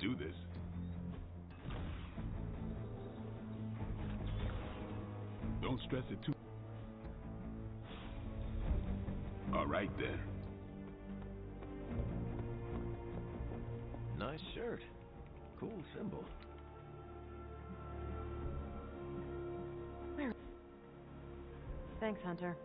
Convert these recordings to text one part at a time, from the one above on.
do this. Don't stress it too. All right then. Nice shirt. Cool symbol. Thanks, Hunter.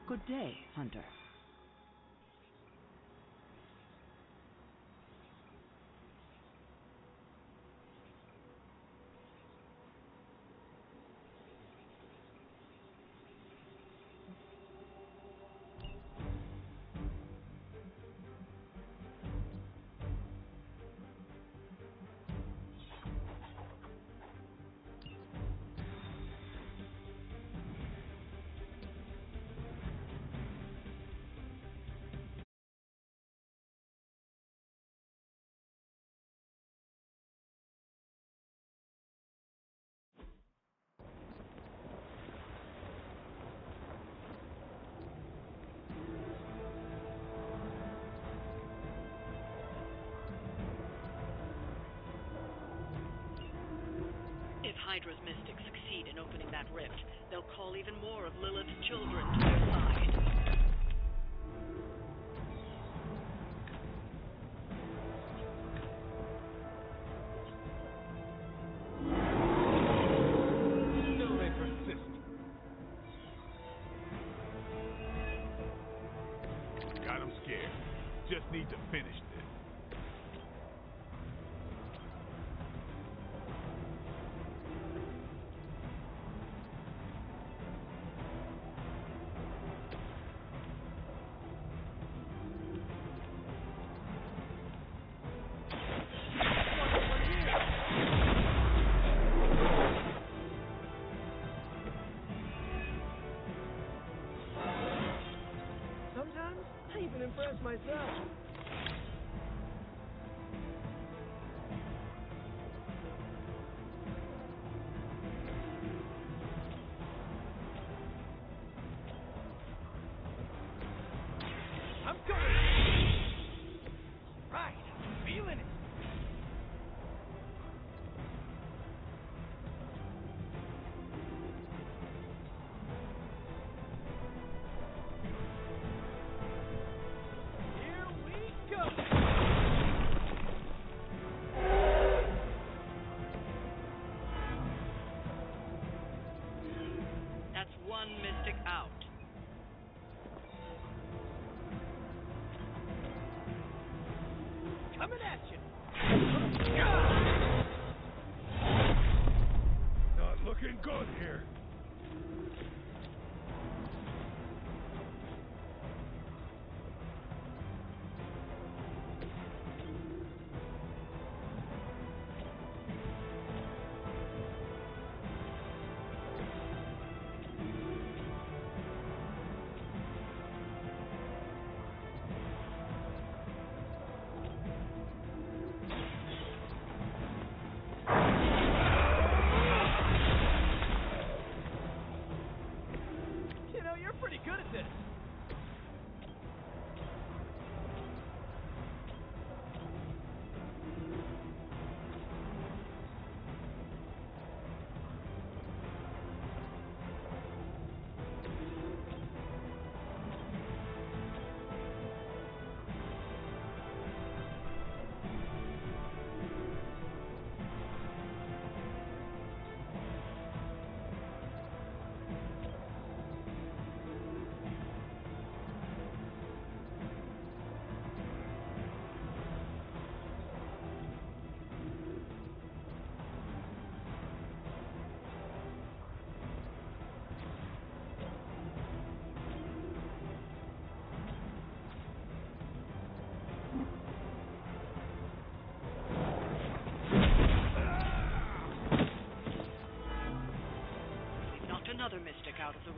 Good day, Hunter. If Hydra's mystics succeed in opening that rift, they'll call even more of Lilith's children to their side. Still they persist. Got him scared. Just need to finish this. Sometimes I even impress myself. I'm going. Right, I'm feeling it. Here we go. That's one mystic out. Coming at you. Not looking good here.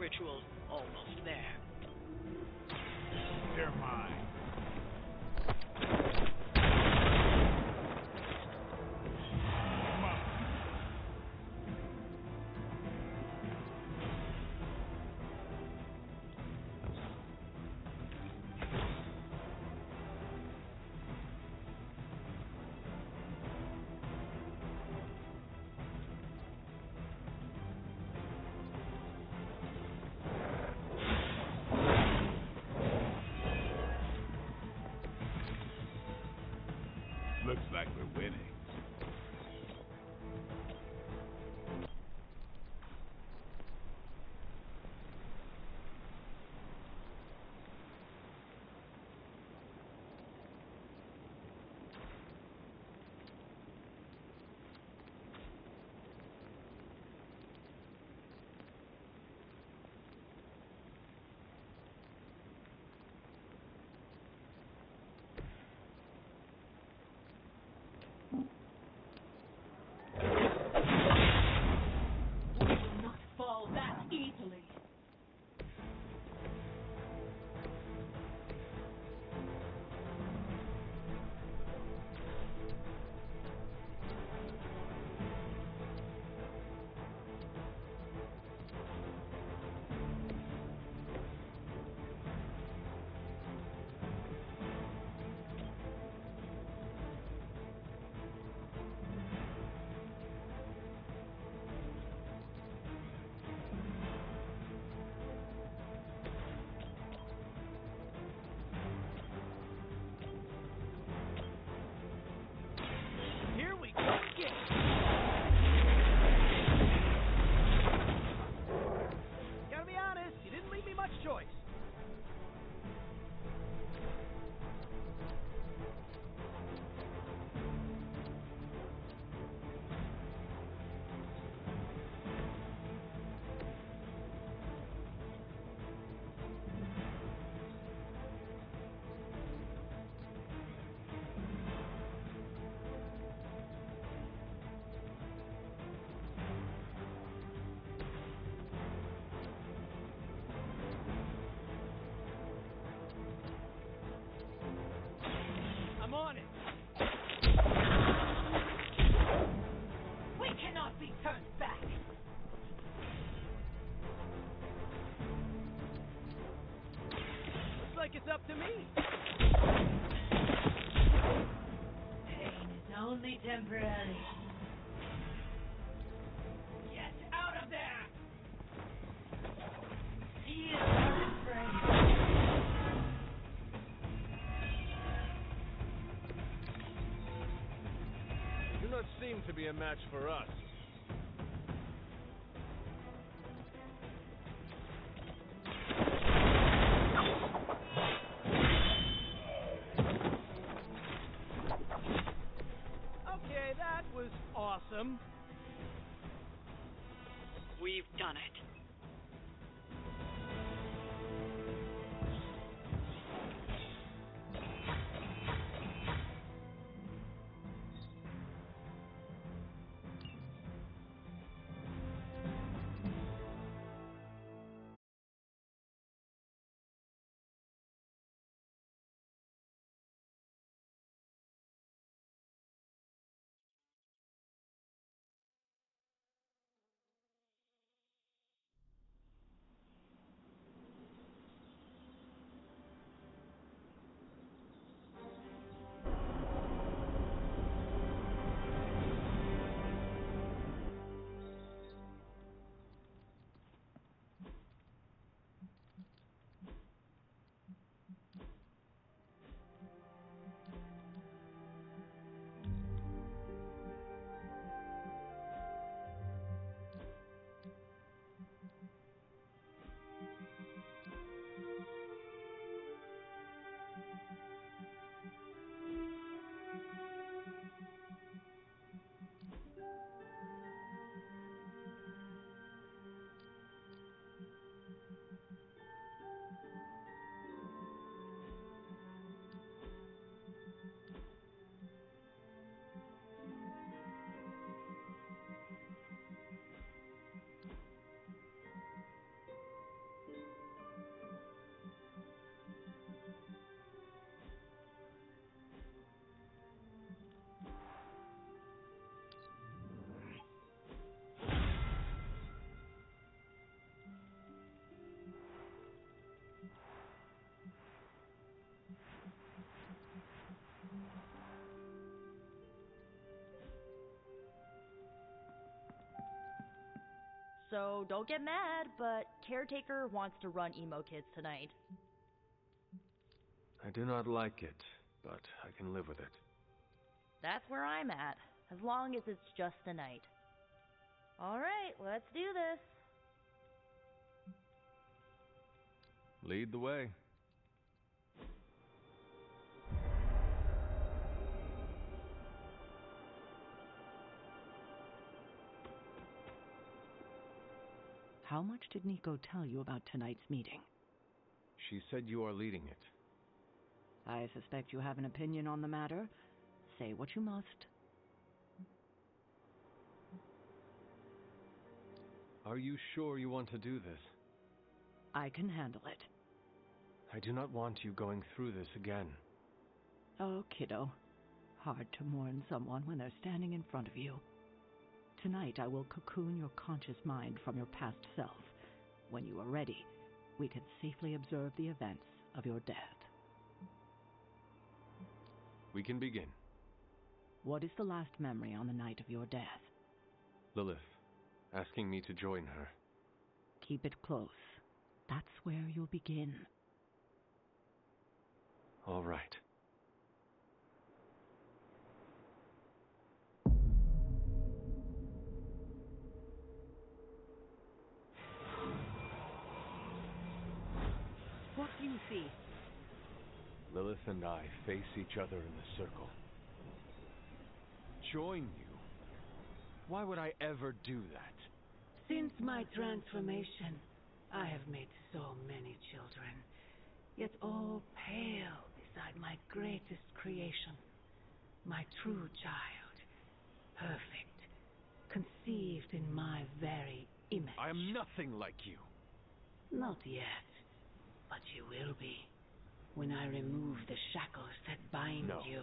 ritual's almost there. They're mine. Come on. Looks like we're winning. Fall that easily. Here we go again. Gotta be honest, you didn't leave me much choice. I'm on it. We cannot be turned back. Looks like it's up to me. Pain is only temporary. Get out of there! Feel unafraid. You do not seem to be a match for us. Okay, that was awesome. We've done it. So don't get mad, but Caretaker wants to run Emo Kids tonight. I do not like it, but I can live with it. That's where I'm at, as long as it's just a night. Alright, let's do this. Lead the way. How much did Nico tell you about tonight's meeting? She said you are leading it. I suspect you have an opinion on the matter. Say what you must. Are you sure you want to do this? I can handle it. I do not want you going through this again. Oh, kiddo. Hard to mourn someone when they're standing in front of you. Tonight I will cocoon your conscious mind from your past self. When you are ready, we can safely observe the events of your death. We can begin. What is the last memory on the night of your death? Lilith, asking me to join her. Keep it close. That's where you'll begin. All right. What do you see? Lilith and I face each other in the circle. Join you? Why would I ever do that? Since my transformation, I have made so many children, yet all pale beside my greatest creation, my true child, perfect, conceived in my very image. I am nothing like you. Not yet, but you will be, when I remove the shackles that bind No. you.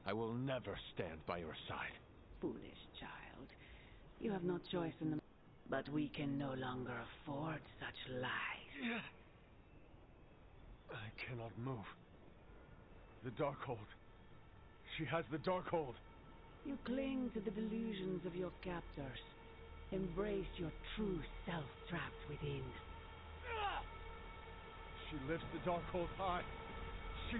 I will never stand by your side. Foolish child, you have no choice in the... But we can no longer afford such lies. I cannot move. The Darkhold. She has the Darkhold. You cling to the delusions of your captors. Embrace your true self trapped within. She lifts the Darkhold high. She...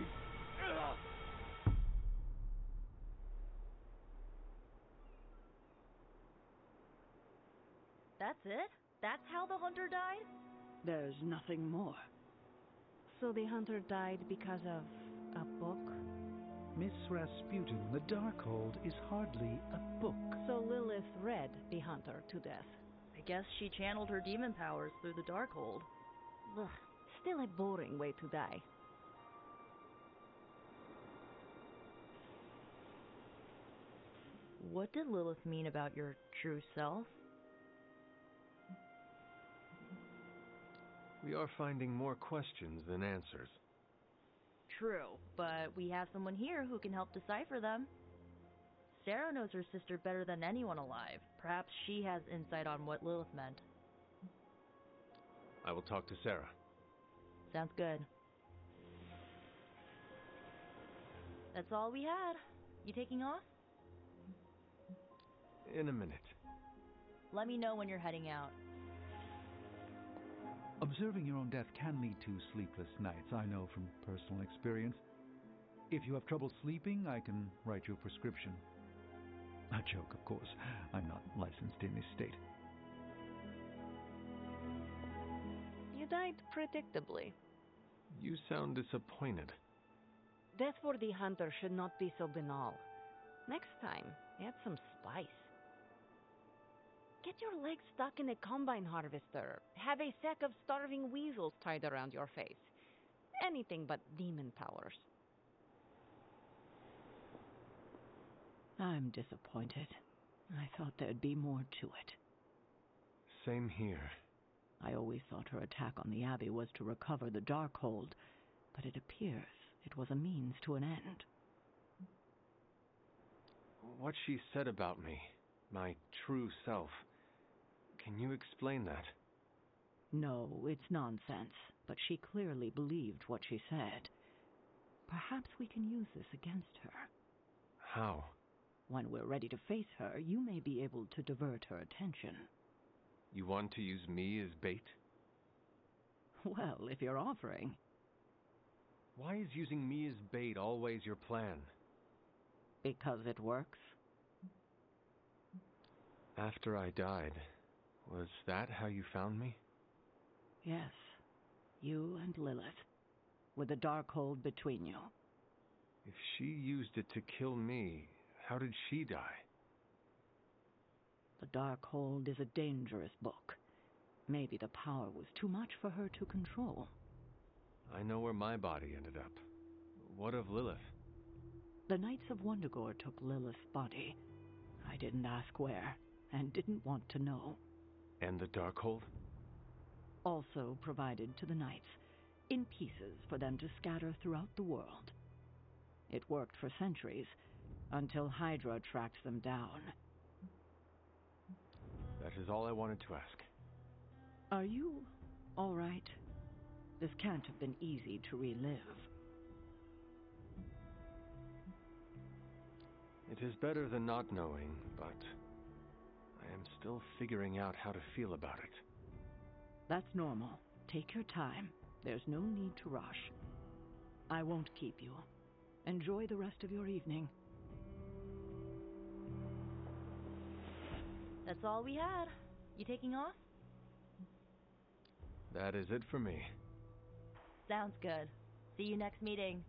That's it? That's how the hunter died? There's nothing more. So the hunter died because of a book? Miss Rasputin, the Darkhold is hardly a book. So Lilith read the hunter to death. I guess she channeled her demon powers through the Darkhold. Ugh, still a boring way to die. What did Lilith mean about your true self? We are finding more questions than answers. True, but we have someone here who can help decipher them. Sarah knows her sister better than anyone alive. Perhaps she has insight on what Lilith meant. I will talk to Sarah. Sounds good. That's all we had. You taking off? In a minute. Let me know when you're heading out. Observing your own death can lead to sleepless nights, I know from personal experience. If you have trouble sleeping, I can write you a prescription. A joke, of course. I'm not licensed in this state. You died predictably. You sound disappointed. Death for the hunter should not be so banal. Next time, add some spice. Get your legs stuck in a combine harvester. Have a sack of starving weasels tied around your face. Anything but demon powers. I'm disappointed. I thought there'd be more to it. Same here. I always thought her attack on the Abbey was to recover the Darkhold, but it appears it was a means to an end. What she said about me, my true self, can you explain that? No, it's nonsense, but she clearly believed what she said. Perhaps we can use this against her. How? When we're ready to face her, you may be able to divert her attention. You want to use me as bait? Well, if you're offering. Why is using me as bait always your plan? Because it works. After I died, was that how you found me? Yes. You and Lilith. With the Darkhold between you. If she used it to kill me, how did she die? The Darkhold is a dangerous book. Maybe the power was too much for her to control. I know where my body ended up. What of Lilith? The Knights of Wundagore took Lilith's body. I didn't ask where, and didn't want to know. And the Darkhold? Also provided to the Knights, in pieces for them to scatter throughout the world. It worked for centuries, until Hydra tracked them down. That is all I wanted to ask. Are you all right? This can't have been easy to relive. It is better than not knowing, but I am still figuring out how to feel about it. That's normal. Take your time. There's no need to rush. I won't keep you. Enjoy the rest of your evening. That's all we had. You taking off? That is it for me. Sounds good. See you next meeting.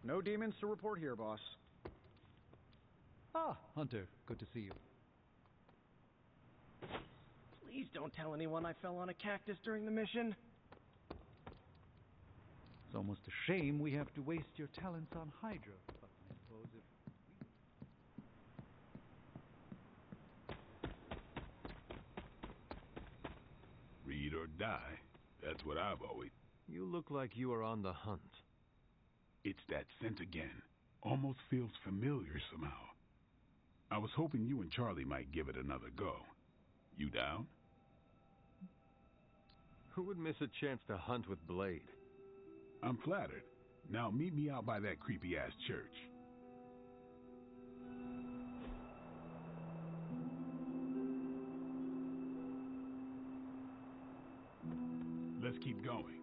No demons to report here, boss. Ah, Hunter, good to see you. Please don't tell anyone I fell on a cactus during the mission. It's almost a shame we have to waste your talents on Hydra, but I suppose if... Read or die. That's what I've always... You look like you are on the hunt. It's that scent again. Almost feels familiar somehow. I was hoping you and Charlie might give it another go. You down? Who would miss a chance to hunt with Blade? I'm flattered. Now meet me out by that creepy-ass church. Let's keep going.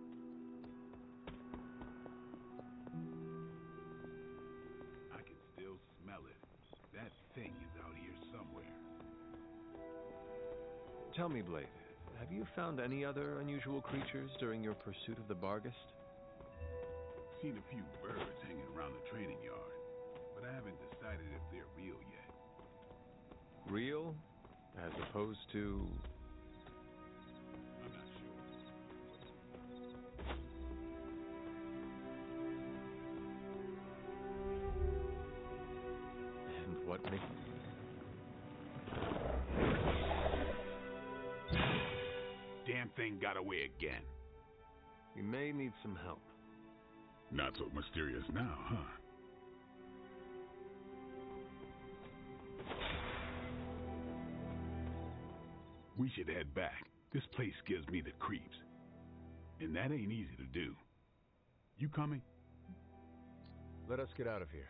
I can still smell it. That thing is out here somewhere. Tell me, Blade, have you found any other unusual creatures during your pursuit of the Barghest? Seen a few birds hanging around the training yard, but I haven't decided if they're real yet. Real? As opposed to... I'm not sure. And what makes... Damn thing got away again. We may need some help. Not so mysterious now, huh? We should head back. This place gives me the creeps. And that ain't easy to do. You coming? Let us get out of here.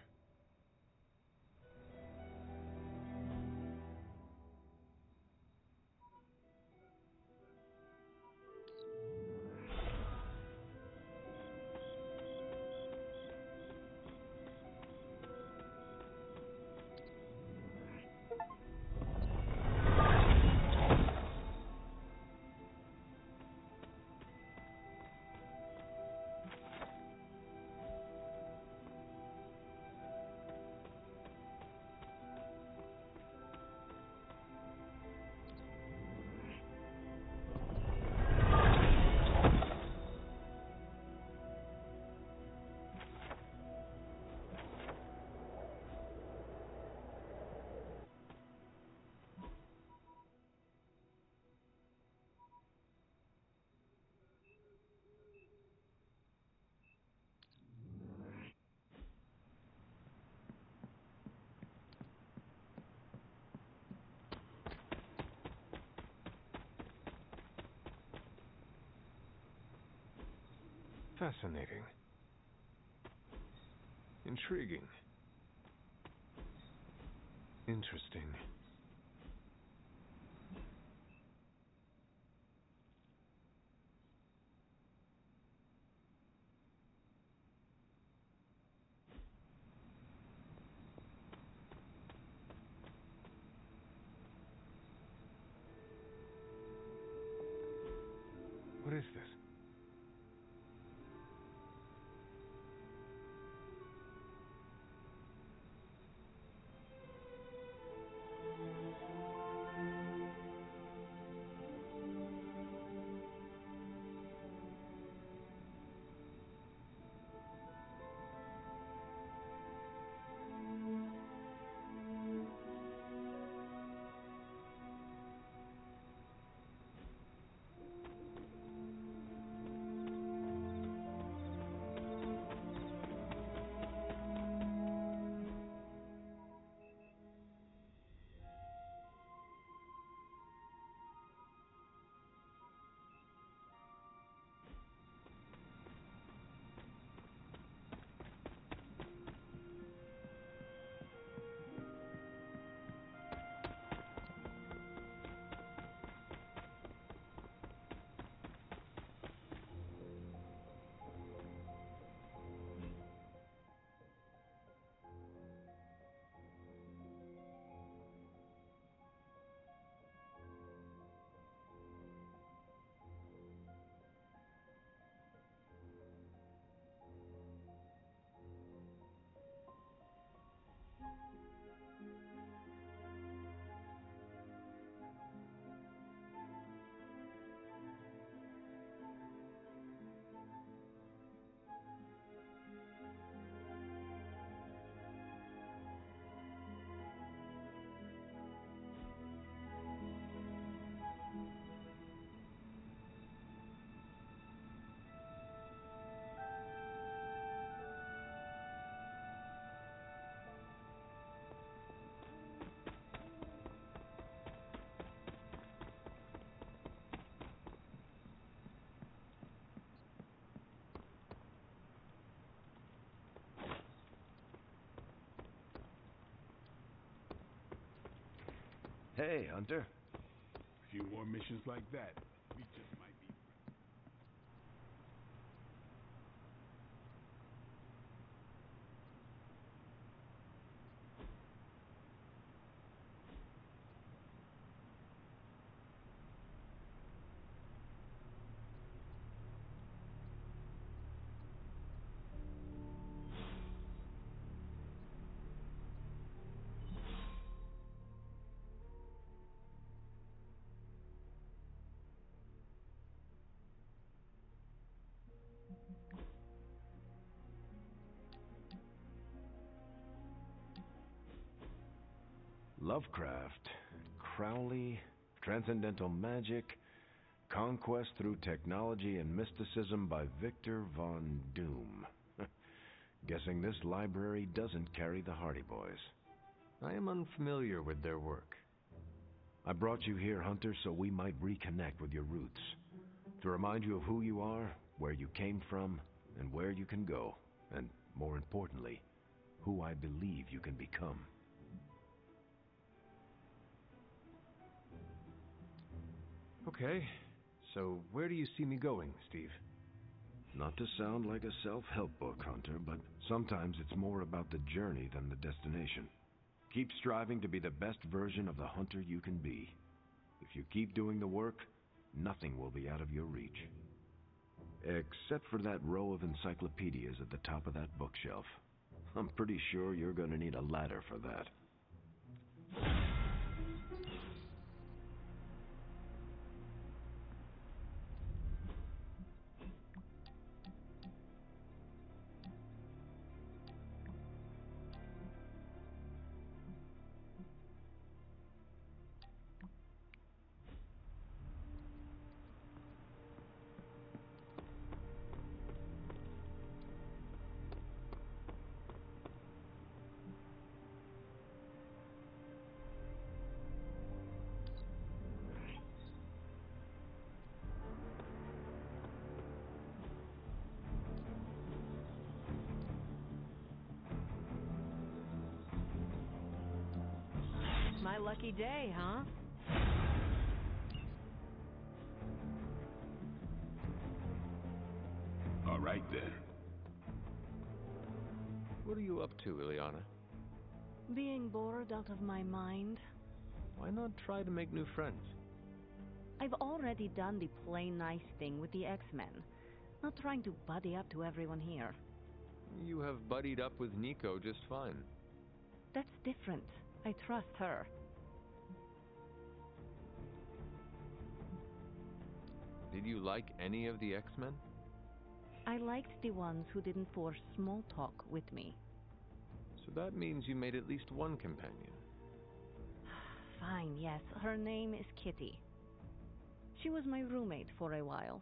Fascinating. Intriguing. Interesting. What is this? Hey, Hunter. A few more missions like that, we just might be... Lovecraft, Crowley, Transcendental Magic, Conquest Through Technology and Mysticism by Victor Von Doom. Guessing this library doesn't carry the Hardy Boys. I am unfamiliar with their work. I brought you here, Hunter, so we might reconnect with your roots. To remind you of who you are, where you came from, and where you can go. And, more importantly, who I believe you can become. Okay, so where do you see me going, Steve? Not to sound like a self-help book, Hunter, but sometimes it's more about the journey than the destination. Keep striving to be the best version of the Hunter you can be. If you keep doing the work, nothing will be out of your reach. Except for that row of encyclopedias at the top of that bookshelf. I'm pretty sure you're going to need a ladder for that. lucky day, huh? All right, then. What are you up to, Ileana? Being bored out of my mind. Why not try to make new friends? I've already done the plain nice thing with the X-Men. Not trying to buddy up to everyone here. You have buddied up with Nico just fine. That's different. I trust her. Did you like any of the X-Men? I liked the ones who didn't force small talk with me. So that means you made at least one companion. Fine, yes. Her name is Kitty. She was my roommate for a while.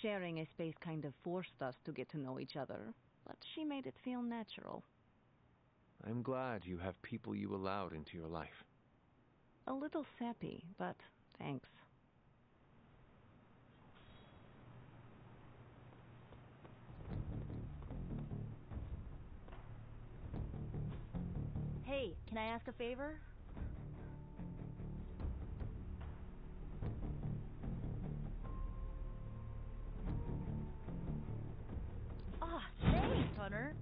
Sharing a space kind of forced us to get to know each other, but she made it feel natural. I'm glad you have people you allowed into your life. A little sappy, but thanks. Hey, can I ask a favor? Ah, thanks, Hunter.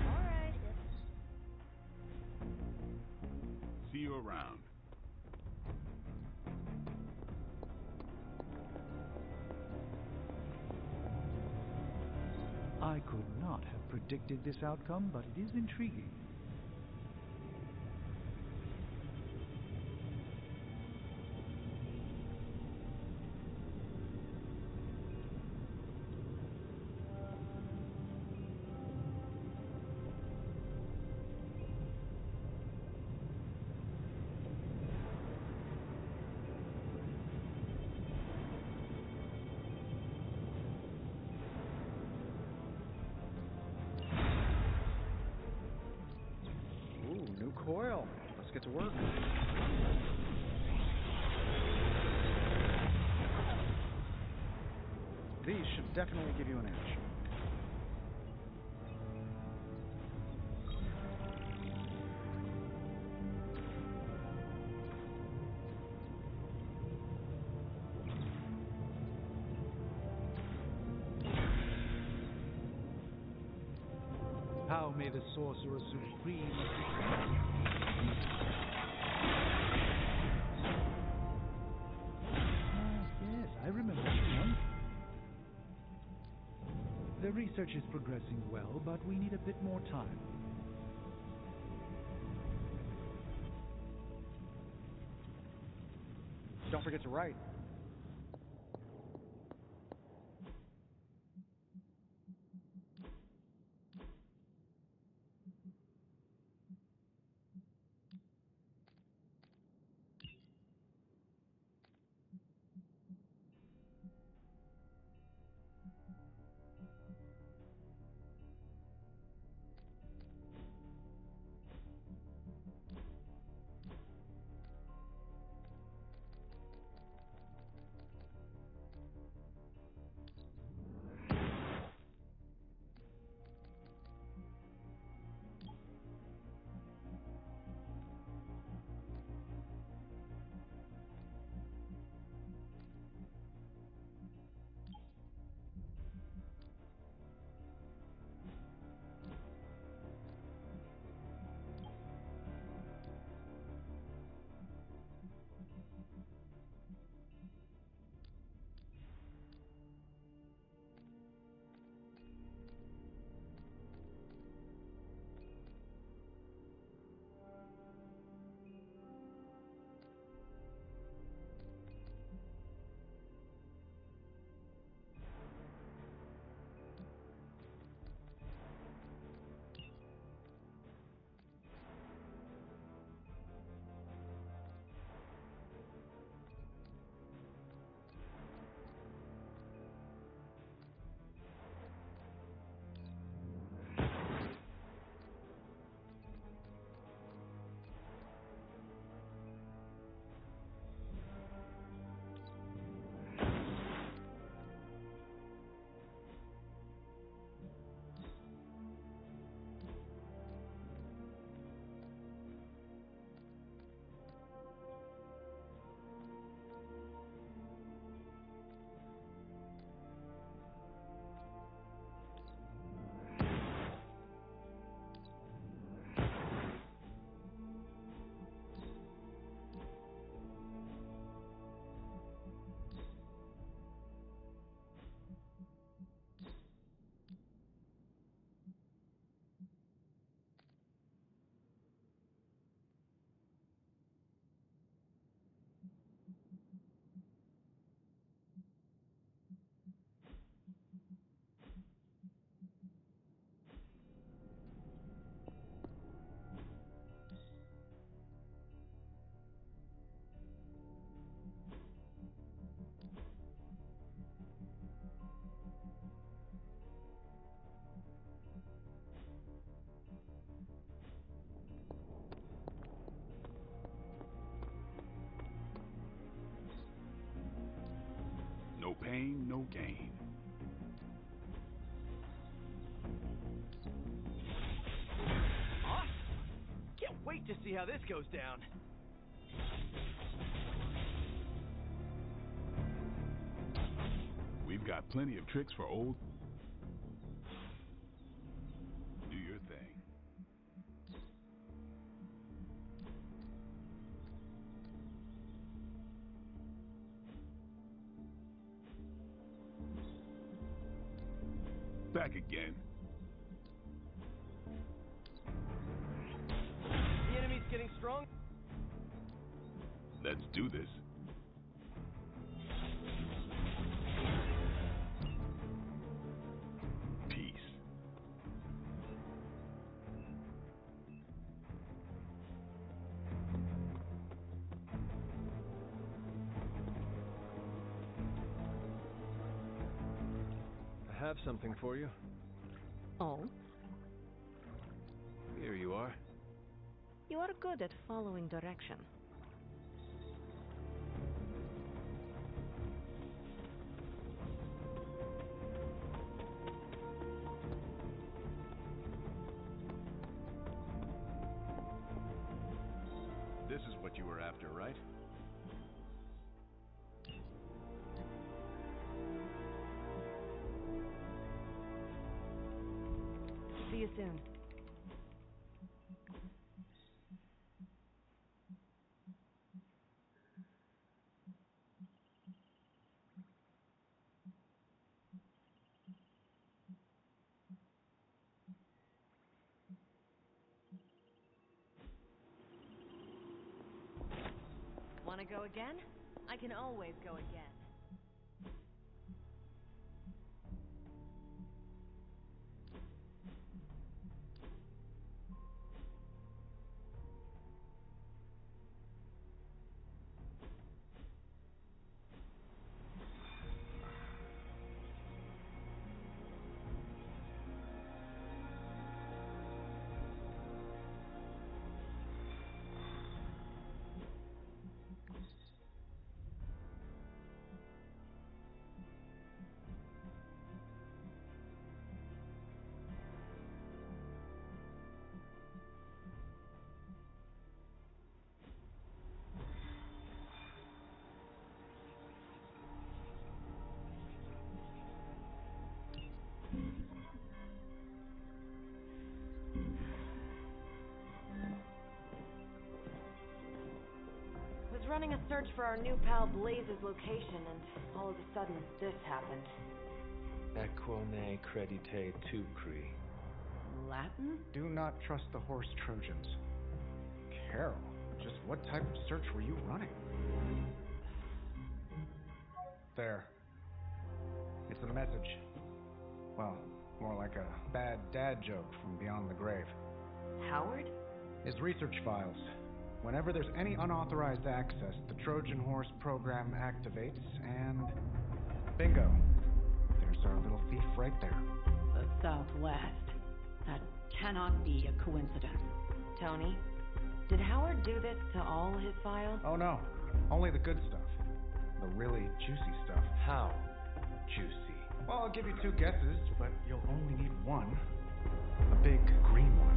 Alright. See you around. I could not have predicted this outcome, but it is intriguing. New coil. Let's get to work. These should definitely give you an edge. How may the Sorcerer Supreme... Yes, I remember this one. The research is progressing well, but we need a bit more time. Don't forget to write. No pain, no gain. Can't wait to see how this goes down. We've got plenty of tricks for old... Do your thing. Back again. The enemy's getting strong. Let's do this. Peace. I have something for you. Oh? Here you are. You are good at following direction. This is what you were after, right? See you soon. Want to go again? I can always go again. Was running a search for our new pal Blaze's location, and all of a sudden, this happened. Equone credite tucri. Latin? Do not trust the horse Trojans. Carol, just what type of search were you running? There. It's a message. Well, more like a bad dad joke from beyond the grave. Howard? His research files. Whenever there's any unauthorized access, the Trojan Horse program activates, and bingo. There's our little thief right there. The Southwest. That cannot be a coincidence. Tony, did Howard do this to all his files? Oh no, only the good stuff. The really juicy stuff. How juicy? Well, I'll give you two guesses, but you'll only need one. A big green one.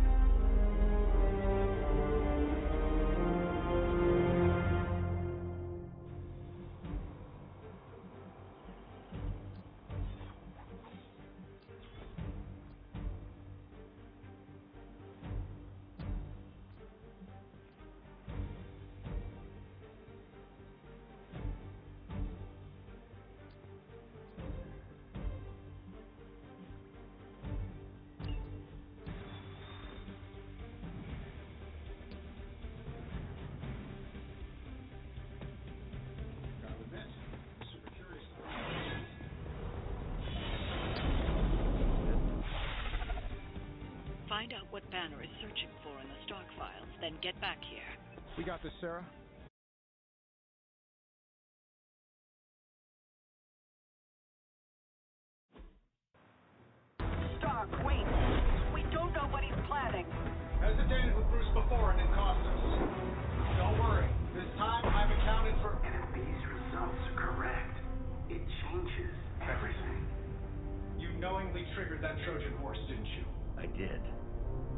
Find out what Banner is searching for in the stock files, then get back here. We got this, Sarah. Stark, wait. We don't know what he's planning. Hesitated with Bruce before and it cost us. Don't worry. This time I've accounted for... And if these results are correct, it changes changes everything. You knowingly triggered that Trojan horse, didn't you? I did.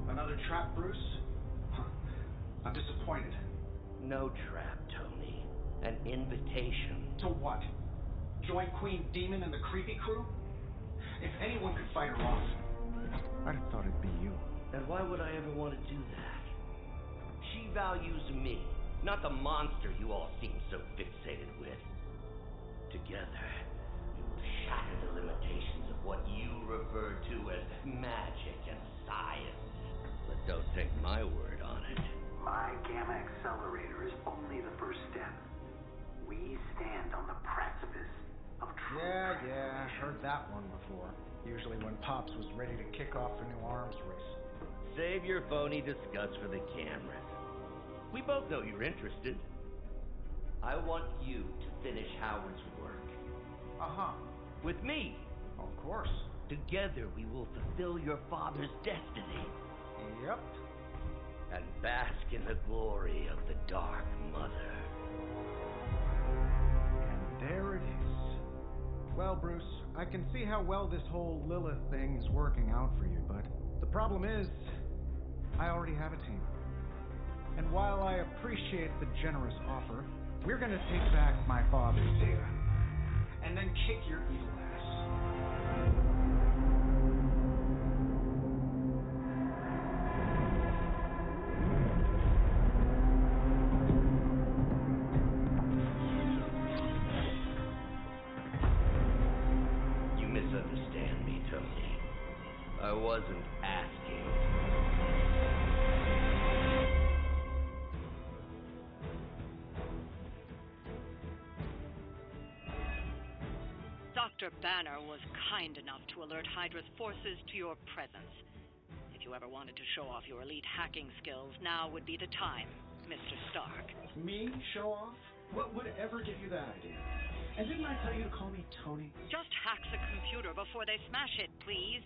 Another trap, Bruce? Huh. I'm disappointed. No trap, Tony. An invitation. To what? Join Queen Demon and the Creepy Crew? If anyone could fight her off, I'd have thought it'd be you. And why would I ever want to do that? She values me, not the monster you all seem so fixated with. Together, we will shatter the limitations of what you refer to as magic and science. But don't take my word on it. My Gamma Accelerator is only the first step. We stand on the precipice of true Yeah, heard that one before. Usually when Pops was ready to kick off a new arms race. Save your phony disgust for the cameras. We both know you're interested. I want you to finish Howard's work. Uh-huh. With me. Of course. Together we will fulfill your father's destiny. Yep. And bask in the glory of the Dark Mother. And there it is. Well, Bruce, I can see how well this whole Lilith thing is working out for you, but the problem is, I already have a team. And while I appreciate the generous offer, we're gonna take back my father's data, and then kick your evil ass. You misunderstand me, Tony. I wasn't asking. Dr. Banner was kind enough to alert Hydra's forces to your presence. If you ever wanted to show off your elite hacking skills, now would be the time, Mr. Stark. Me? Show off? What would ever give you that idea? And didn't I tell you to call me Tony? Just hack the computer before they smash it, please,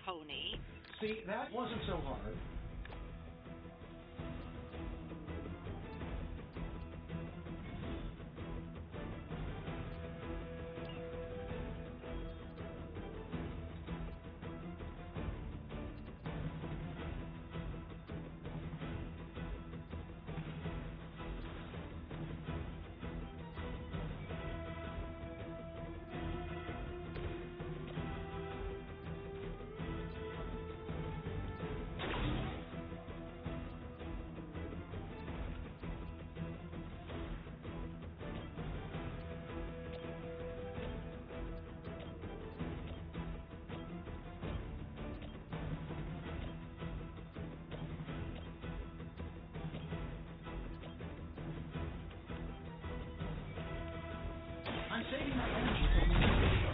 Tony. See, that wasn't so hard. I'm saving my energy till we get video.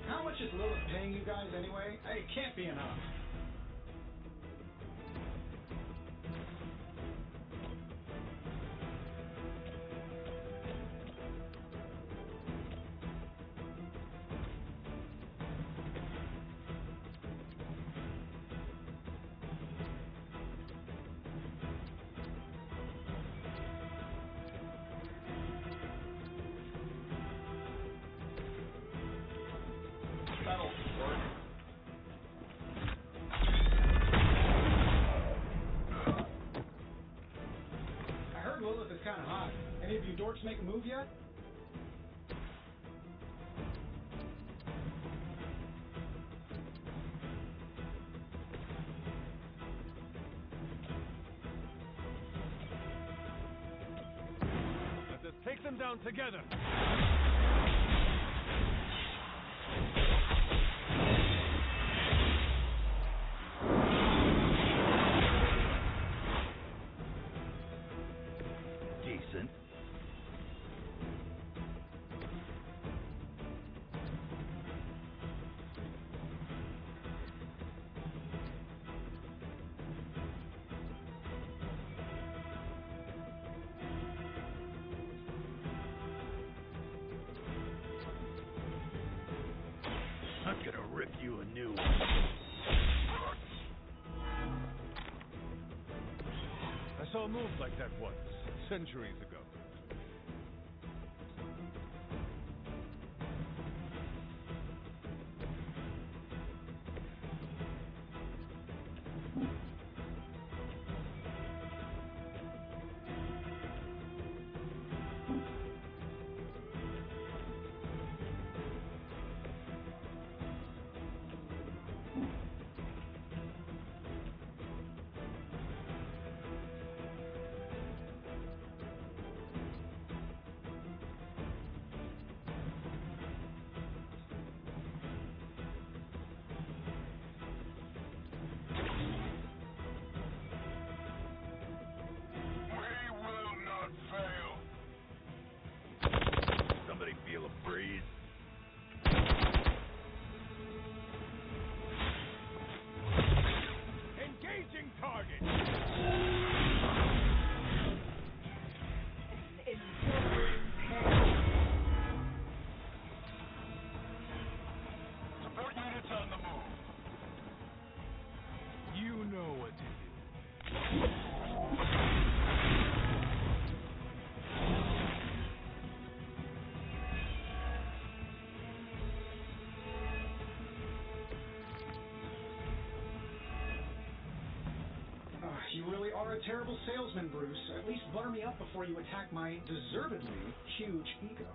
How much is Lilith paying you guys anyway? It can't be enough. That'll work. I heard Lilith is kind of hot. Any of you dorks make a move yet? Let us take them down together. Decent. I'm gonna rip you a new one. I saw moves like that once, centuries ago. You really are a terrible salesman, Bruce. At least butter me up before you attack my deservedly huge ego.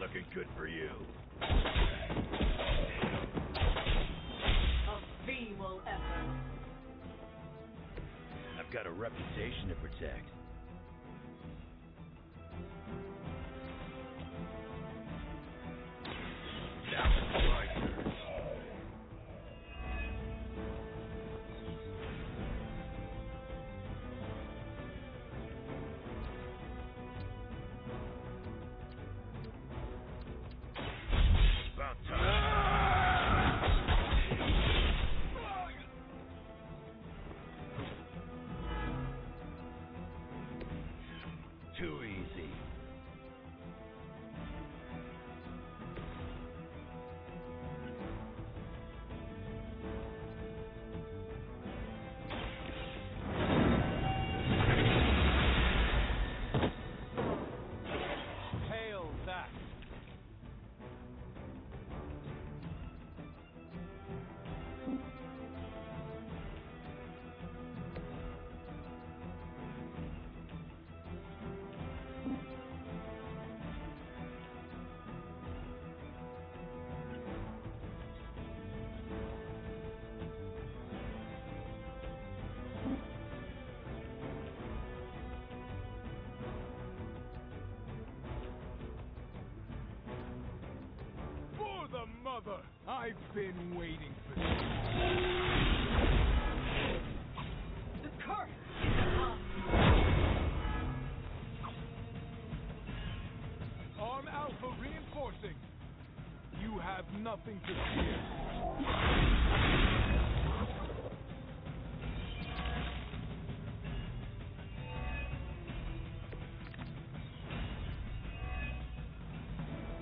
Looking good for you. A feeble effort. I've got a reputation to protect. Now it's my turn. Too easy. Hail that. For the mother! I've been waiting for this. The curse is upon you. Arm Alpha reinforcing. You have nothing to fear.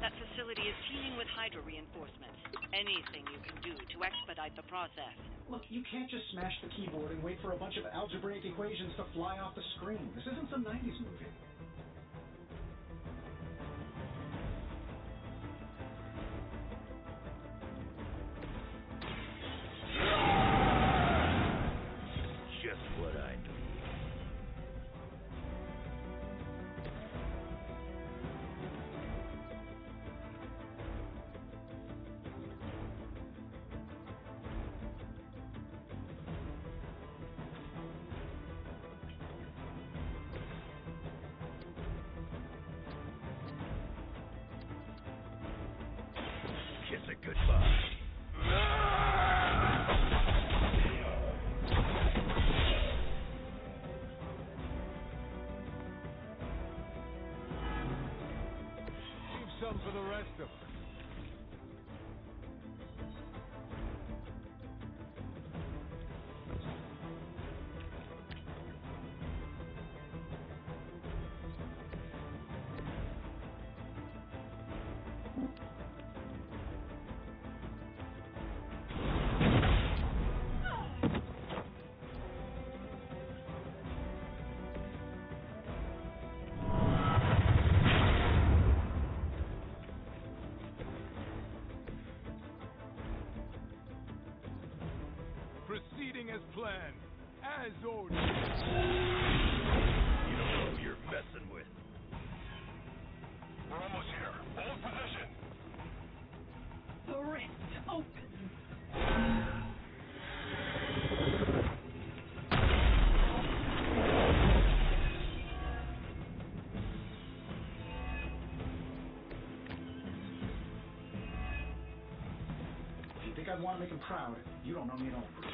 That facility is teeming with Hydra reinforcements. Anything you can do to expedite the process. Look, you can't just smash the keyboard and wait for a bunch of algebraic equations to fly off the screen. This isn't some 90s movie. some for the rest of us. Proceeding as planned, as ordered. You don't know who you're messing with. We're almost here. Hold position. The rift opens. If you think I'd want to make him proud, you don't know me at all, Bruce.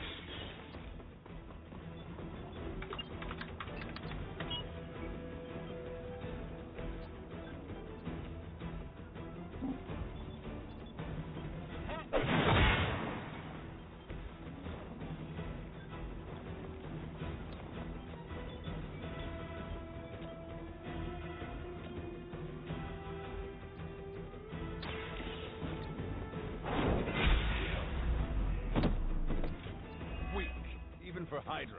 For Hydra.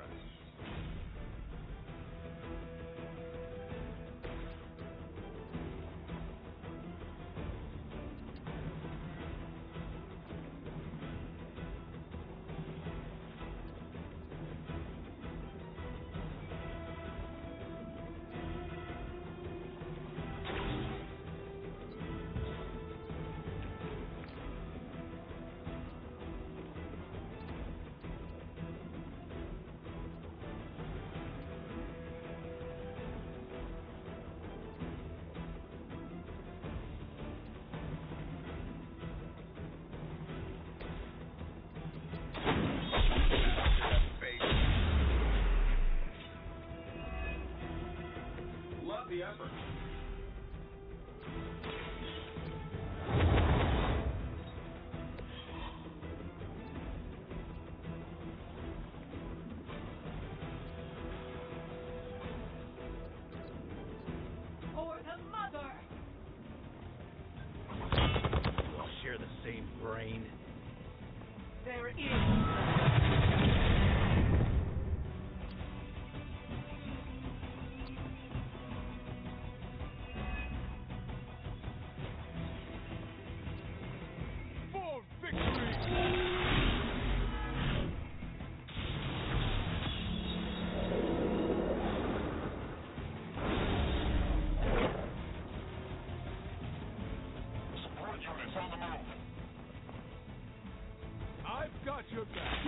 The effort. For the mother! You all share the same brain? There is. I've got your back.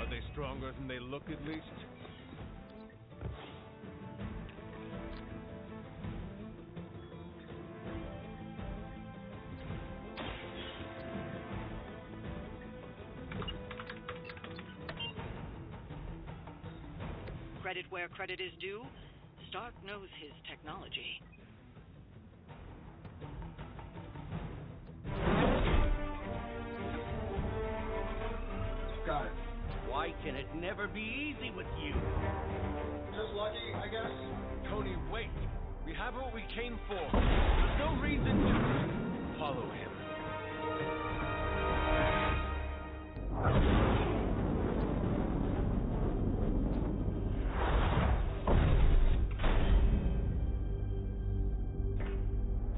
Are they stronger than they look, at least? Credit where credit is due, Stark knows his technology. Got it. Why can it never be easy with you? Just lucky, I guess. Tony, wait. We have what we came for. There's no reason to follow him.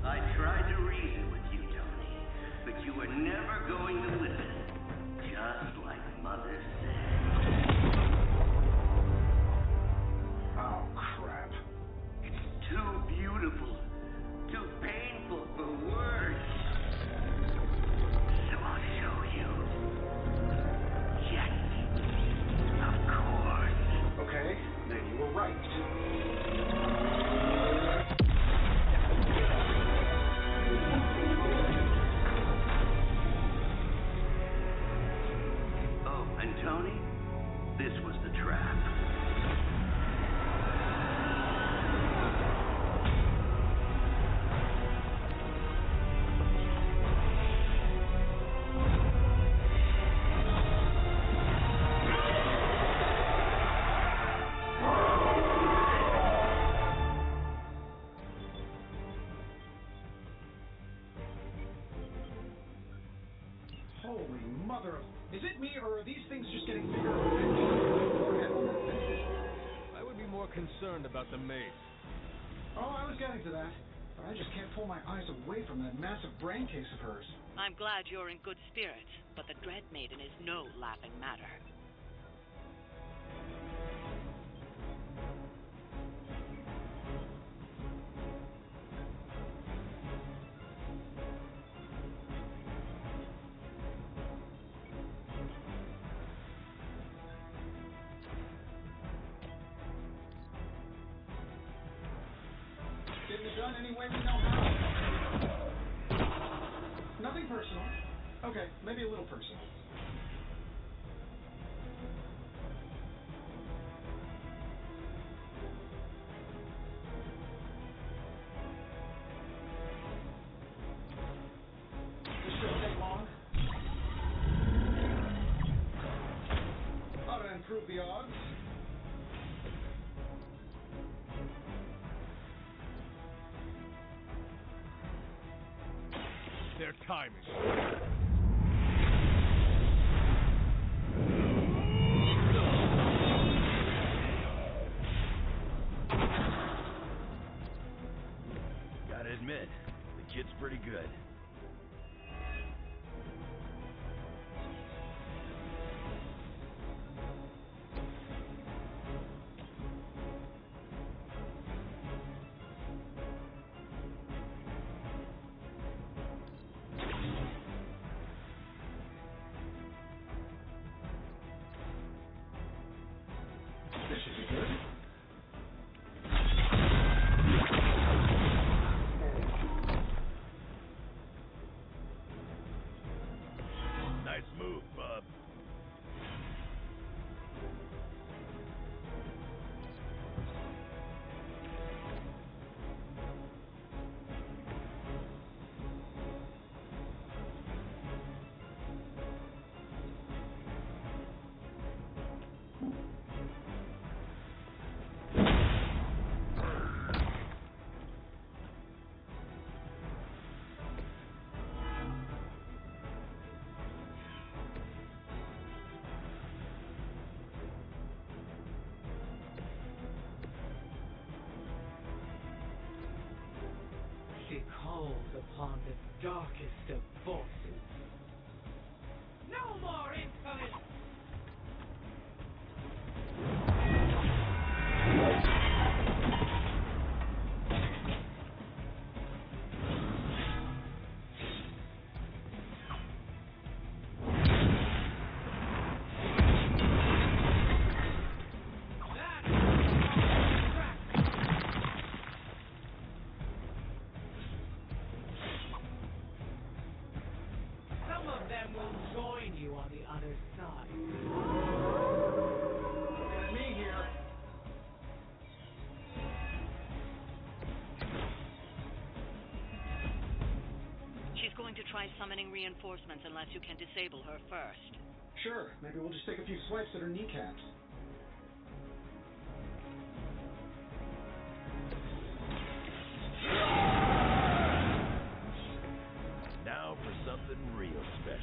I tried to reason with you, Tony, but you were never going to listen. Just like Mother said. Oh, crap. It's too beautiful, too painful for words. Tony? This was the trap. Holy mother of... Is it me, or are these things just getting bigger? I would be more concerned about the mace. Oh, I was getting to that. But I just can't pull my eyes away from that massive brain case of hers. I'm glad you're in good spirits, but the Dread Maiden is no laughing matter. Getting it done any way we know how. Nothing personal. Okay, maybe a little personal. This shouldn't take long. Ought to improve the odds. Their time is short. Gotta admit, the kid's pretty good. This should be good. Nice move, bub. She calls upon the darkest of forces. No more insolence! Some of them will join you on the other side. Look at me here. She's going to try summoning reinforcements unless you can disable her first. Sure, maybe we'll just take a few swipes at her kneecaps. Now for something real special.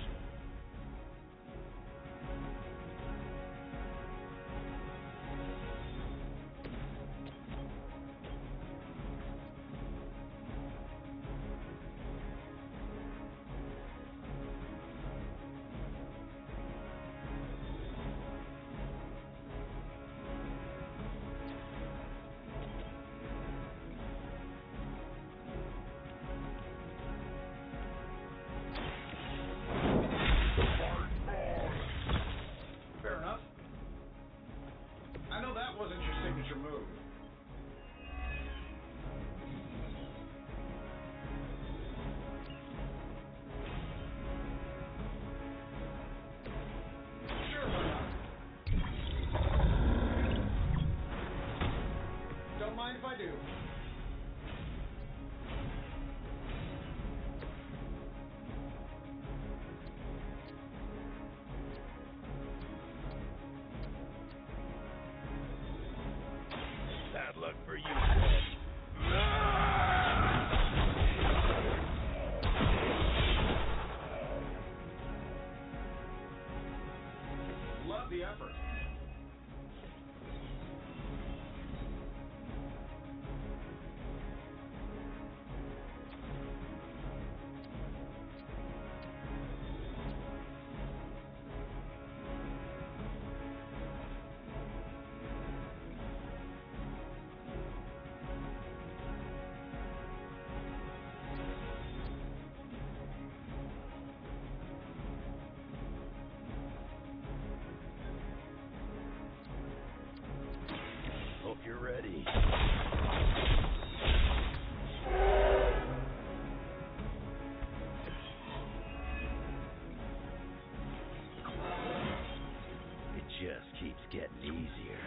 up the effort. Hope you're ready. It just keeps getting easier.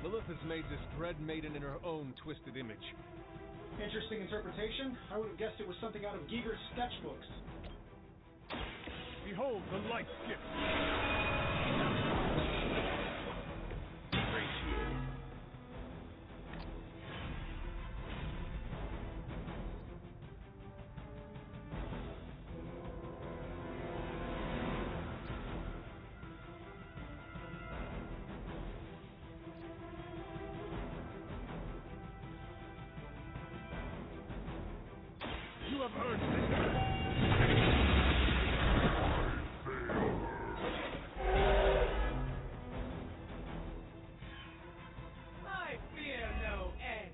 Lilith has made this Dread Maiden in her own twisted image. Interesting interpretation. I would have guessed it was something out of Giger's sketchbooks. Behold the light gift. Appreciate it. You have earned this. I fear no end.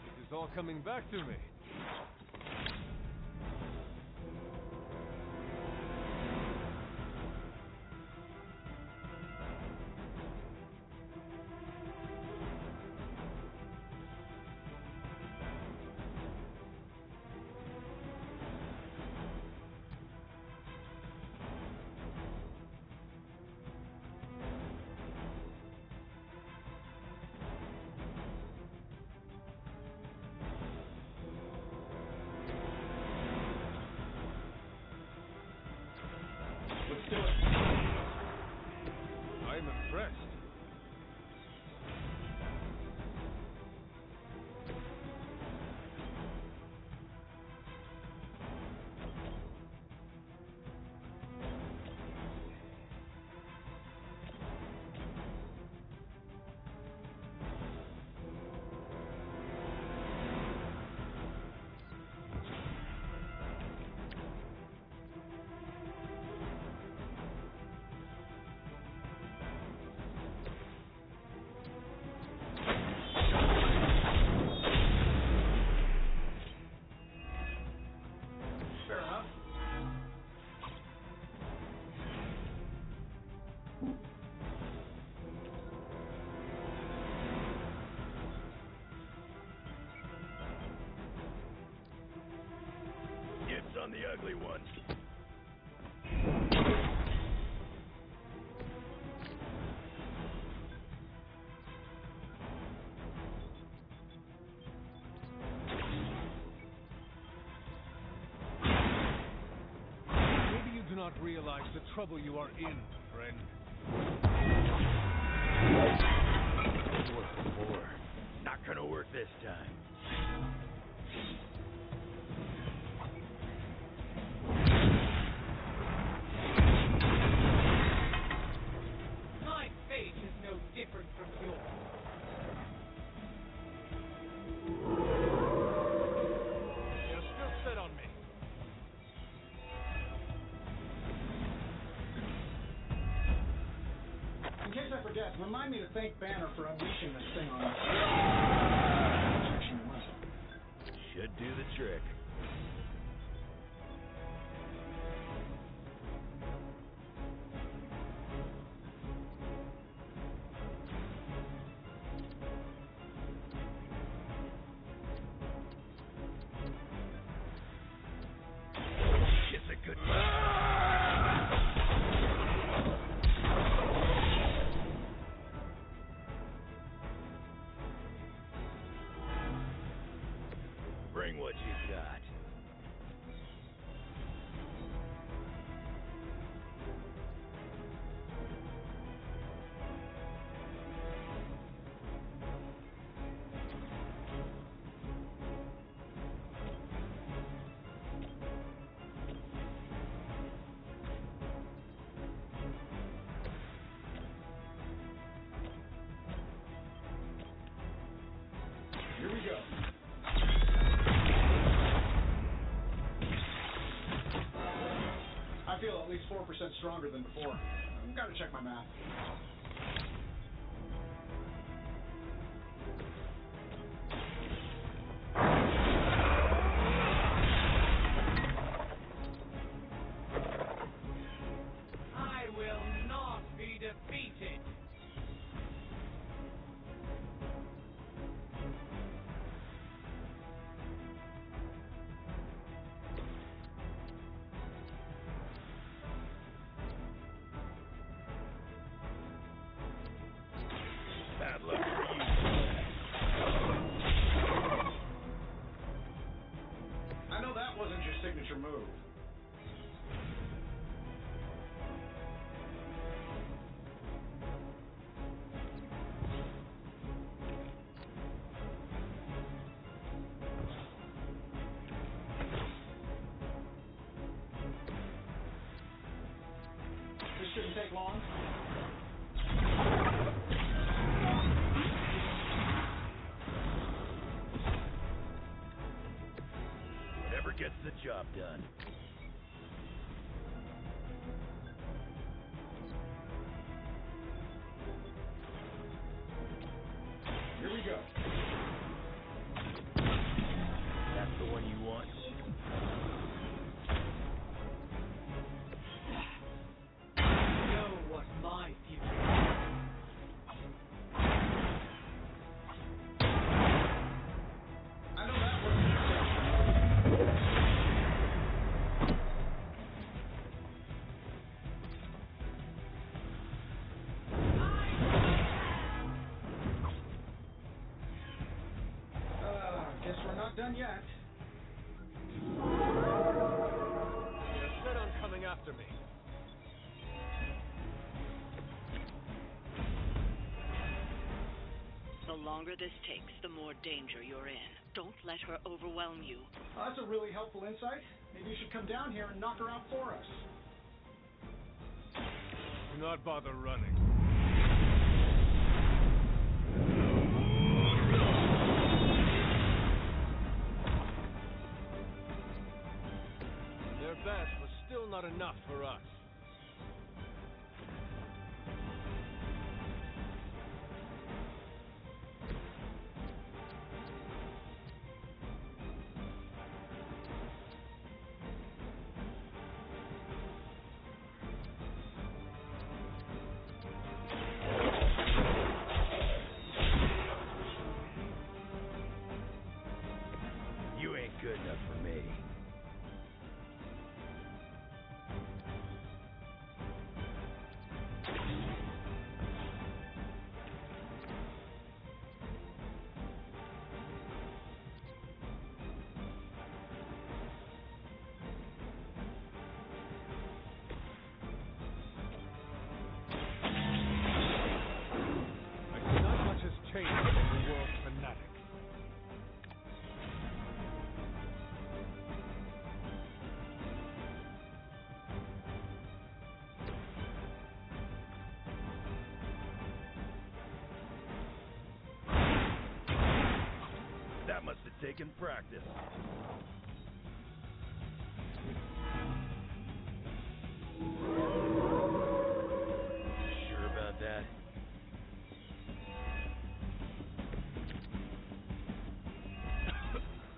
It is all coming back to me. Let's do it. I am impressed. the ugly ones. Maybe you do not realize the trouble you are in, friend. Worked before. Not gonna work this time. My fate is no different from yours. You're still set on me. In case I forget, remind me to thank Banner for unleashing this thing on us. Should do the trick. Shit's a good one. Bring what you got. Here we go. I feel at least 4% stronger than before. I've got to check my math. I will not be defeated. Bad luck for you. I know that wasn't your signature move. This shouldn't take long. Whatever gets the job done. Here we go. That's the one you want. Know what my future is. I know that wasn't your signature move. Guess we're not done yet. You're set on coming after me. The longer this takes, the more danger you're in. Don't let her overwhelm you. Oh, that's a really helpful insight. Maybe you should come down here and knock her out for us. Do not bother running. Their best was still not enough for us. You ain't good enough for me. must have taken practice. Sure about that?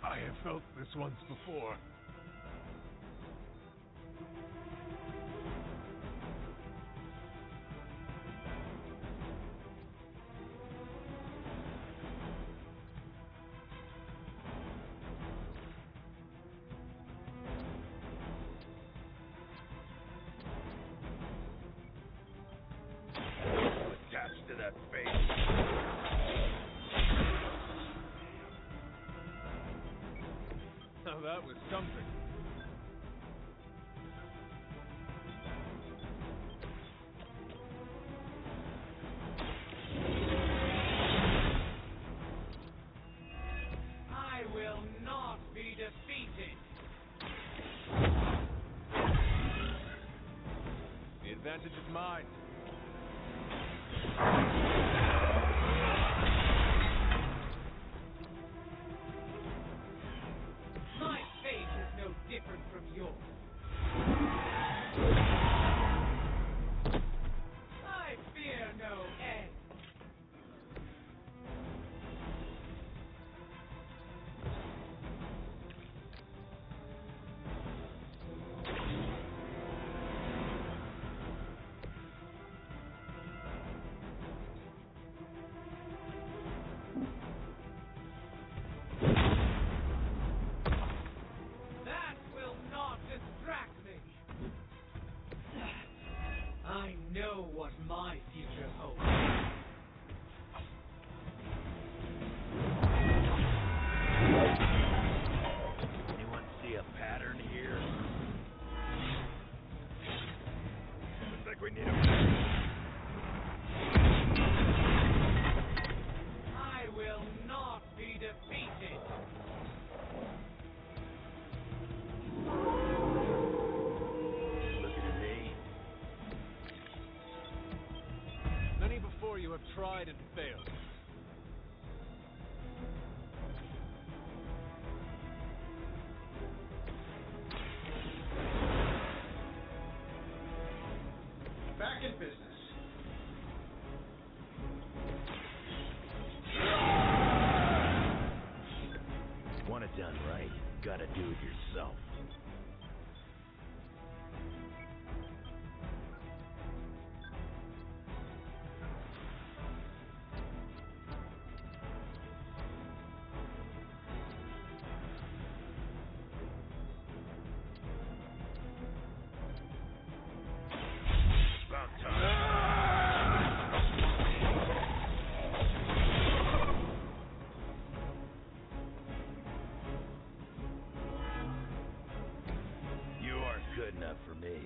I have felt this once before. Attached to that face. Now that was something. I will not be defeated. The advantage is mine. My fate is no different from yours. I fear no end. That will not distract me. I know what my future holds. Anyone see a pattern here? Looks like we need a... I will not be defeated. Looking at me? Many before you have tried and failed. Back in business. Want it done right, gotta do it yourself. About You aren't good enough for me.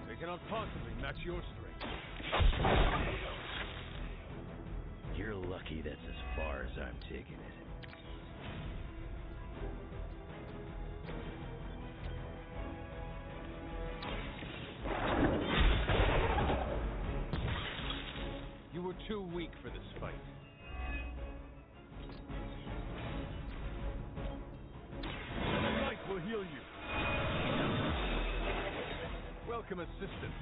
They cannot possibly match your strength. You're lucky that's as far as I'm taking it. You were too weak for this fight. The light will heal you. Welcome, assistant.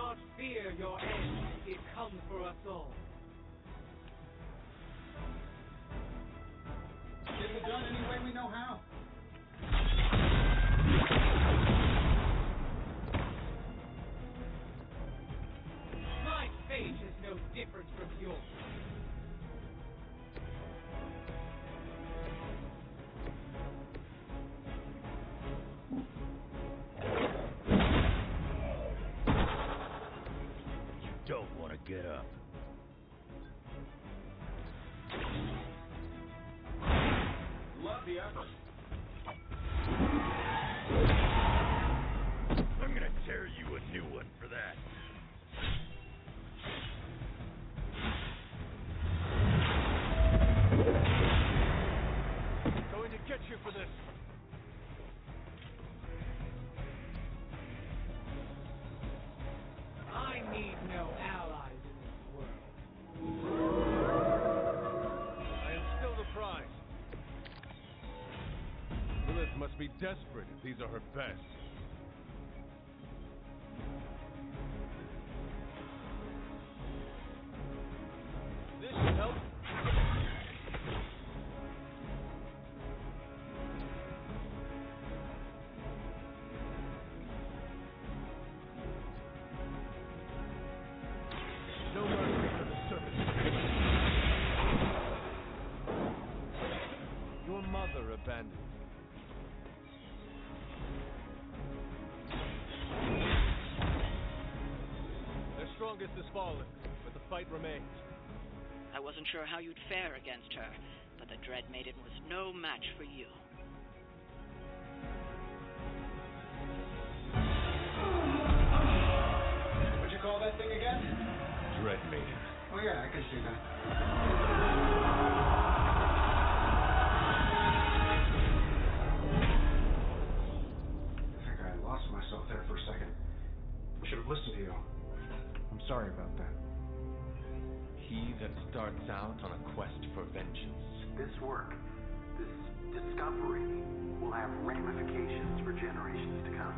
not fear your end. It comes for us all. Get it done any way we know how. My fate is no different from yours. Don't want to get up. Love the effort. I'm gonna tear you a new one for that. Going to get you for this. I need no allies in this world. I am still the prize. Lilith must be desperate if these are her best. This should help. No mercy for the servant. Your mother abandoned you. Their strongest is fallen, but the fight remains. I wasn't sure how you'd fare against her, but the Dread Maiden was no match for you. What'd you call that thing again? Dread Maiden. Oh yeah, I can see that. I think I lost myself there for a second. I should have listened to you. I'm sorry about that. He that starts out on a quest for vengeance. This work, this discovery, will have ramifications for generations to come.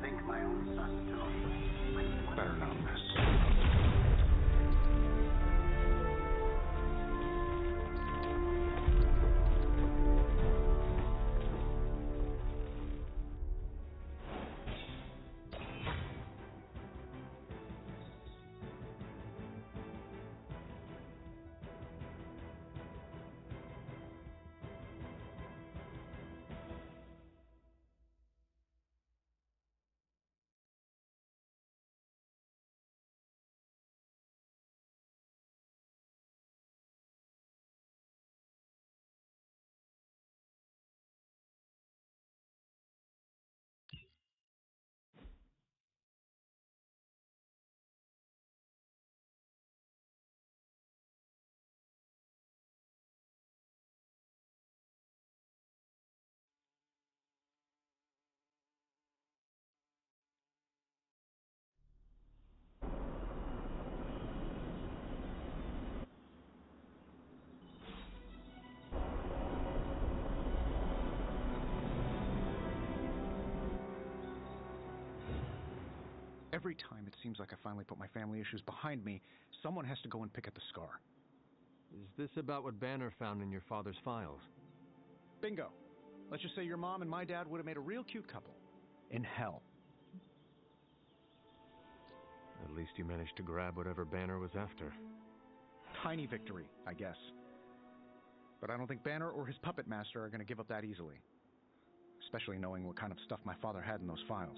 Think my own son, Tony. Better not miss. Every time it seems like I finally put my family issues behind me, someone has to go and pick at the scar. Is this about what Banner found in your father's files? Bingo. Let's just say your mom and my dad would have made a real cute couple. In hell. At least you managed to grab whatever Banner was after. Tiny victory, I guess. But I don't think Banner or his puppet master are going to give up that easily. Especially knowing what kind of stuff my father had in those files.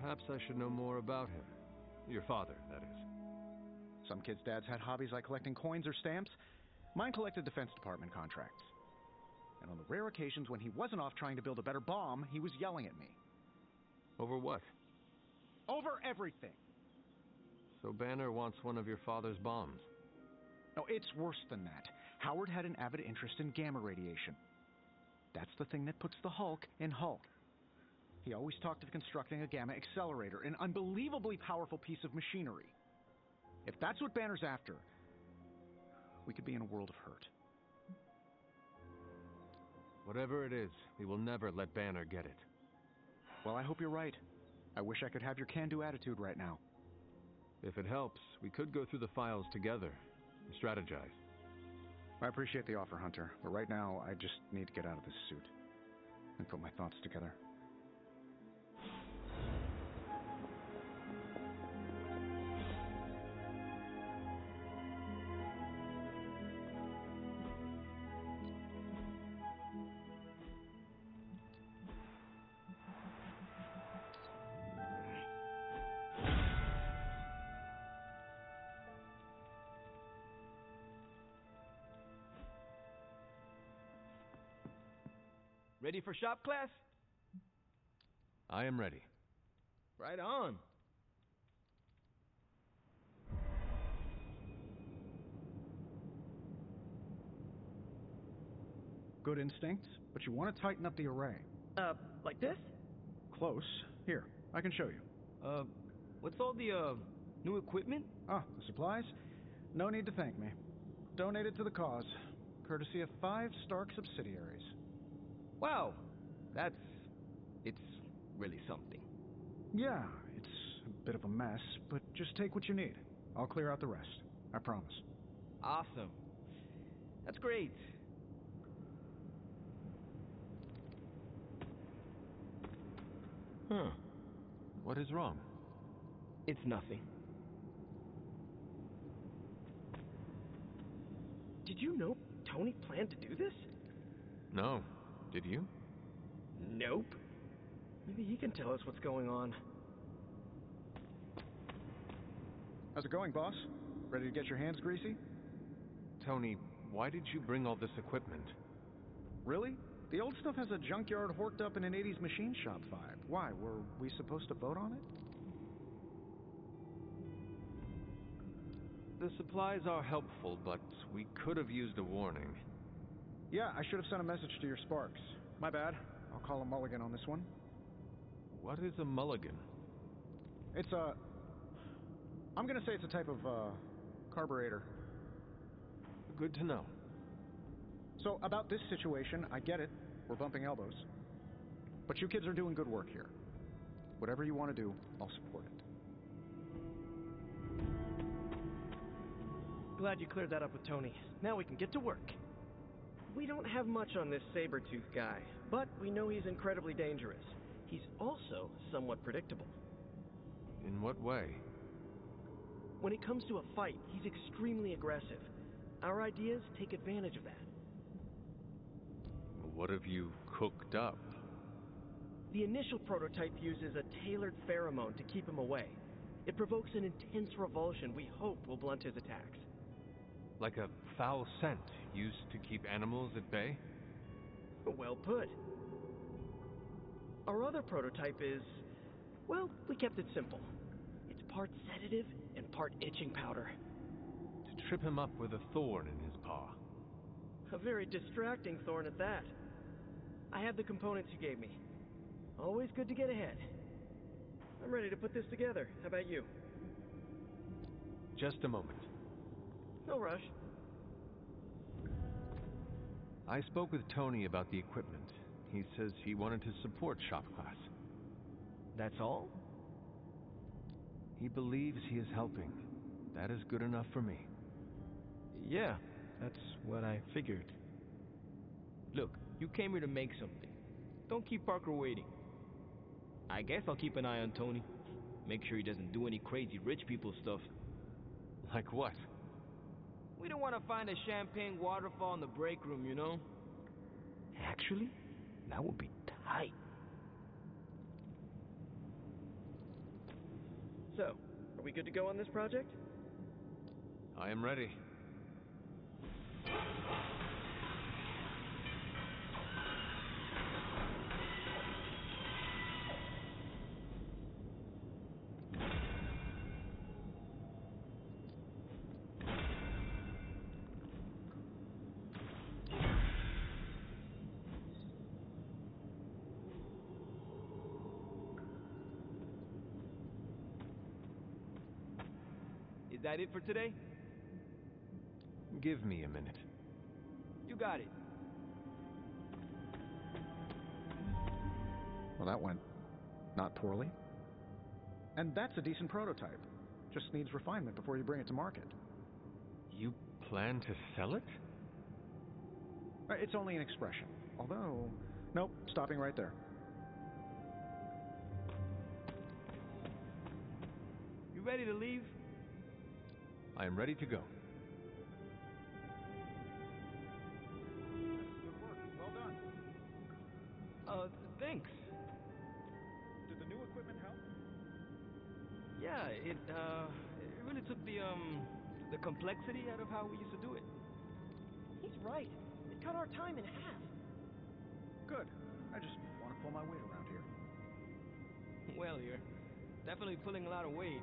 Perhaps I should know more about him. Your father, that is. Some kids' dads had hobbies like collecting coins or stamps. Mine collected Defense Department contracts. And on the rare occasions when he wasn't off trying to build a better bomb, he was yelling at me. Over what? Over everything! So Banner wants one of your father's bombs. No, it's worse than that. Howard had an avid interest in gamma radiation. That's the thing that puts the Hulk in Hulk. He always talked of constructing a gamma accelerator, an unbelievably powerful piece of machinery. If that's what Banner's after, we could be in a world of hurt. Whatever it is, we will never let Banner get it. Well, I hope you're right. I wish I could have your can-do attitude right now. If it helps, we could go through the files together and strategize. I appreciate the offer, Hunter, but right now I just need to get out of this suit and put my thoughts together. Ready for shop class? I am ready. Right on. Good instincts, but you want to tighten up the array. Like this? Close. Here, I can show you. What's all the, new equipment? Ah, the supplies? No need to thank me. Donated to the cause, courtesy of 5 Stark subsidiaries. Wow, it's really something. Yeah, it's a bit of a mess, but just take what you need. I'll clear out the rest. I promise. Awesome. That's great. Huh. What is wrong? It's nothing. Did you know Tony planned to do this? No. Did you? Nope. Maybe he can tell us what's going on. How's it going, boss? Ready to get your hands greasy? Tony, why did you bring all this equipment? Really? The old stuff has a junkyard horked up in an 80s machine shop vibe. Why? Were we supposed to vote on it? The supplies are helpful, but we could have used a warning. Yeah, I should have sent a message to your Sparks. My bad. I'll call a mulligan on this one. What is a mulligan? It's a... I'm gonna say it's a type of, carburetor. Good to know. So, about this situation, I get it. We're bumping elbows. But you kids are doing good work here. Whatever you want to do, I'll support it. Glad you cleared that up with Tony. Now we can get to work. We don't have much on this Sabretooth guy, but we know he's incredibly dangerous. He's also somewhat predictable. In what way? When it comes to a fight, he's extremely aggressive. Our ideas take advantage of that. What have you cooked up? The initial prototype uses a tailored pheromone to keep him away. It provokes an intense revulsion we hope will blunt his attacks. Like a foul scent used to keep animals at bay? Well put. Our other prototype is... well, we kept it simple. It's part sedative and part itching powder. To trip him up with a thorn in his paw. A very distracting thorn at that. I have the components you gave me. Always good to get ahead. I'm ready to put this together. How about you? Just a moment. No rush. I spoke with Tony about the equipment. He says he wanted to support shop class. That's all? He believes he is helping. That is good enough for me. Yeah, that's what I figured. Look, you came here to make something. Don't keep Parker waiting. I guess I'll keep an eye on Tony. Make sure he doesn't do any crazy rich people stuff. Like what? We don't want to find a champagne waterfall in the break room, you know? Actually, that would be tight. So, are we good to go on this project? I am ready. Is that it for today? Give me a minute. You got it. Well, that went not poorly. And that's a decent prototype. Just needs refinement before you bring it to market. You plan to sell it? It's only an expression. Although... Nope, stopping right there. You ready to leave? I am ready to go. Good work. Well done. Thanks. Did the new equipment help? Yeah, it really took the complexity out of how we used to do it. He's right. It cut our time in half. Good. I just want to pull my weight around here. Well, you're definitely pulling a lot of weight.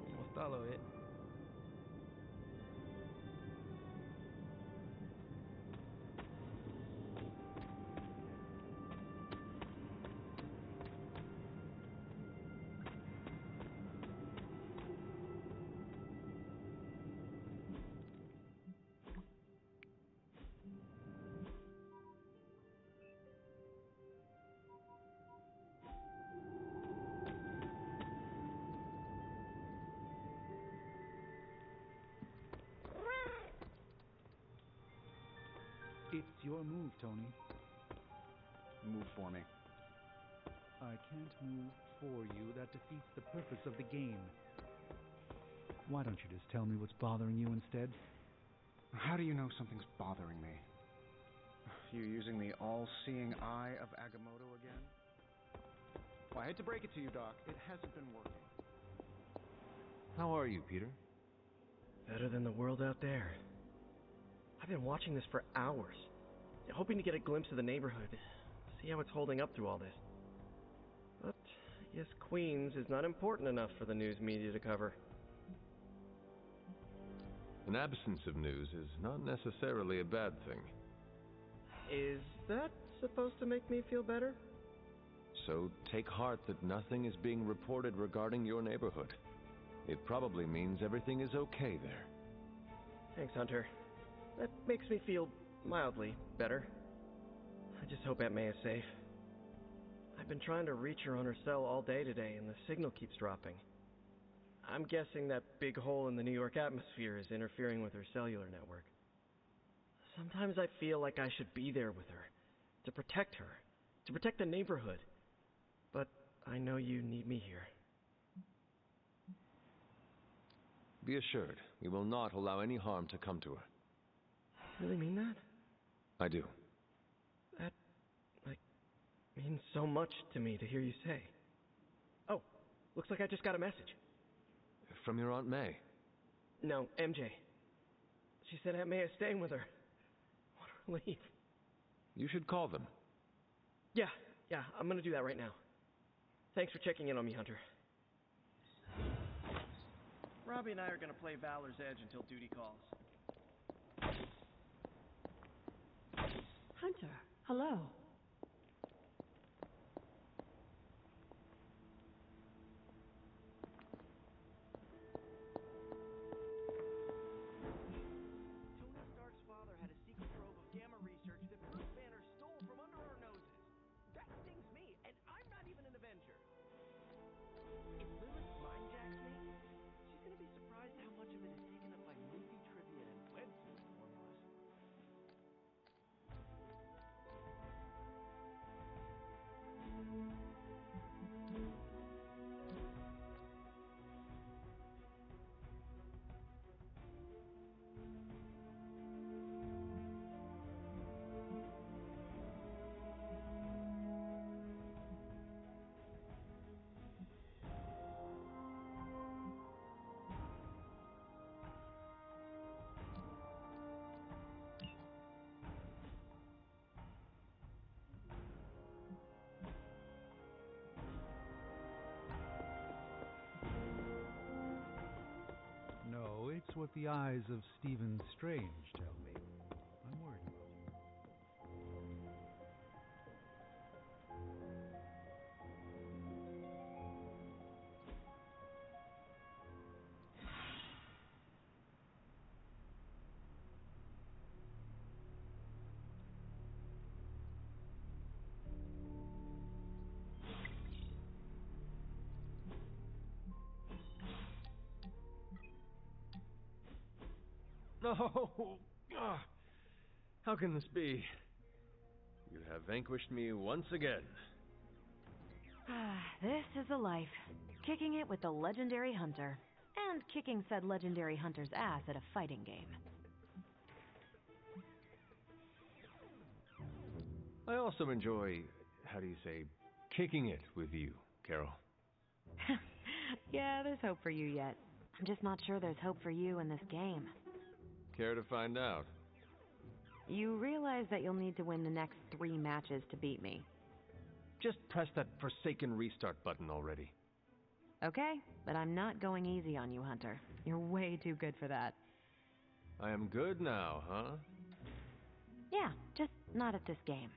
Almost all of it. It's your move, Tony. Move for me. I can't move for you. That defeats the purpose of the game. Why don't you just tell me what's bothering you instead? How do you know something's bothering me? You using the all-seeing eye of Agamotto again? Well, I hate to break it to you, Doc. It hasn't been working. How are you, Peter? Better than the world out there. I've been watching this for hours, hoping to get a glimpse of the neighborhood, see how it's holding up through all this. But I guess Queens is not important enough for the news media to cover. An absence of news is not necessarily a bad thing. Is that supposed to make me feel better? So take heart that nothing is being reported regarding your neighborhood. It probably means everything is okay there. Thanks, Hunter. That makes me feel mildly better. I just hope Aunt May is safe. I've been trying to reach her on her cell all day today, and the signal keeps dropping. I'm guessing that big hole in the New York atmosphere is interfering with her cellular network. Sometimes I feel like I should be there with her, to protect her, to protect the neighborhood. But I know you need me here. Be assured, we will not allow any harm to come to her. Really mean that? I do. That, means so much to me to hear you say. Oh, looks like I just got a message. From your Aunt May? No, MJ. She said Aunt May is staying with her. What a relief. You should call them. Yeah, I'm gonna do that right now. Thanks for checking in on me, Hunter. Robbie and I are gonna play Valor's Edge until duty calls. Hunter, hello. Tony Stark's father had a secret trove of gamma research that Bruce Banner stole from under our noses. That stings me, and I'm not even an Avenger. If Lilith mind-jacks me, she's gonna be surprised how much of it is taken up by movie trivia and webtoon formulas. No, it's what the eyes of Stephen Strange tell me. I'm worried about you. No! Ah, how can this be? You have vanquished me once again. This is a life. Kicking it with the legendary hunter. And kicking said legendary hunter's ass at a fighting game. I also enjoy, how do you say, kicking it with you, Carol. Yeah, there's hope for you yet. I'm just not sure there's hope for you in this game. Care to find out? You realize that you'll need to win the next 3 matches to beat me. Just press that forsaken restart button already. Okay, but I'm not going easy on you, Hunter. You're way too good for that. I am good now, huh? Yeah, just not at this game.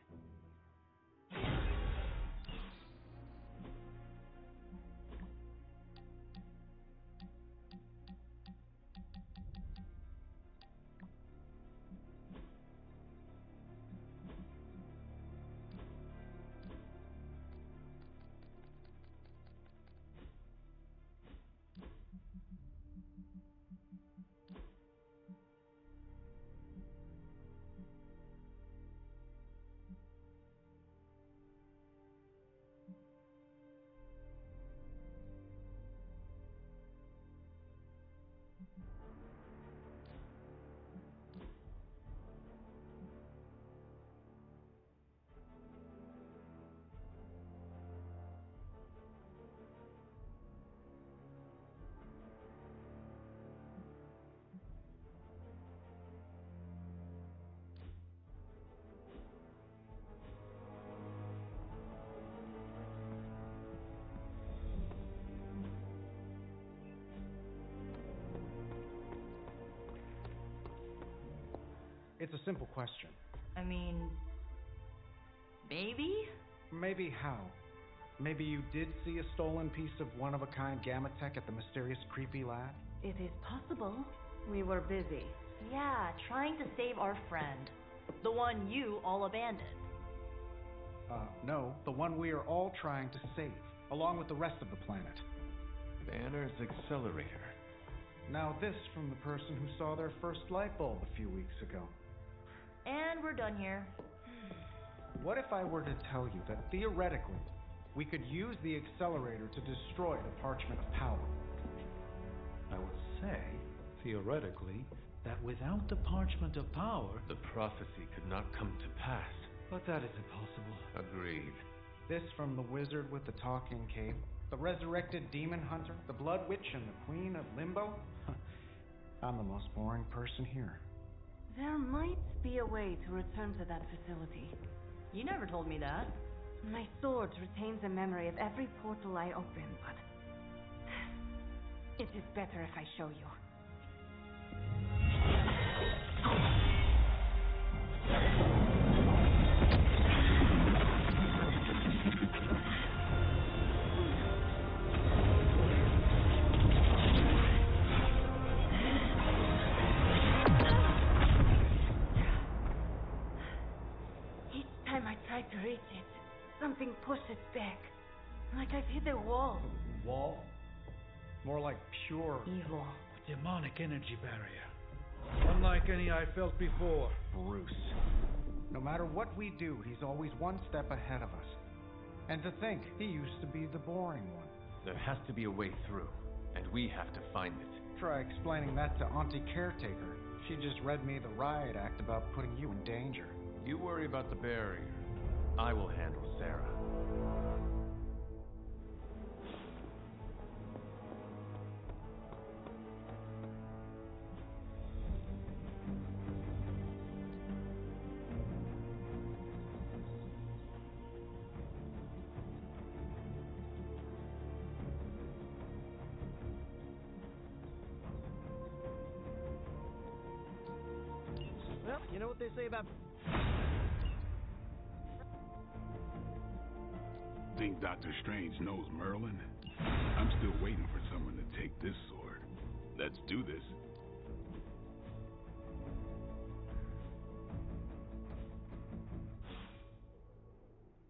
It's a simple question. I mean, maybe? Maybe how? Maybe you did see a stolen piece of one-of-a-kind gamma tech at the mysterious creepy lab? It is possible. We were busy. Yeah, trying to save our friend. The one you all abandoned. No, the one we are all trying to save, along with the rest of the planet. Banner's accelerator. Now this from the person who saw their first light bulb a few weeks ago. And we're done here. What if I were to tell you that theoretically, we could use the accelerator to destroy the Parchment of Power? I would say, theoretically, that without the Parchment of Power, the prophecy could not come to pass. But that is impossible. Agreed. This from the wizard with the talking cape, the resurrected demon hunter, the blood witch, and the queen of limbo? I'm the most boring person here. There might be a way to return to that facility. You never told me that. My sword retains a memory of every portal I open, but it is better if I show you. To reach it, something pushes back, like I've hit a wall. Wall? More like pure evil. A demonic energy barrier, unlike any I felt before. Bruce. No matter what we do, he's always one step ahead of us. And to think, he used to be the boring one. There has to be a way through, and we have to find it. Try explaining that to Auntie Caretaker. She just read me the riot act about putting you in danger. You worry about the barrier. I will handle Sarah. Well, you know what they say about... Think Dr. Strange knows Merlin? I'm still waiting for someone to take this sword. Let's do this.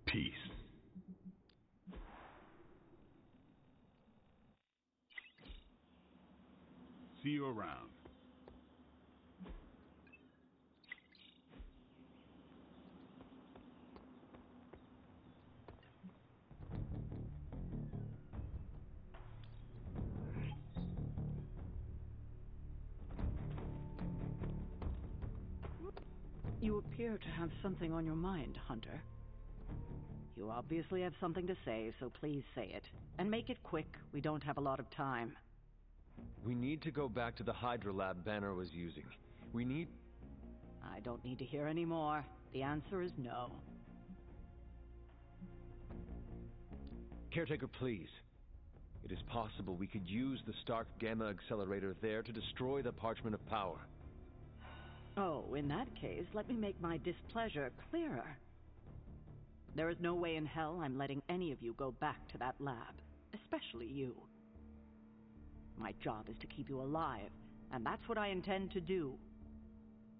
Peace. See you around. You appear to have something on your mind, Hunter. You obviously have something to say, so please say it. And make it quick. We don't have a lot of time. We need to go back to the Hydra lab Banner was using. We need... I don't need to hear any more. The answer is no. Caretaker, please. It is possible we could use the Stark Gamma Accelerator there to destroy the Parchment of Power. Oh, in that case, let me make my displeasure clearer. There is no way in hell I'm letting any of you go back to that lab, especially you. My job is to keep you alive, and that's what I intend to do.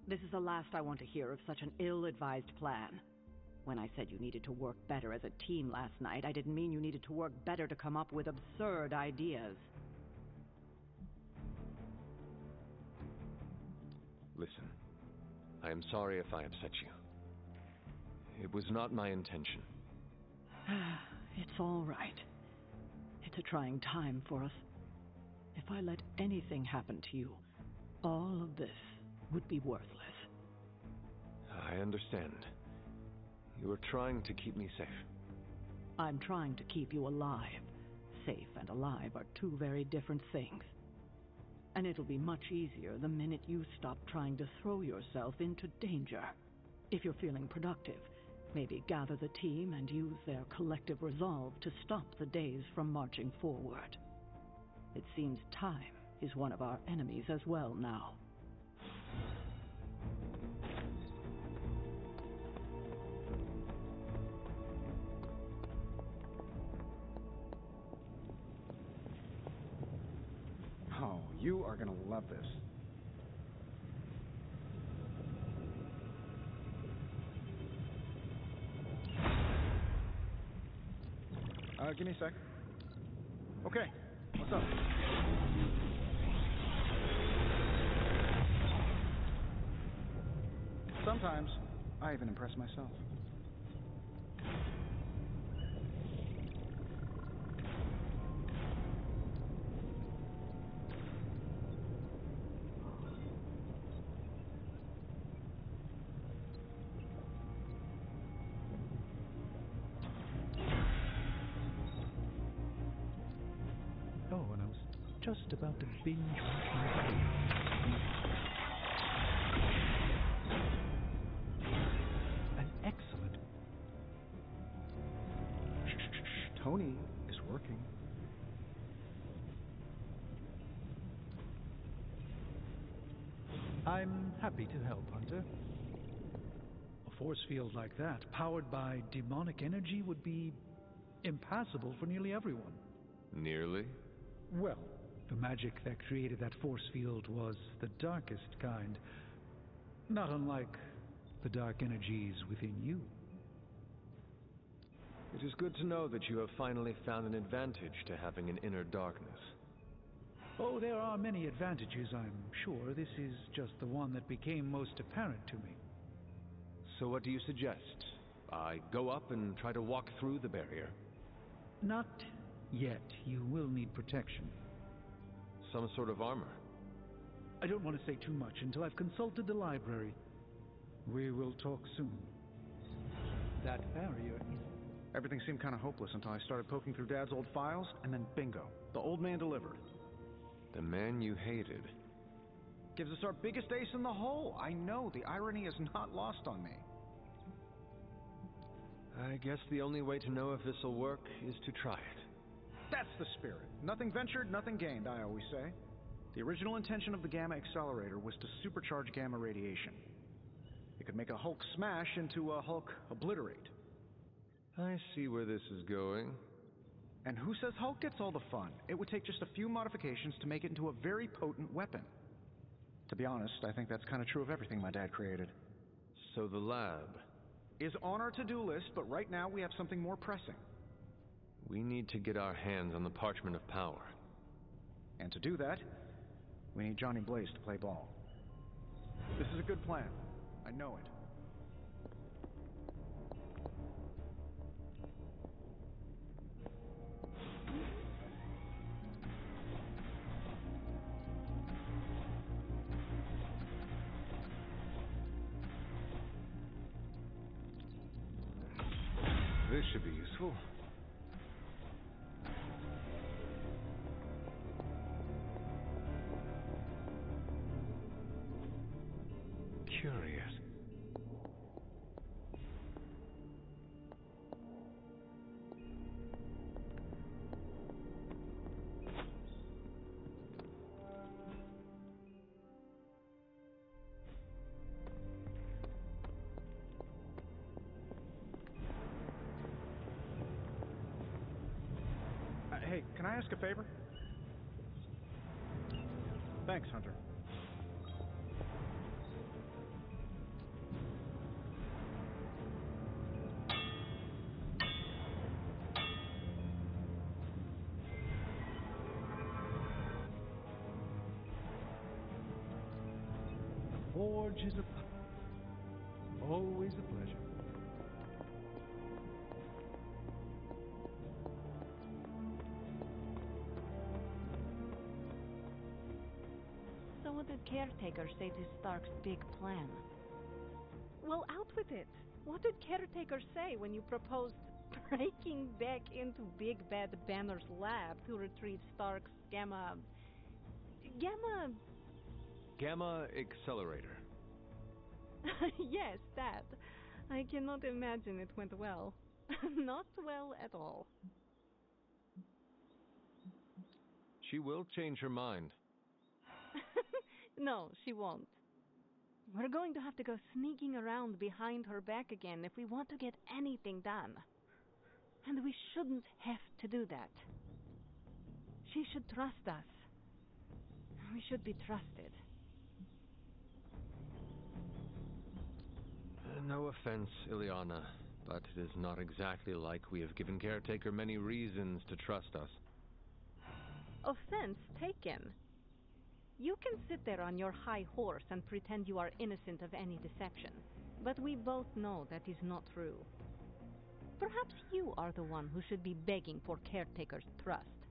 This is the last I want to hear of such an ill-advised plan. When I said you needed to work better as a team last night, I didn't mean you needed to work better to come up with absurd ideas. Listen, I am sorry if I upset you. It was not my intention. It's all right. It's a trying time for us. If I let anything happen to you, all of this would be worthless. I understand. You are trying to keep me safe. I'm trying to keep you alive. Safe and alive are two very different things. And it'll be much easier the minute you stop trying to throw yourself into danger. If you're feeling productive, maybe gather the team and use their collective resolve to stop the days from marching forward. It seems time is one of our enemies as well now. Oh, you are gonna love this. Give me a sec. Okay, what's up? Sometimes, I even impress myself. Oh, and I was just about to binge watch my food. An excellent... Shh. Tony is working. I'm happy to help, Hunter. A force field like that, powered by demonic energy, would be impassable for nearly everyone. Nearly? Well, the magic that created that force field was the darkest kind. Not unlike the dark energies within you. It is good to know that you have finally found an advantage to having an inner darkness. Oh, there are many advantages, I'm sure. This is just the one that became most apparent to me. So what do you suggest? I go up and try to walk through the barrier? Not yet. You will need protection. Some sort of armor? I don't want to say too much until I've consulted the library. We will talk soon. That barrier is... Everything seemed kind of hopeless until I started poking through Dad's old files, and then bingo. The old man delivered. The man you hated. Gives us our biggest ace in the hole. I know, the irony is not lost on me. I guess the only way to know if this'll work is to try it. That's the spirit. Nothing ventured, nothing gained, I always say. The original intention of the Gamma Accelerator was to supercharge gamma radiation. It could make a Hulk smash into a Hulk obliterate. I see where this is going. And who says Hulk gets all the fun? It would take just a few modifications to make it into a very potent weapon. To be honest, I think that's kind of true of everything my dad created. So the lab is on our to-do list, but right now we have something more pressing. We need to get our hands on the Parchment of Power. And to do that, we need Johnny Blaze to play ball. This is a good plan. I know it. This should be useful. Curious. Hey, can I ask a favor? Thanks, Hunter. Forge is always a pleasure. So what did Caretaker say to Stark's big plan? Well, out with it. What did Caretaker say when you proposed breaking back into Big Bad Banner's lab to retrieve Stark's Gamma Accelerator. Yes, that. I cannot imagine it went well. Not well at all. She will change her mind. No, she won't. We're going to have to go sneaking around behind her back again if we want to get anything done. And we shouldn't have to do that. She should trust us. We should be trusted. No offense, Ileana, but it is not exactly like we have given Caretaker many reasons to trust us. Offense taken. You can sit there on your high horse and pretend you are innocent of any deception, but we both know that is not true. Perhaps you are the one who should be begging for Caretaker's trust.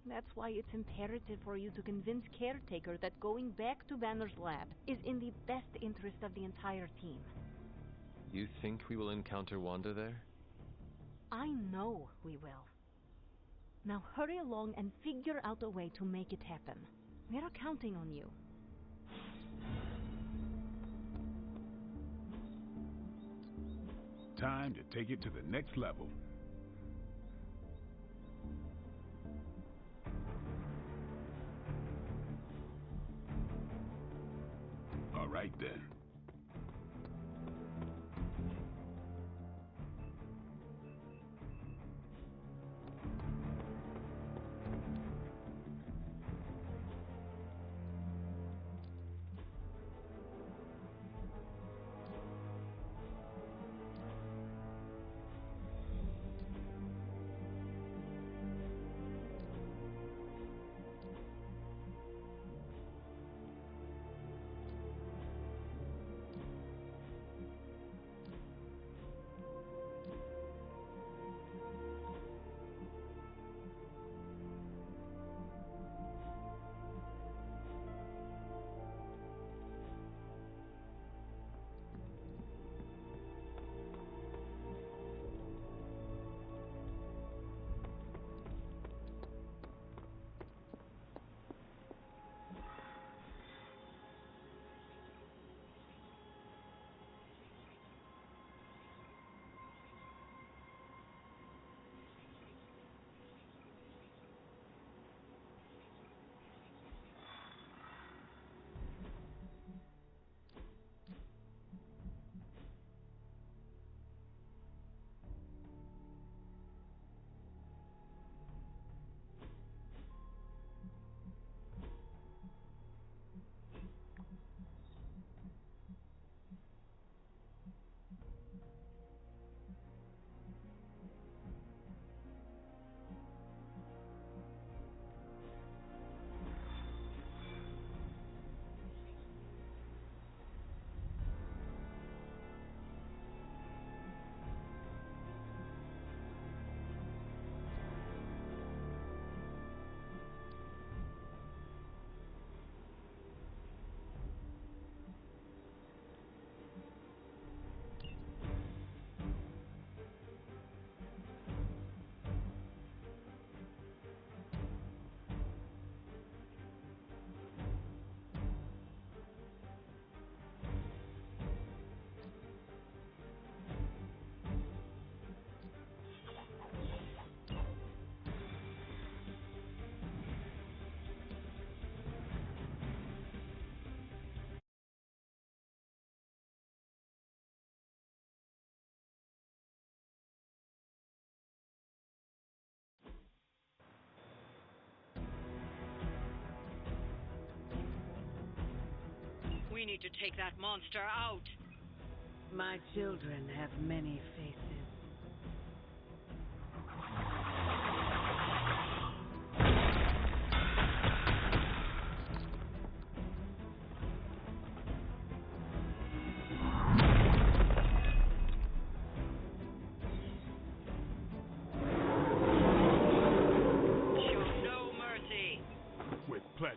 That's why it's imperative for you to convince Caretaker that going back to Banner's lab is in the best interest of the entire team. You think we will encounter Wanda there? I know we will. Now hurry along and figure out a way to make it happen. We're counting on you. Time to take it to the next level. All right then. We need to take that monster out. My children have many faces. Show no mercy. With pleasure.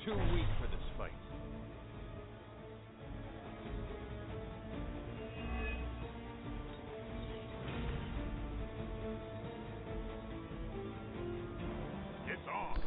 Too weak for this fight. It's on.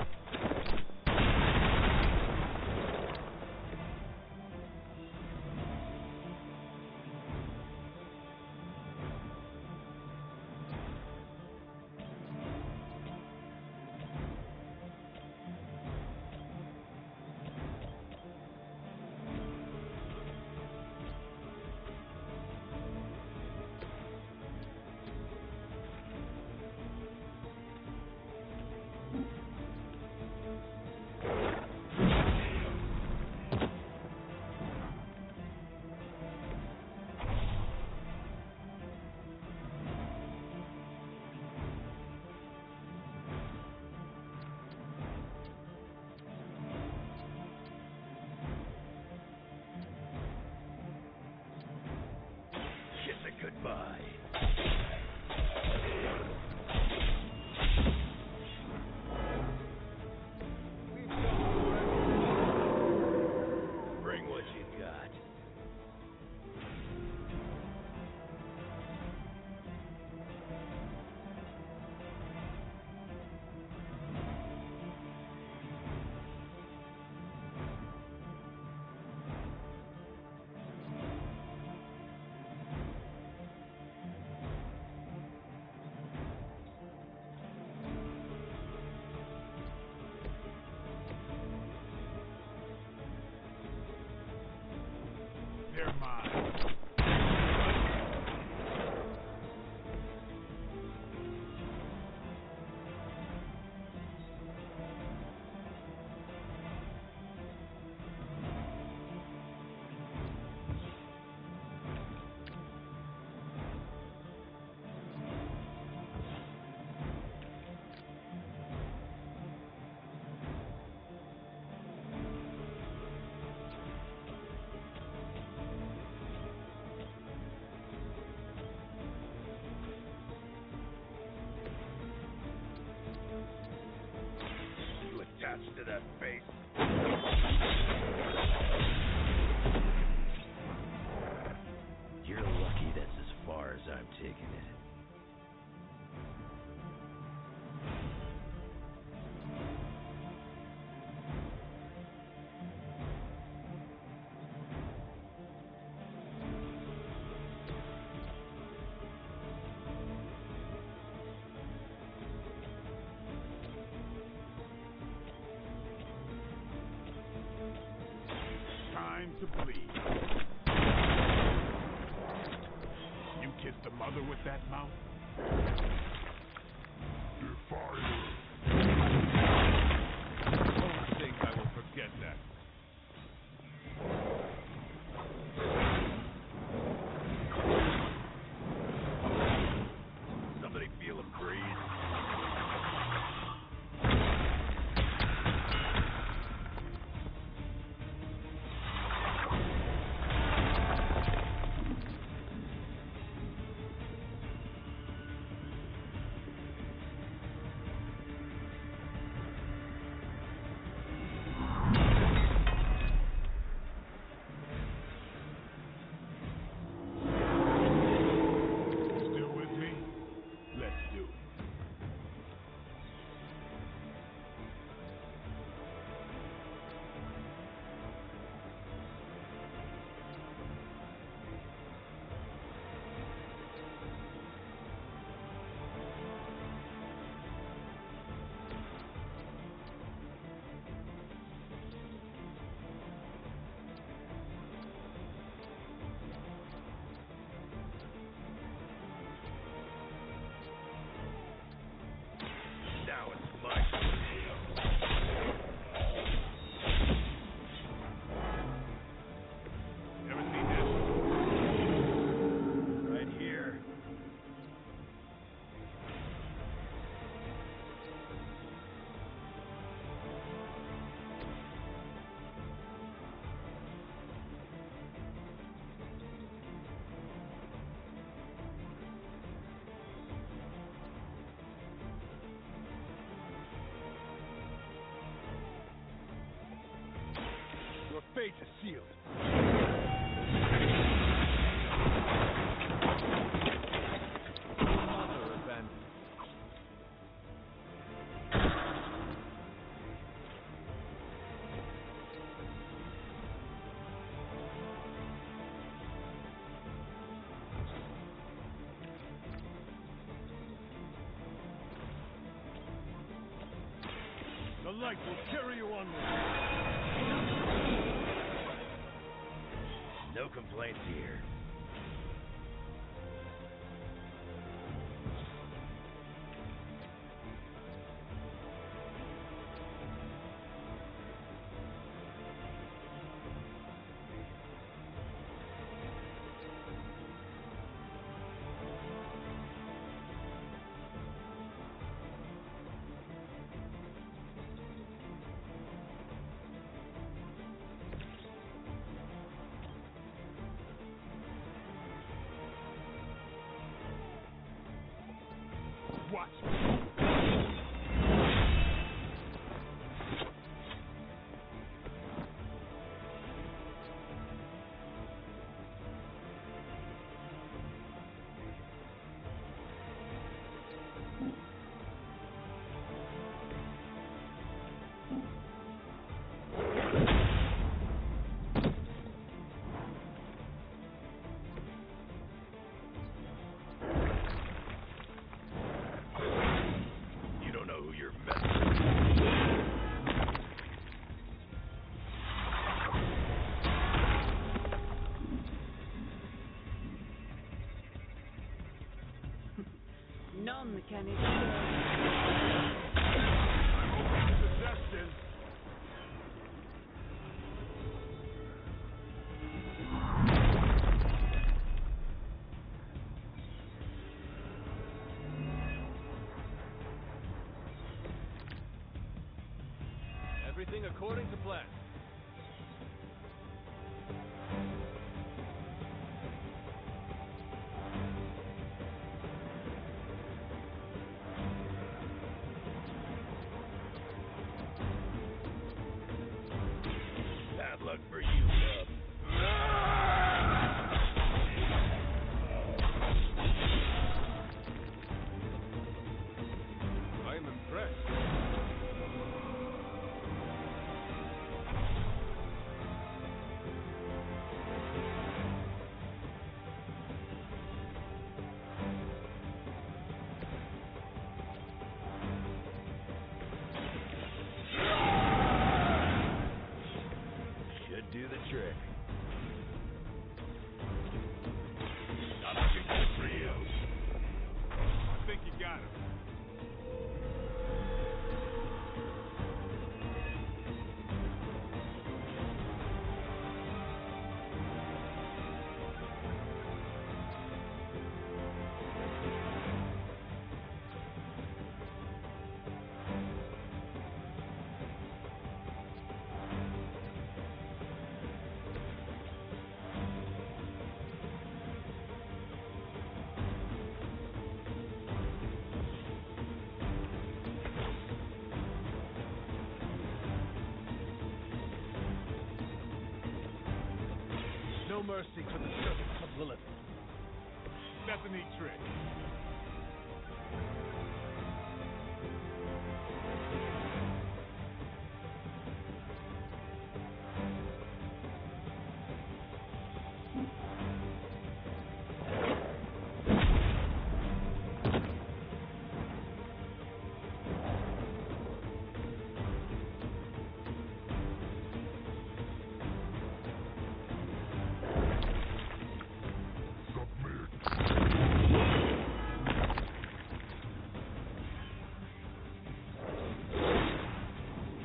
Kiss it goodbye. Bring what you got. They're mine. You attached to that face. You're lucky that's as far as I'm taking it. Time to bleed. You kissed a mother with that mouth? Don't think I will forget that. Somebody feel him breathe. fate is sealed. Another event. The light will carry you onward. No complaints here. Watch. None can escape. I'm open to suggestions. Everything according to plan. Bad luck for you, bub. I am impressed. Should do the trick. Not looking good for you. I think you got him. No mercy for the servants of Lilith. That's a neat trick.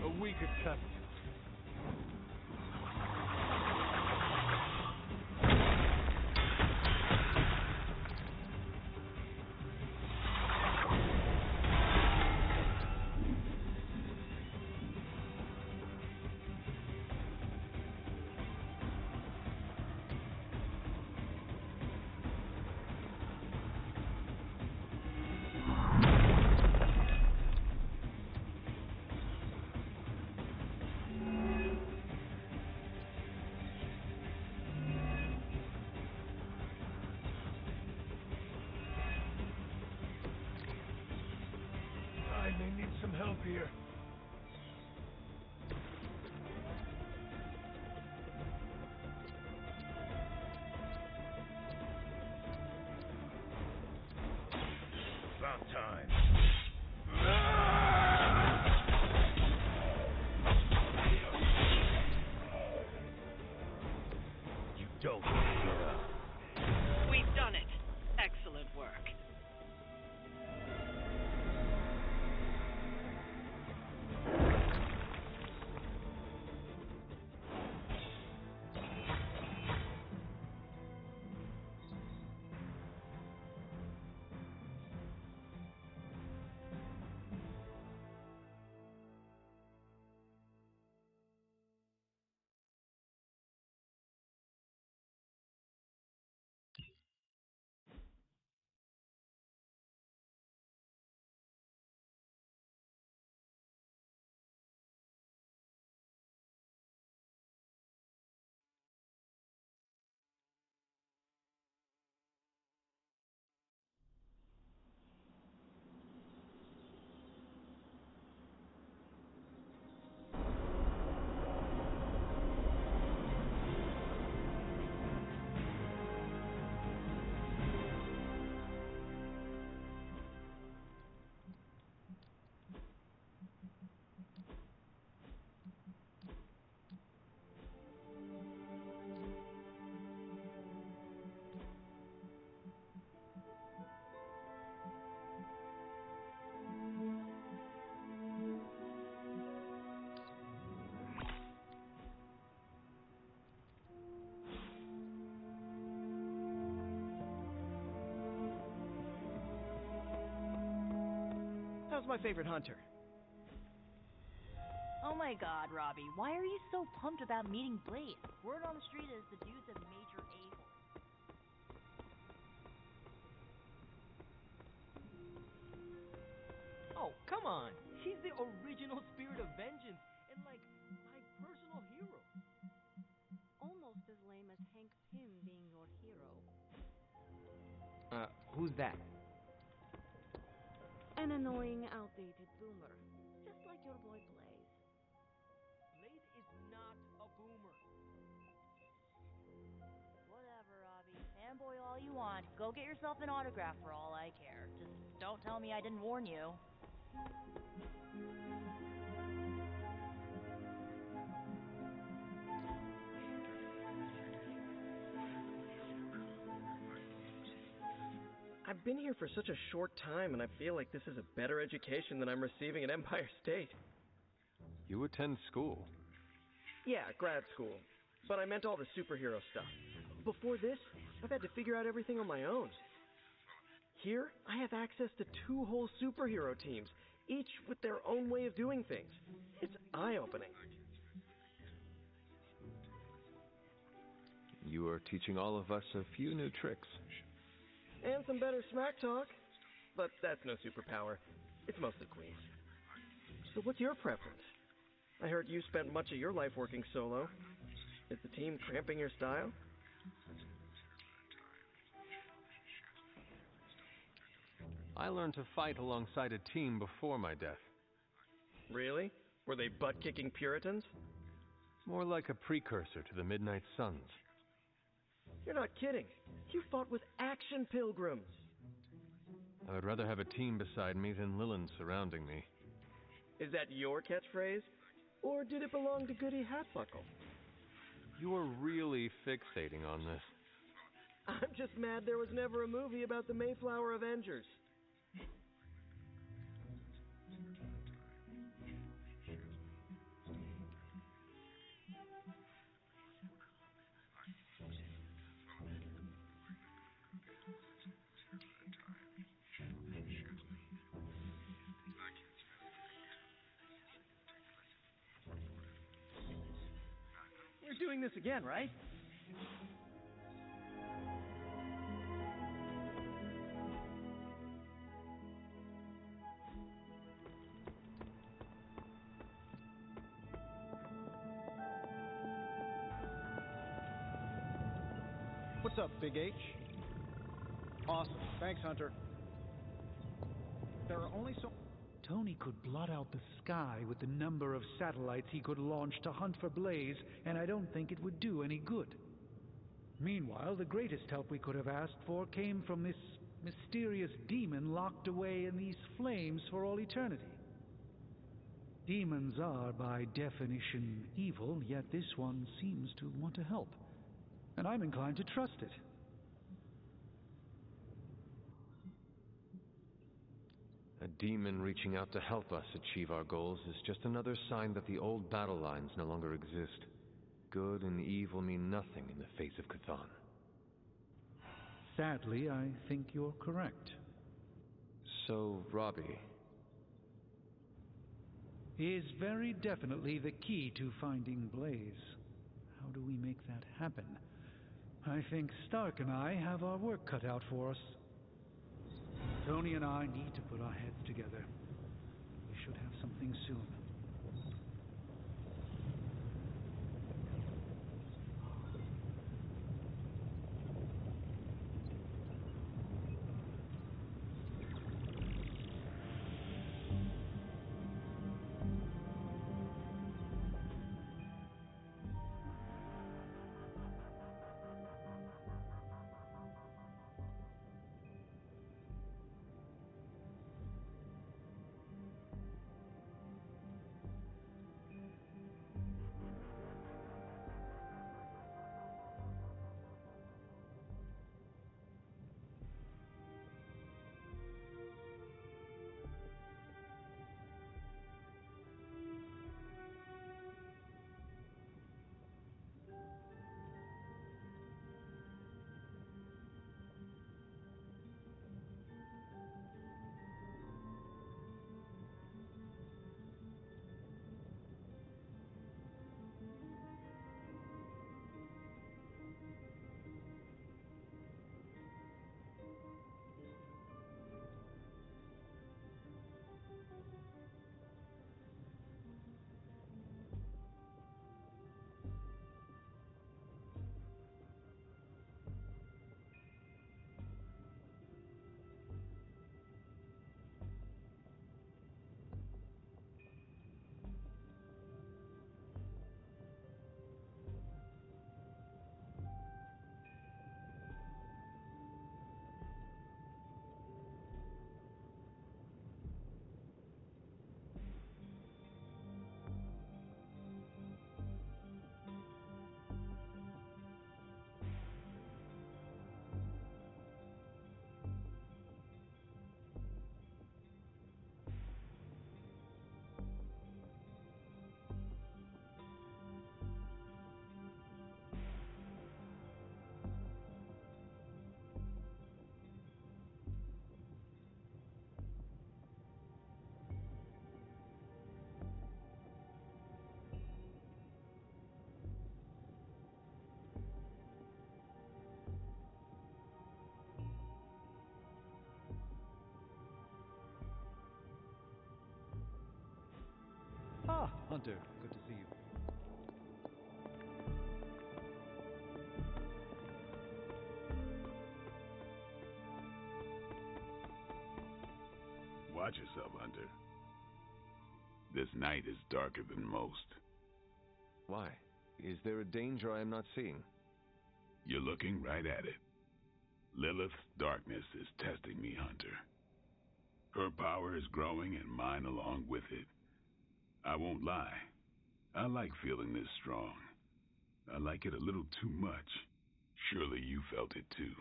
A weak attempt. jump here. About time. You don't get up. We've done it. Excellent work. How's my favorite hunter? Oh my god, Robbie, why are you so pumped about meeting Blaze? Word on the street is the dude's a major a-hole. Oh, come on. He's the original spirit of vengeance and, like, my personal hero. Almost as lame as Hank Pym being your hero. Who's that? An annoying, outdated boomer. Just like your boy Blaze. Blaze is not a boomer. Whatever, Robbie. Fanboy all you want. Go get yourself an autograph for all I care. Just don't tell me I didn't warn you. I've been here for such a short time, and I feel like this is a better education than I'm receiving at Empire State. You attend school? Yeah, grad school. But I meant all the superhero stuff. Before this, I've had to figure out everything on my own. Here, I have access to 2 whole superhero teams, each with their own way of doing things. It's eye-opening. You are teaching all of us a few new tricks. And some better smack talk. But that's no superpower. It's mostly Queen's. So what's your preference? I heard you spent much of your life working solo. Is the team cramping your style? I learned to fight alongside a team before my death. Really? Were they butt-kicking Puritans? More like a precursor to the Midnight Suns. You're not kidding. You fought with action pilgrims. I would rather have a team beside me than Lilin surrounding me. Is that your catchphrase? Or did it belong to Goody Hatbuckle? You are really fixating on this. I'm just mad there was never a movie about the Mayflower Avengers. We're doing this again, right? What's up, Big H? Awesome. Thanks, Hunter. There are only so... Tony could blot out the sky with the number of satellites he could launch to hunt for Blaze, and I don't think it would do any good. Meanwhile, the greatest help we could have asked for came from this mysterious demon locked away in these flames for all eternity. Demons are, by definition, evil, yet this one seems to want to help, and I'm inclined to trust it. A demon reaching out to help us achieve our goals is just another sign that the old battle lines no longer exist. Good and evil mean nothing in the face of Chthon. Sadly, I think you're correct. So, Robbie is very definitely the key to finding Blaze. How do we make that happen? I think Stark and I have our work cut out for us. Tony and I need to put our heads together. We should have something soon. Ah, Hunter, good to see you. Watch yourself, Hunter. This night is darker than most. Why? Is there a danger I am not seeing? You're looking right at it. Lilith's darkness is testing me, Hunter. Her power is growing and mine along with it. I won't lie. I like feeling this strong. I like it a little too much. Surely you felt it too.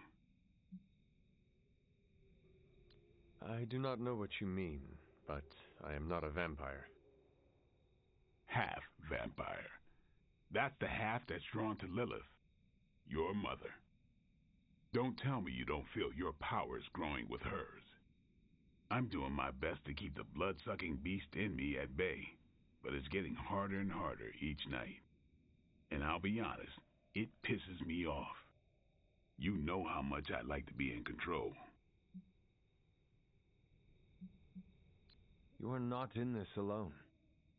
I do not know what you mean, but I am not a vampire. Half vampire. That's the half that's drawn to Lilith, your mother. Don't tell me you don't feel your powers growing with hers. I'm doing my best to keep the blood-sucking beast in me at bay, but it's getting harder and harder each night. And I'll be honest, it pisses me off. You know how much I like to be in control. You are not in this alone.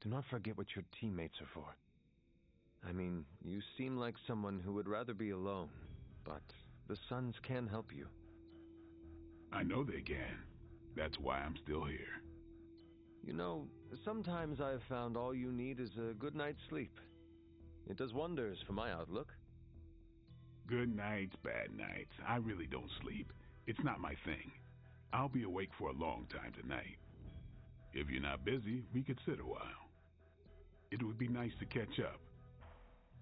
Do not forget what your teammates are for. I mean, you seem like someone who would rather be alone, but the Suns can help you. I know they can. That's why I'm still here. You know, sometimes I've found all you need is a good night's sleep. It does wonders for my outlook. Good nights, bad nights. I really don't sleep. It's not my thing. I'll be awake for a long time tonight. If you're not busy, we could sit a while. It would be nice to catch up.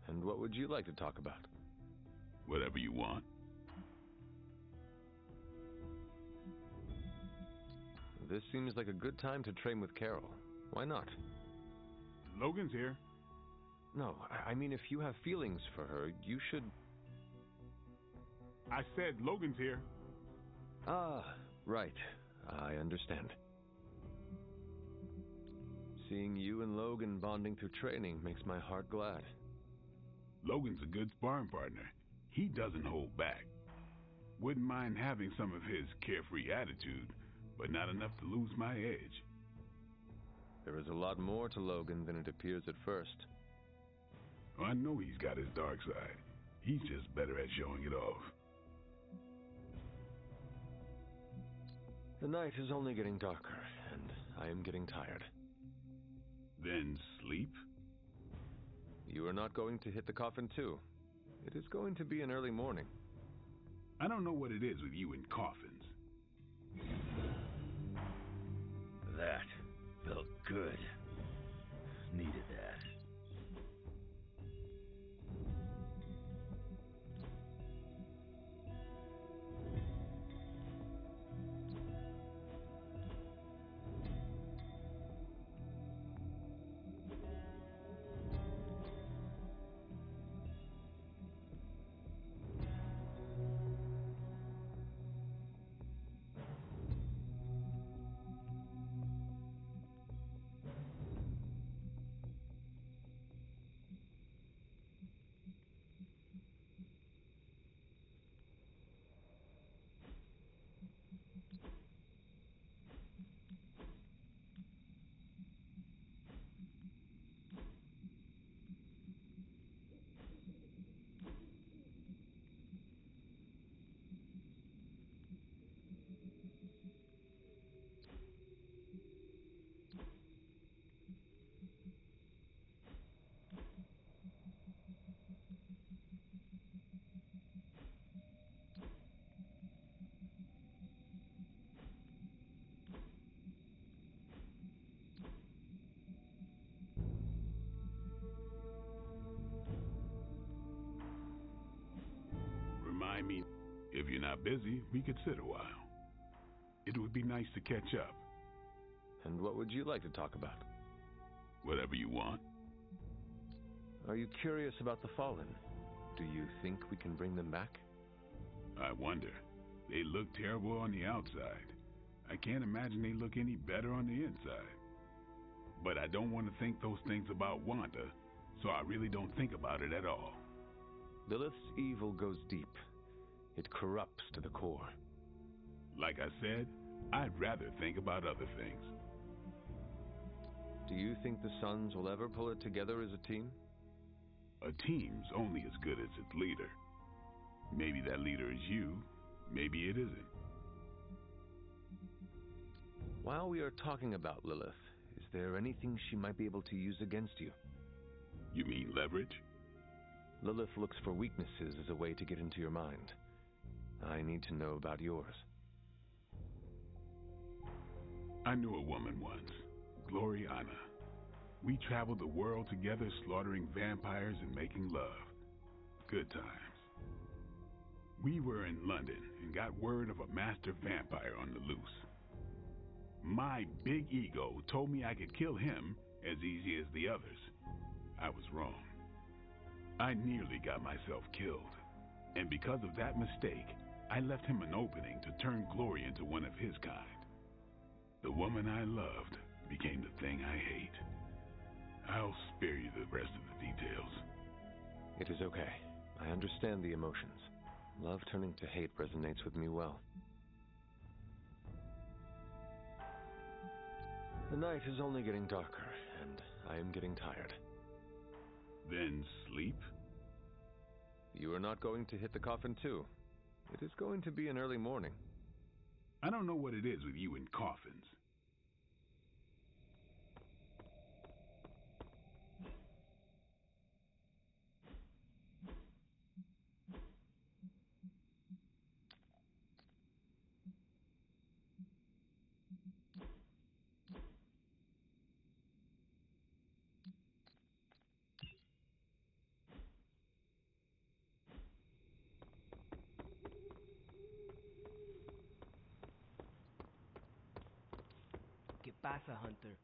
And what would you like to talk about? Whatever you want. This seems like a good time to train with Carol. Why not? Logan's here. No, I mean if you have feelings for her, you should... I said Logan's here. Ah, right. I understand. Seeing you and Logan bonding through training makes my heart glad. Logan's a good sparring partner. He doesn't hold back. Wouldn't mind having some of his carefree attitude, but not enough to lose my edge. There is a lot more to Logan than it appears at first. I know he's got his dark side. He's just better at showing it off. The night is only getting darker, and I am getting tired. Then sleep? You are not going to hit the coffin too. It is going to be an early morning. I don't know what it is with you and coffins. That felt good. Needed that. Remind me, if you're not busy, we could sit a while. It would be nice to catch up. And what would you like to talk about? Whatever you want. Are you curious about the Fallen? Do you think we can bring them back? I wonder. They look terrible on the outside. I can't imagine they look any better on the inside. But I don't want to think those things about Wanda, so I really don't think about it at all. Lilith's evil goes deep. It corrupts to the core. Like I said, I'd rather think about other things. Do you think the Sons will ever pull it together as a team? A team's only as good as its leader. Maybe that leader is you, maybe it isn't. While we are talking about Lilith, is there anything she might be able to use against you? You mean leverage? Lilith looks for weaknesses as a way to get into your mind. I need to know about yours. I knew a woman once, Gloriana. We traveled the world together, slaughtering vampires and making love. Good times. We were in London and got word of a master vampire on the loose. My big ego told me I could kill him as easy as the others. I was wrong. I nearly got myself killed, and because of that mistake, I left him an opening to turn Glory into one of his kind. The woman I loved became the thing I hate. I'll spare you the rest of the details. It is okay. I understand the emotions. Love turning to hate resonates with me well. The night is only getting darker, and I am getting tired. Then sleep? You are not going to hit the coffin too. It is going to be an early morning. I don't know what it is with you and coffins. pasa, Hunter?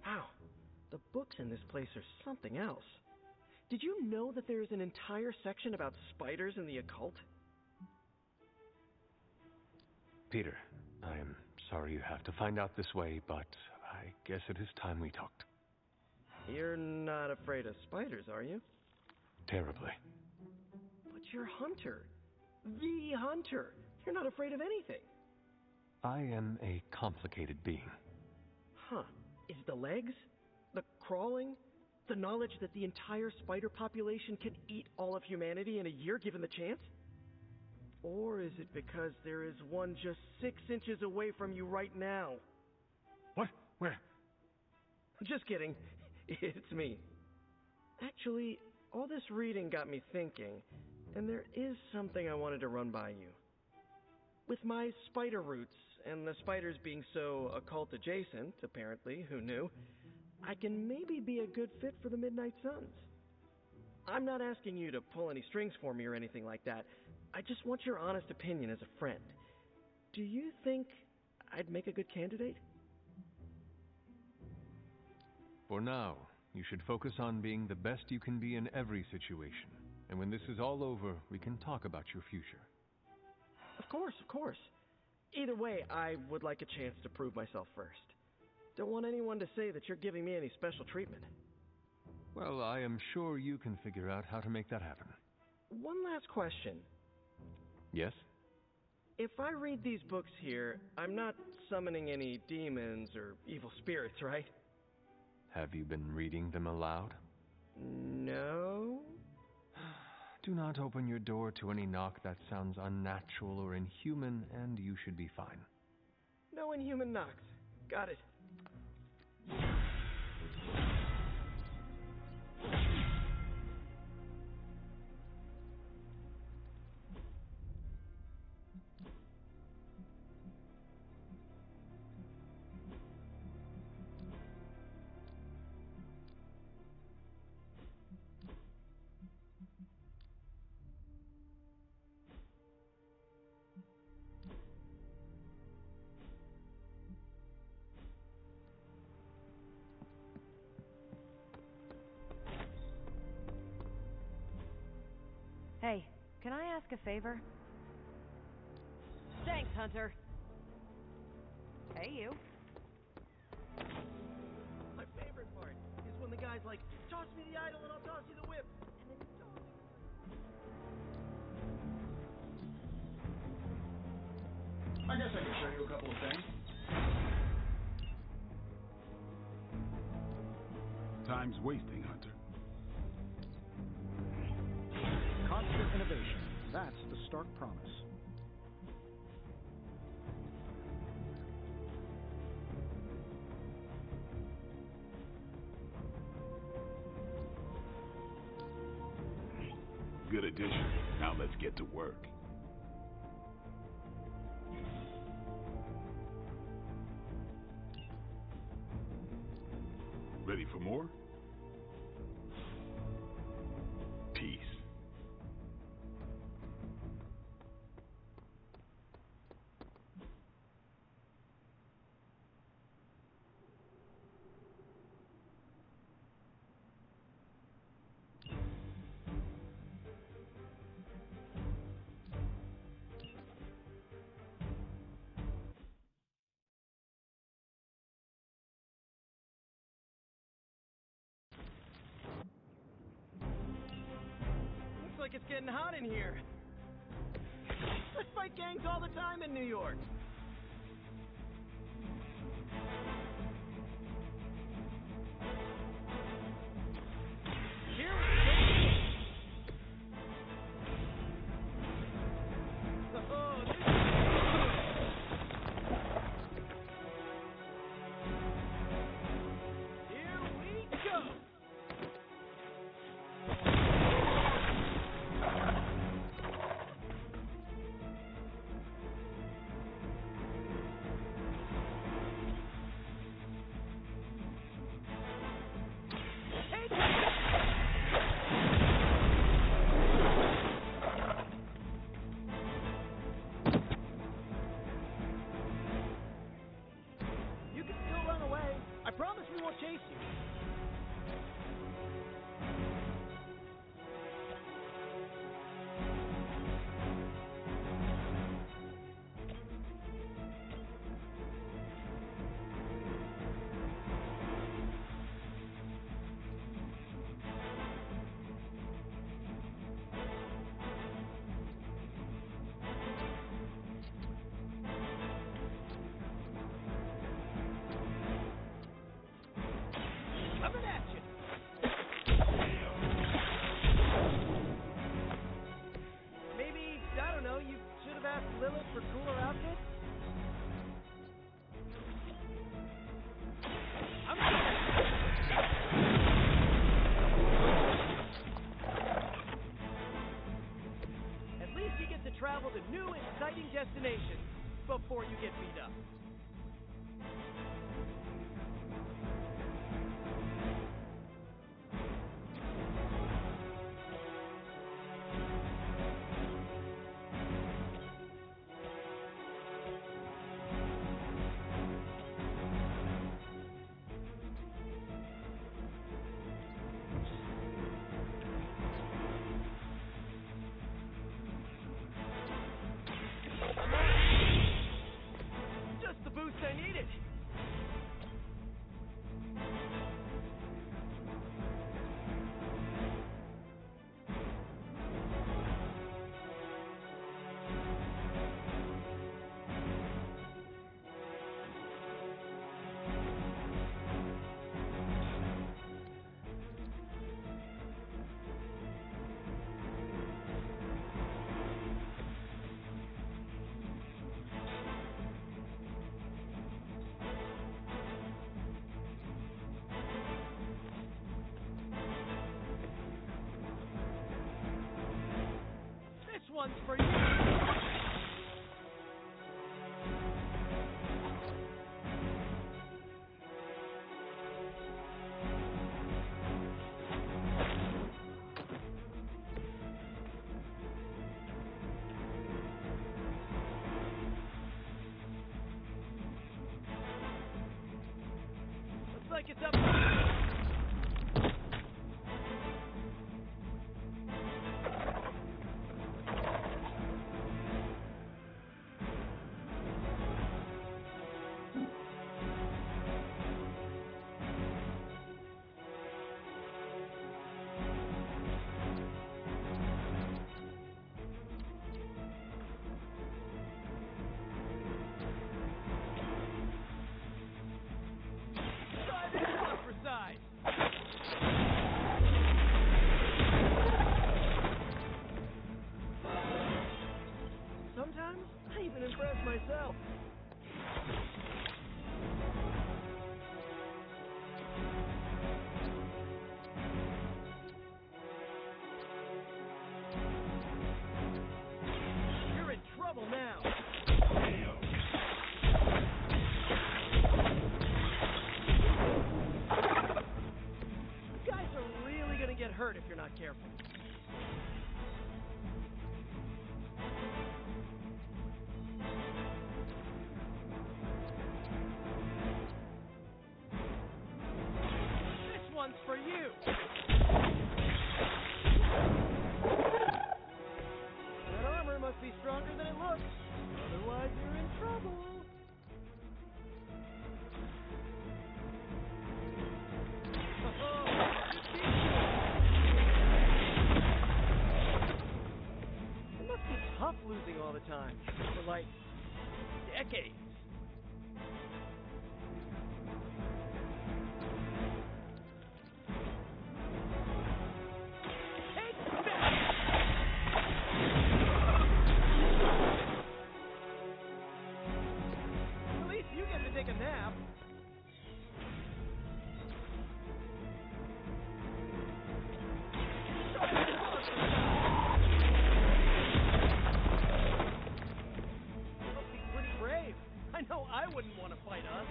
Wow, the books in this place are something else. Did you know that there is an entire section about spiders and the occult? Peter, I am sorry you have to find out this way, but I guess it is time we talked. You're not afraid of spiders, are you? Terribly. But you're Hunter. The Hunter. You're not afraid of anything. I am a complicated being. Huh. Is the legs? The crawling? The knowledge that the entire spider population can eat all of humanity in a year given the chance? Or is it because there is one just 6 inches away from you right now? What? Where? Just kidding. It's me. Actually, all this reading got me thinking, and there is something I wanted to run by you. With my spider roots, and the spiders being so occult adjacent, apparently, who knew, I can maybe be a good fit for the Midnight Suns. I'm not asking you to pull any strings for me or anything like that. I just want your honest opinion as a friend. Do you think I'd make a good candidate? For now, you should focus on being the best you can be in every situation. And when this is all over, we can talk about your future. Of course, of course. Either way, I would like a chance to prove myself first. Don't want anyone to say that you're giving me any special treatment. Well, I am sure you can figure out how to make that happen. One last question. Yes? If I read these books here, I'm not summoning any demons or evil spirits, right? Have you been reading them aloud? No. Do not open your door to any knock that sounds unnatural or inhuman, and you should be fine. No inhuman knocks. Got it. Hey, can I ask a favor? Thanks, Hunter. Hey, you. My favorite part is when the guy's like, toss me the idol and I'll toss you the whip. And then he tosses. I guess I can show you a couple of things. Time's wasting, Hunter. Constant innovation. That's the Stark promise. Good addition. Now let's get to work. Ready for more? Peace. Looks like it's getting hot in here. I fight gangs all the time in New York. Here we go. Lilith for cooler outfits? At least you get to travel to new, exciting destinations before you get beat up. Just the boost I needed. This one's for you. Looks like it's up. Sometimes I even impress myself. You're in trouble now. You guys are really gonna get hurt if you're not careful. This one's for you. That armor must be stronger than it looks. Otherwise, you're in trouble. It must be tough losing all the time. For like decades. At least you get to take a nap. You must be pretty brave. I know I wouldn't want to fight us.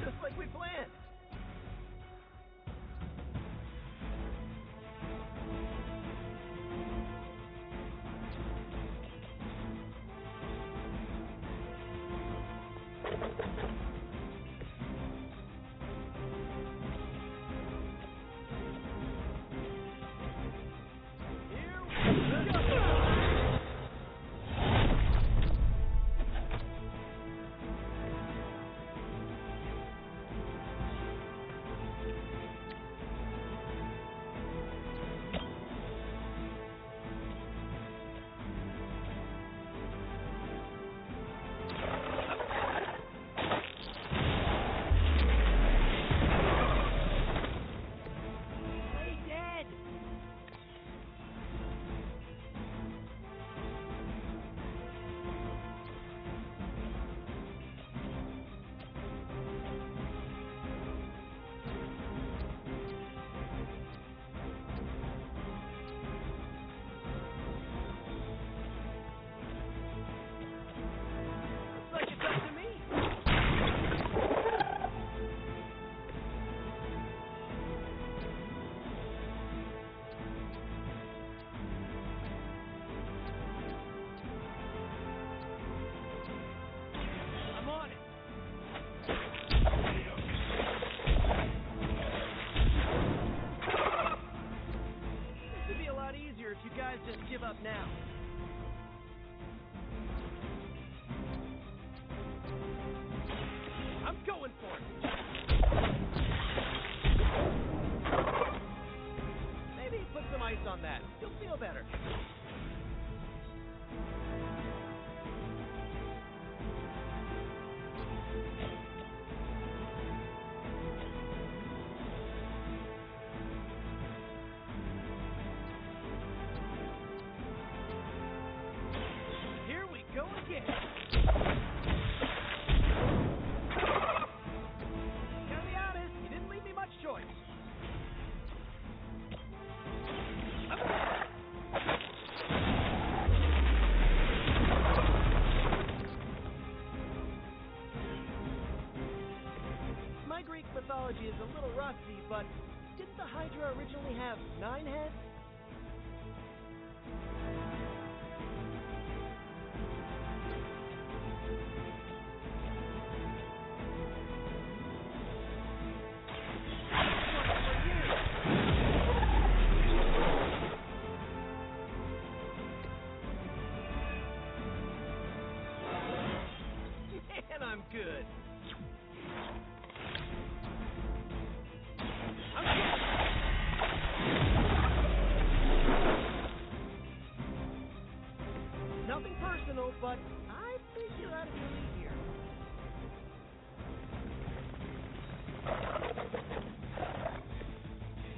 Just like we planned. up now. I'm going for it. Maybe put some ice on that. You'll feel better. Here we go again. Gotta be honest, you didn't leave me much choice. My Greek mythology is a little rusty, but didn't the Hydra originally have 9 heads? Man, I'm good. Nothing personal, but I think you're out of your league here.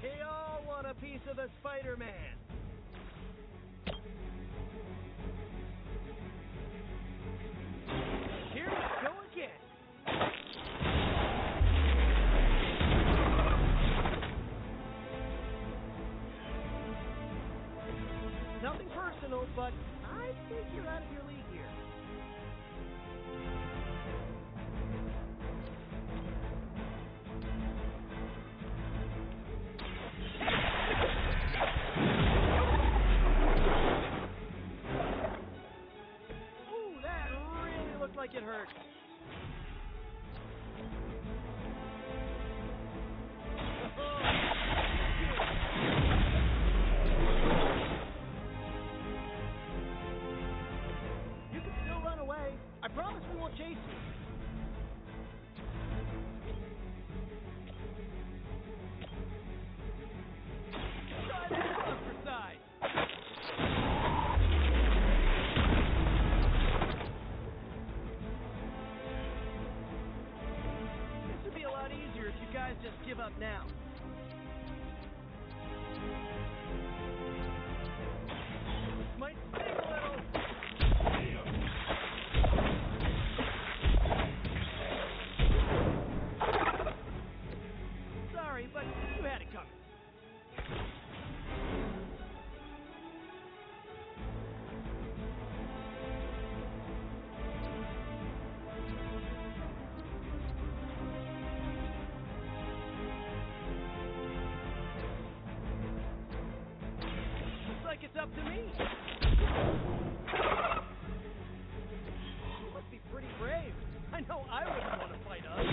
They all want a piece of the Spider-Man. Here we go again. Nothing personal, but I think you're out of your league here. Ooh, that really looked like it hurt. You can still run away. I promise we won't chase you. Try that monster side. This would be a lot easier if you guys just give up now. Might sting a little. Sorry, but you had it coming. Looks like it's up to me. You must be pretty brave. I know I wouldn't want to fight us.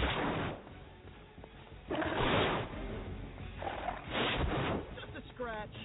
Just a scratch.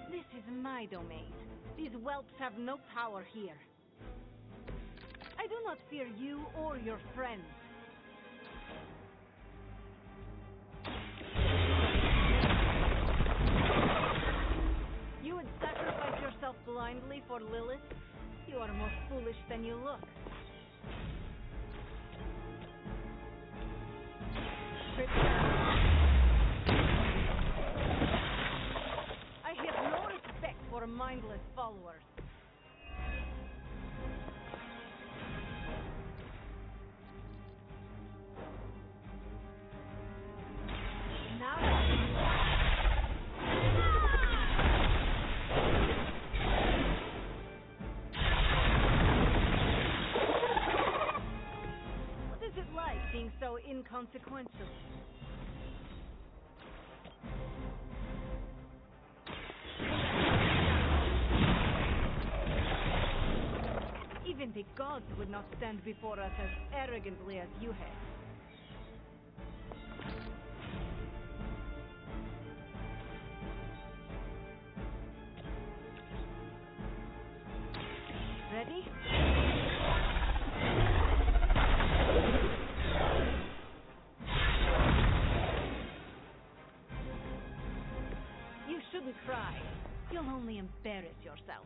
This is my domain. These whelps have no power here. I do not fear you or your friends. You would sacrifice yourself blindly for Lilith? You are more foolish foolish than you look. I have no respect for mindless followers. What is it like being so inconsequential? Even the gods would not stand before us as arrogantly as you have. Ready? You shouldn't cry. You'll only embarrass yourself.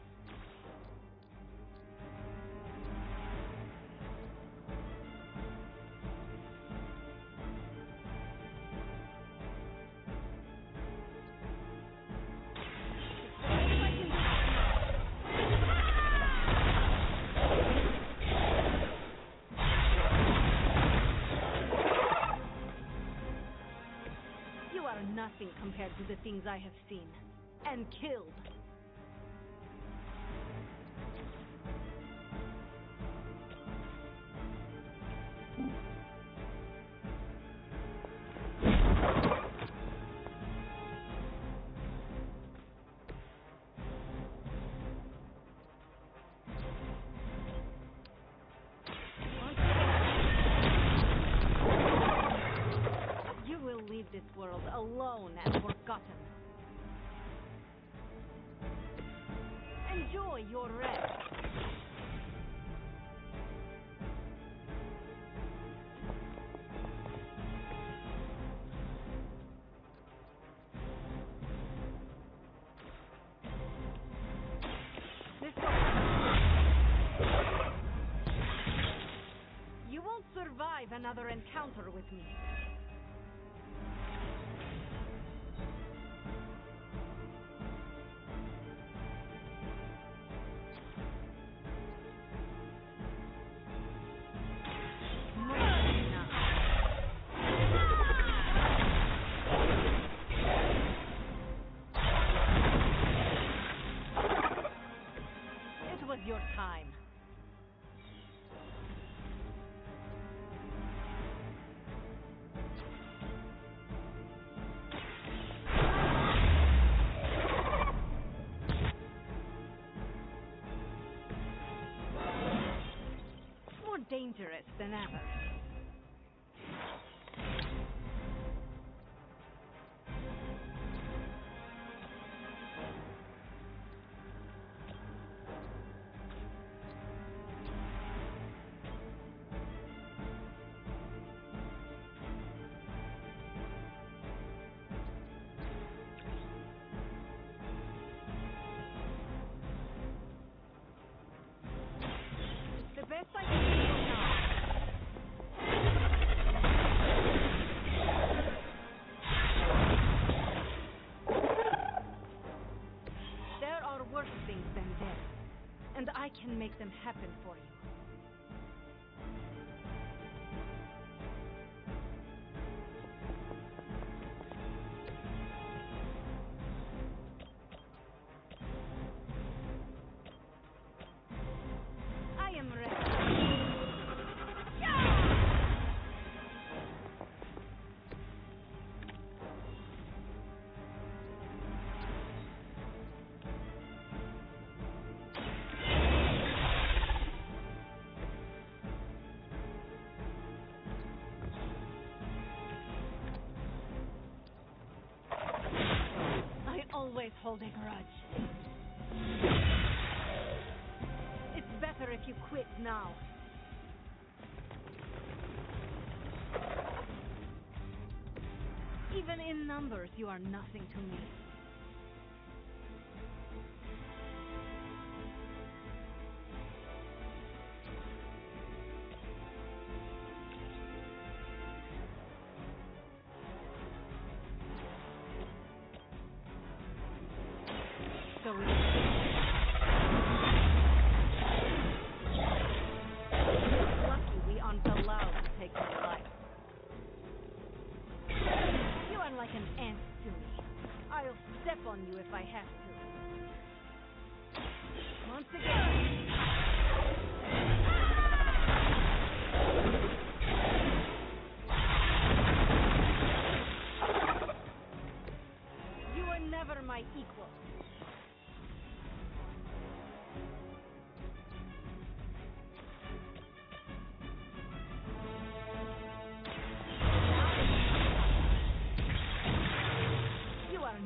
Nothing compared to the things I have seen and killed. This world alone and forgotten. Enjoy your rest. You won't survive another encounter with me. Your time. More dangerous than ever. The best I can do now. There are worse things than death, and I can make them happen for you. I am ready. I always hold a grudge. It's better if you quit now. Even in numbers, you are nothing to me. So it's lucky we aren't allowed to take your life. You are like an ant to me. I'll step on you if I have to. Once again. You were never my equal.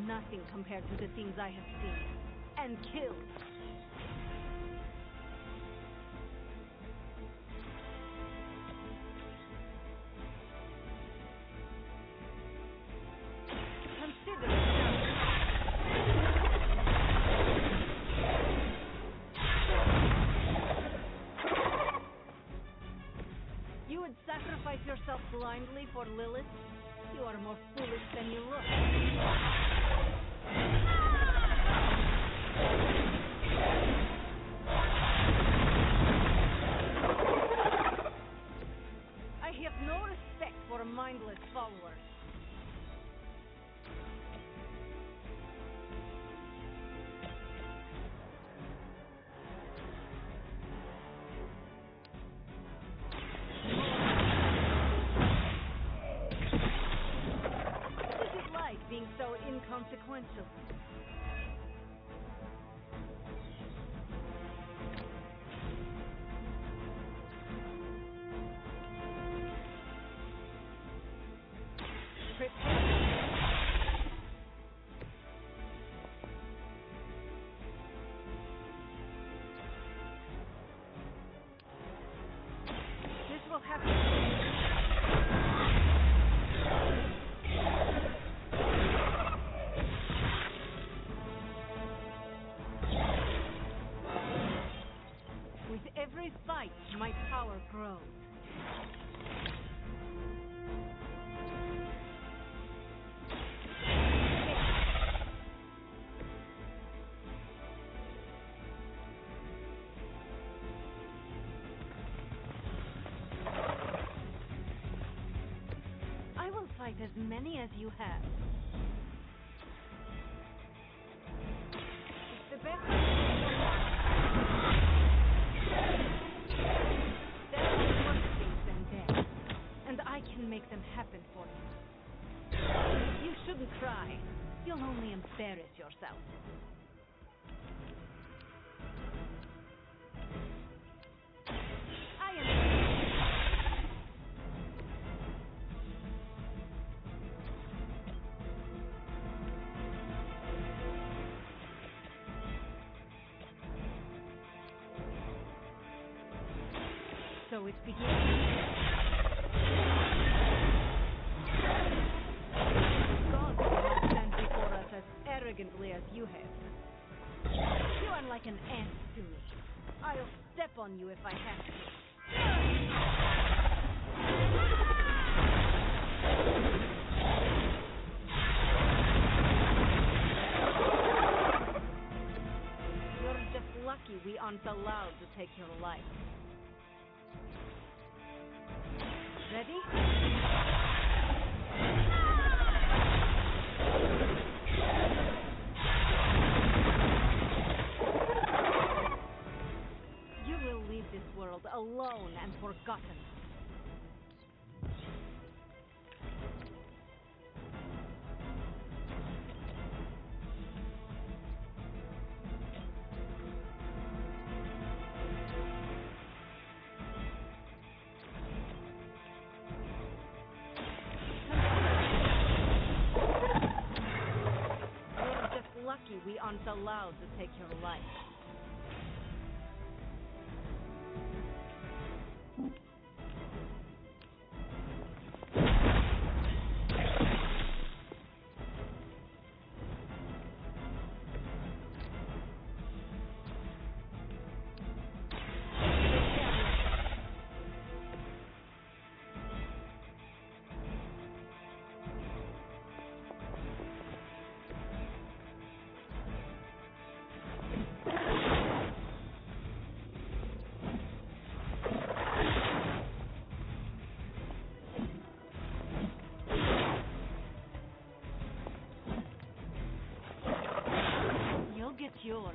Nothing compared to the things I have seen and killed. Consider it done. You would sacrifice yourself blindly for Lilith? You are more foolish than you look. I have no respect for mindless followers. Being so inconsequential. Prepare. This will happen. Every fight, my power grows. I will fight as many as you have. It's the best I can do. There are worse things than death, and I can make them happen for you. You shouldn't cry. You'll only embarrass yourself. I am... So it begins. God will not stand before us as arrogantly as you have. You are like an ant to me. I'll step on you if I have to. You're just lucky we aren't allowed to take your life. Ready? You will leave this world alone and forgotten. Lucky we aren't allowed to take your life. yours.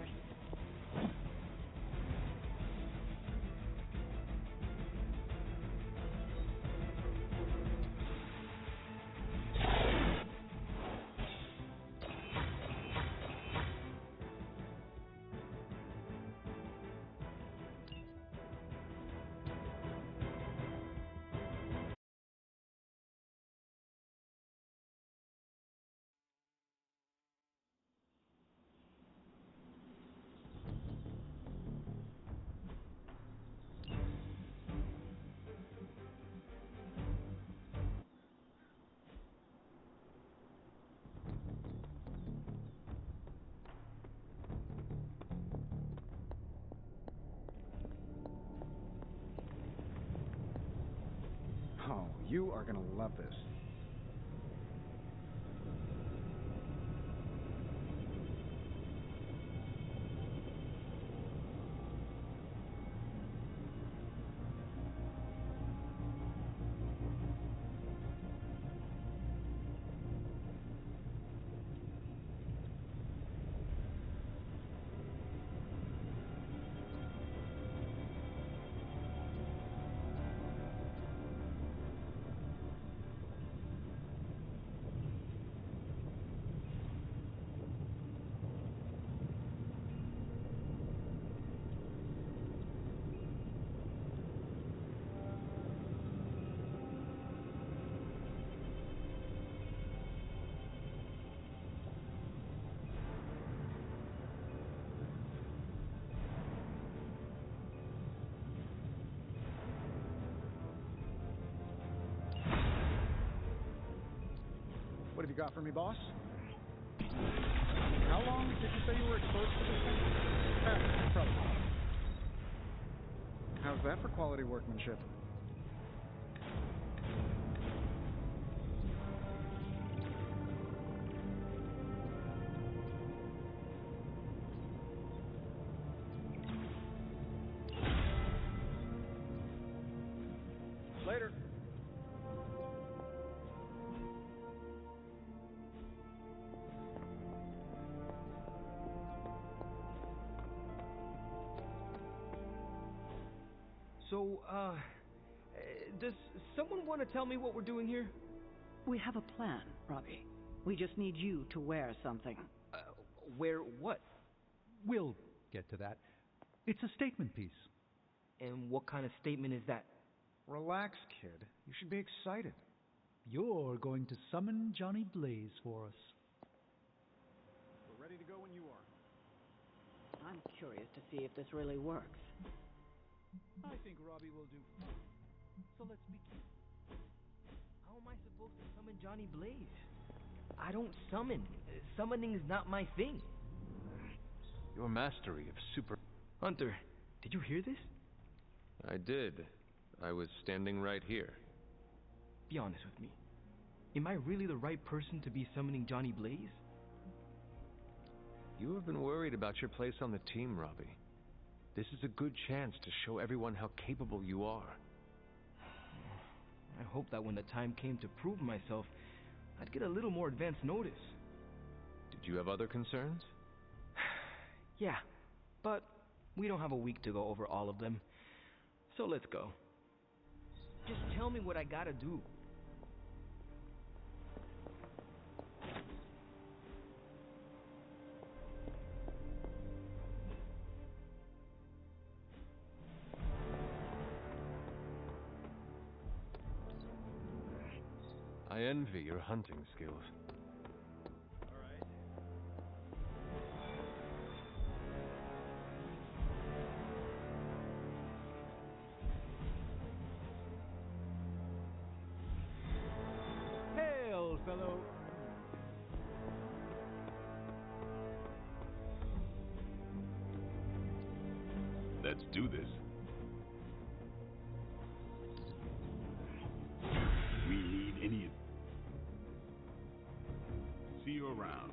Oh, you are gonna love this. What have you got for me, boss? How long did you say you were exposed to this thing? Probably. How's that for quality workmanship? Later. So, does someone want to tell me what we're doing here? We have a plan, Robbie. We just need you to wear something. Wear what? We'll get to that. It's a statement piece. And what kind of statement is that? Relax, kid. You should be excited. You're going to summon Johnny Blaze for us. We're ready to go when you are. I'm curious to see if this really works. I think Robbie will do fine. So let's begin. How am I supposed to summon Johnny Blaze? I don't summon. Summoning is not my thing. Your mastery of super... Hunter, did you hear this? I did. I was standing right here. Be honest with me. Am I really the right person to be summoning Johnny Blaze? You have been worried about your place on the team, Robbie. This is a good chance to show everyone how capable you are. I hope that when the time came to prove myself, I'd get a little more advance notice. Did you have other concerns? Yeah, but we don't have a week to go over all of them. So let's go. Just tell me what I gotta do. I envy your hunting skills. Hail, fellow. Let's do this. We need any... See you around.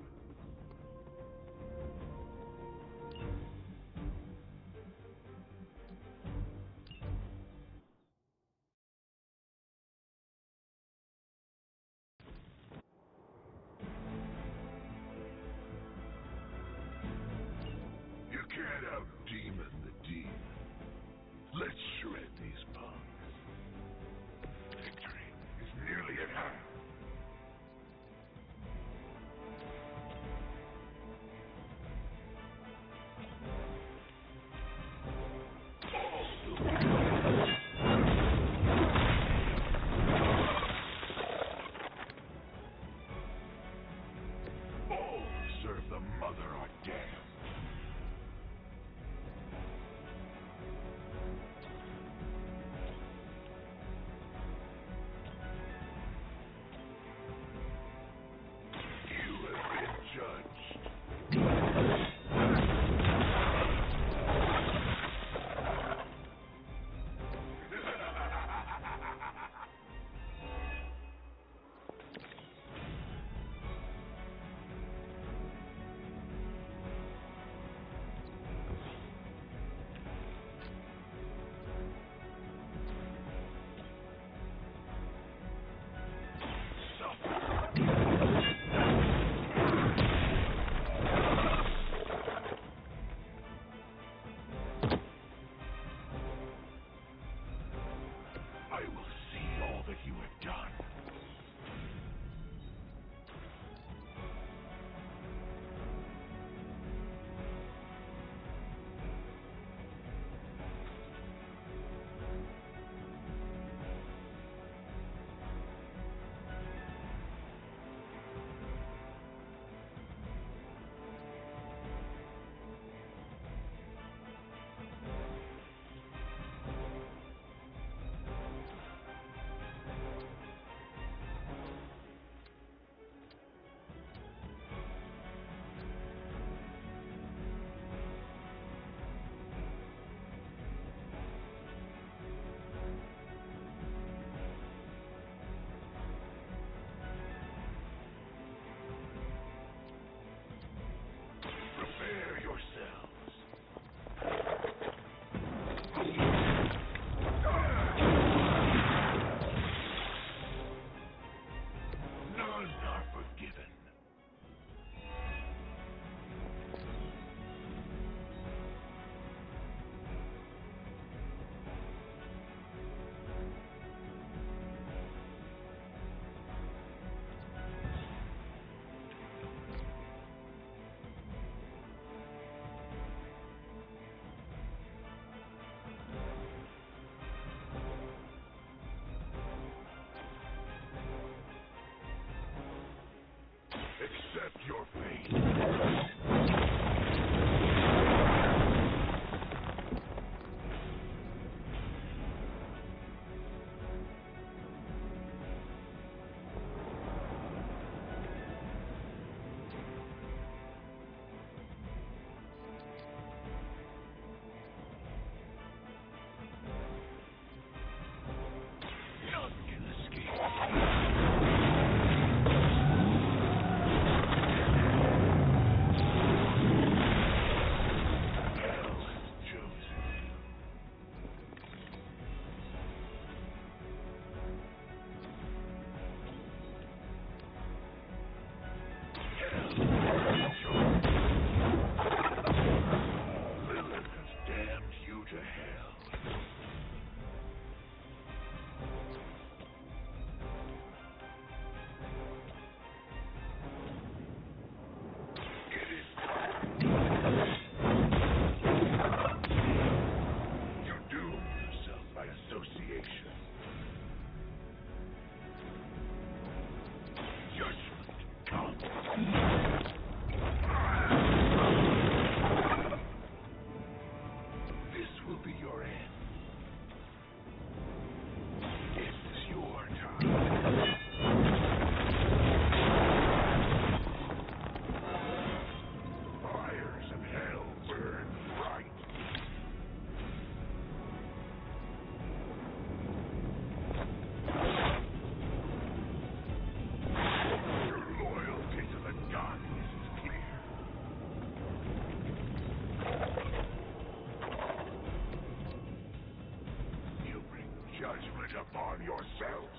upon yourselves.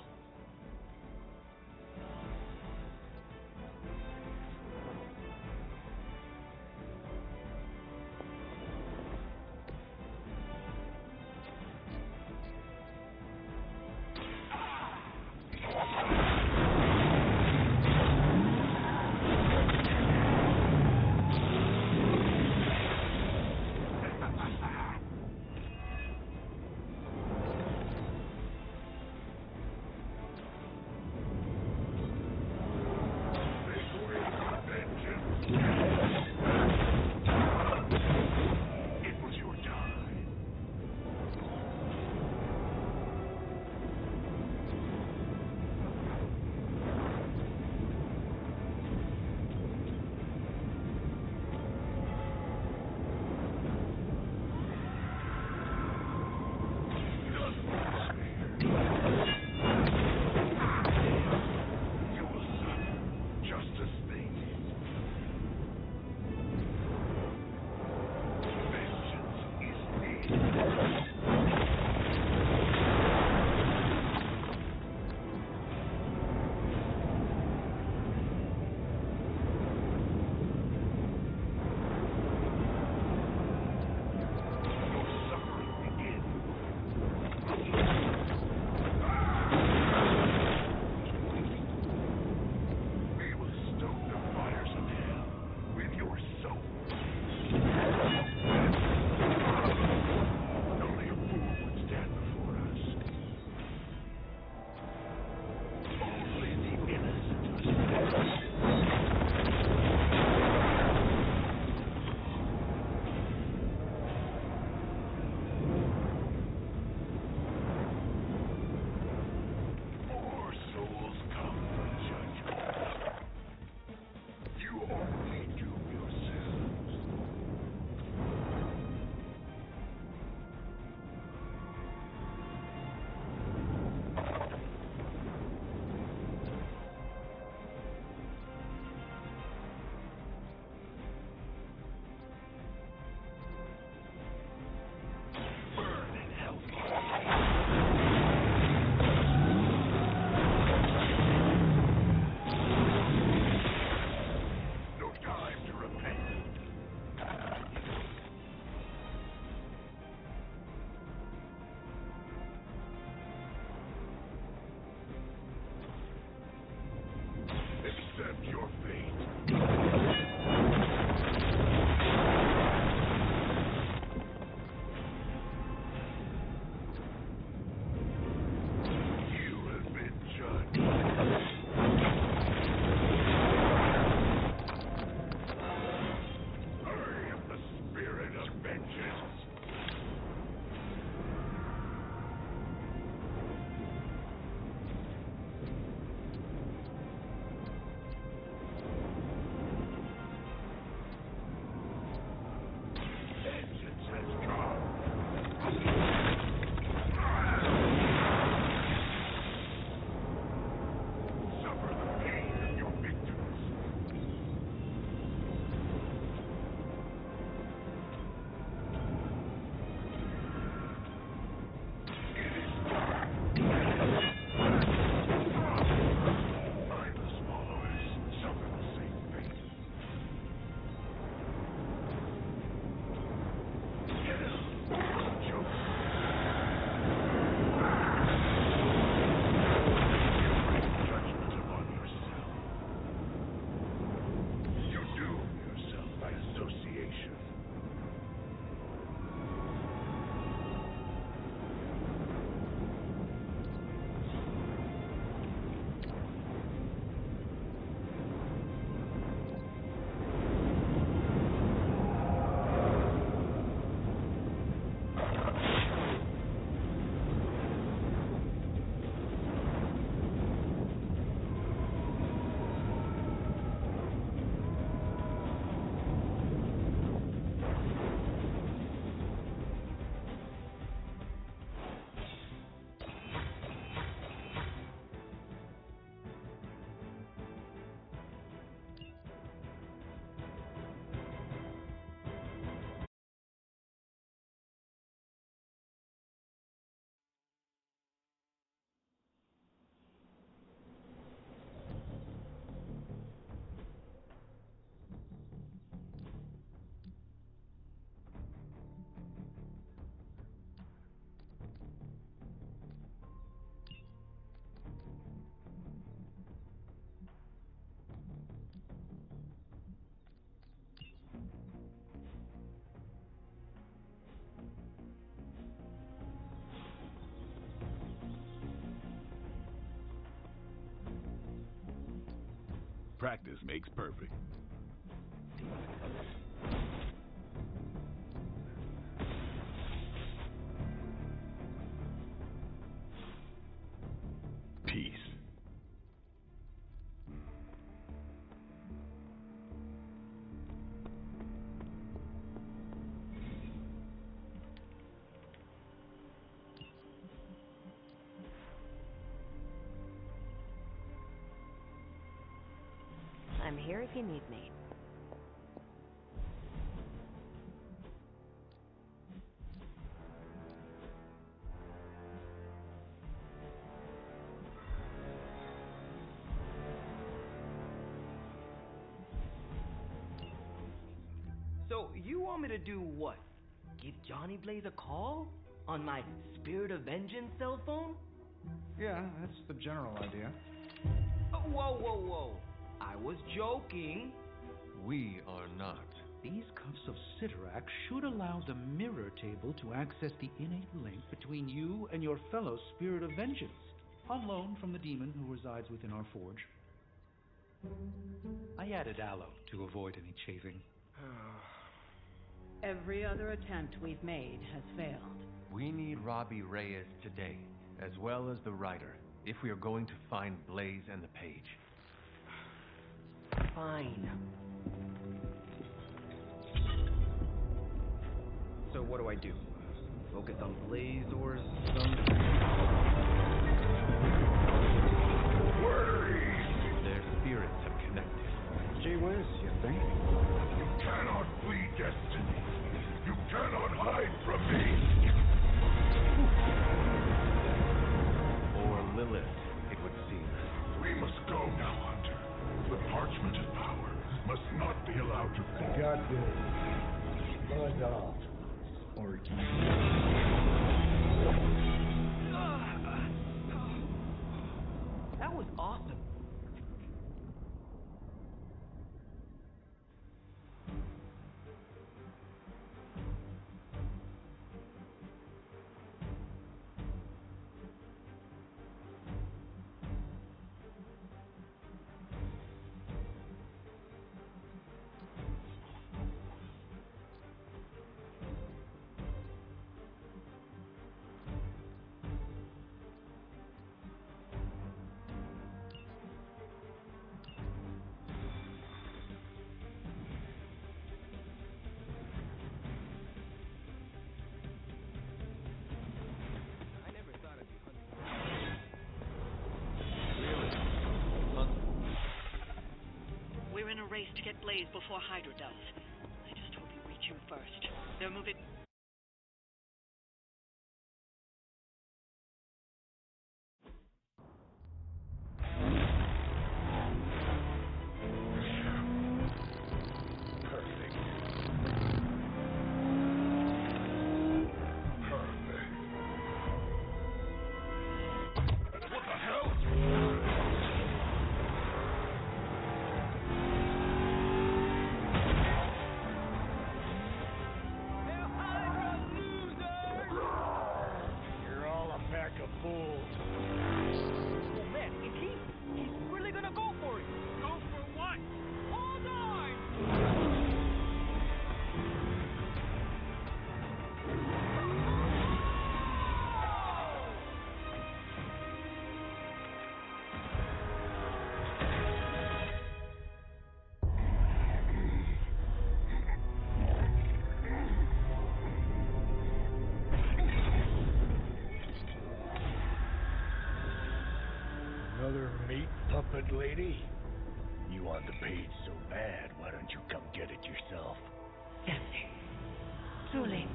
Practice makes perfect. Peace. I'm here if you need me. So, you want me to do what? Give Johnny Blaze a call? On my Spirit of Vengeance cell phone? Yeah, that's the general idea. Whoa, whoa, whoa. I was joking. We are not. These cuffs of Cyttorak should allow the mirror table to access the innate link between you and your fellow Spirit of Vengeance, on loan from the demon who resides within our forge. I added aloe to avoid any chafing. Every other attempt we've made has failed. We need Robbie Reyes today, as well as the writer, if we are going to find Blaze and the page. Fine. So what do I do? Focus on Blaze or some... Their spirits have connected. Gee whiz, you think? You cannot flee destiny. You cannot hide from me. Or Lilith, it would seem. We must go now, Hunter. The parchment of power must not be allowed to fall. I got this. Blood off. Or That was awesome. We're in a race to get Blaze before Hydra does. I just hope you reach him first. They're moving... another meat puppet lady? You want the page so bad, why don't you come get it yourself? Yes, truly.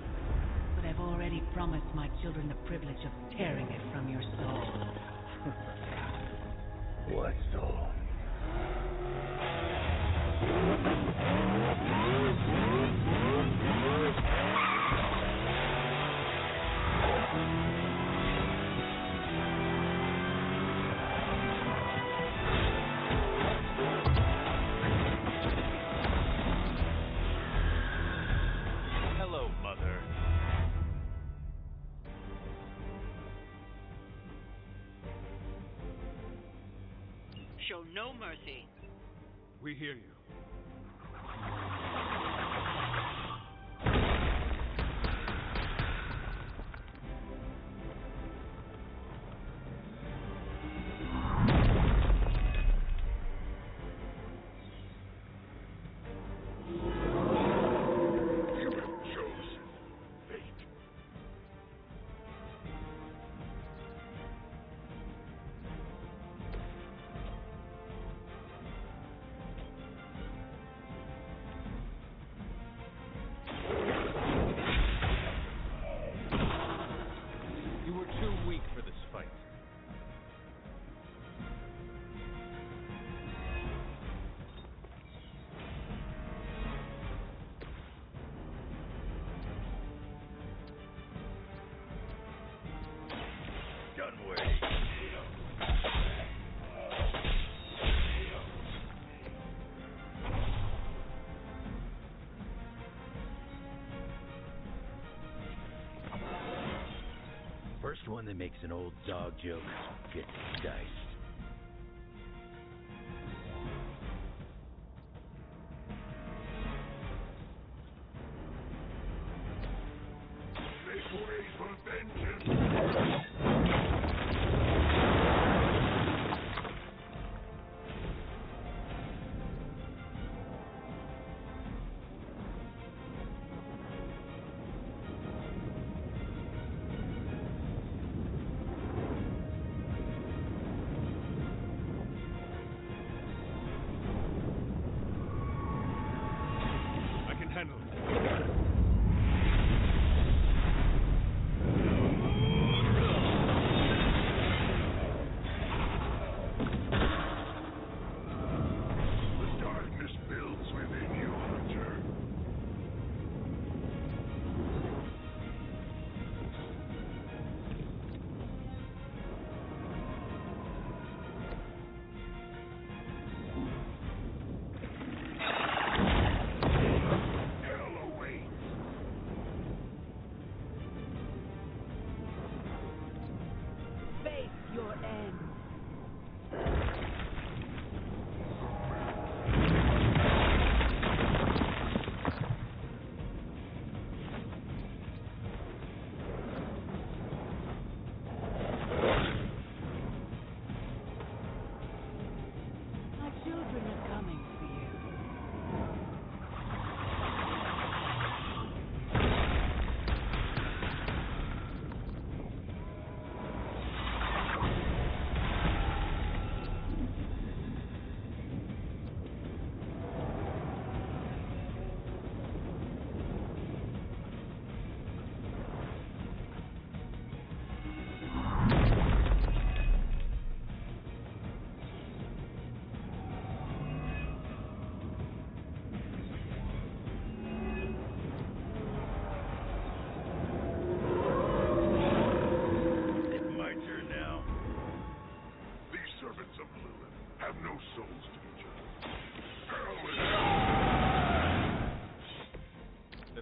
But I've already promised my children the privilege of tearing it from your soul. What soul? Hello, Mother. Show no mercy. We hear you. First one that makes an old dog joke gets diced. This way for vengeance.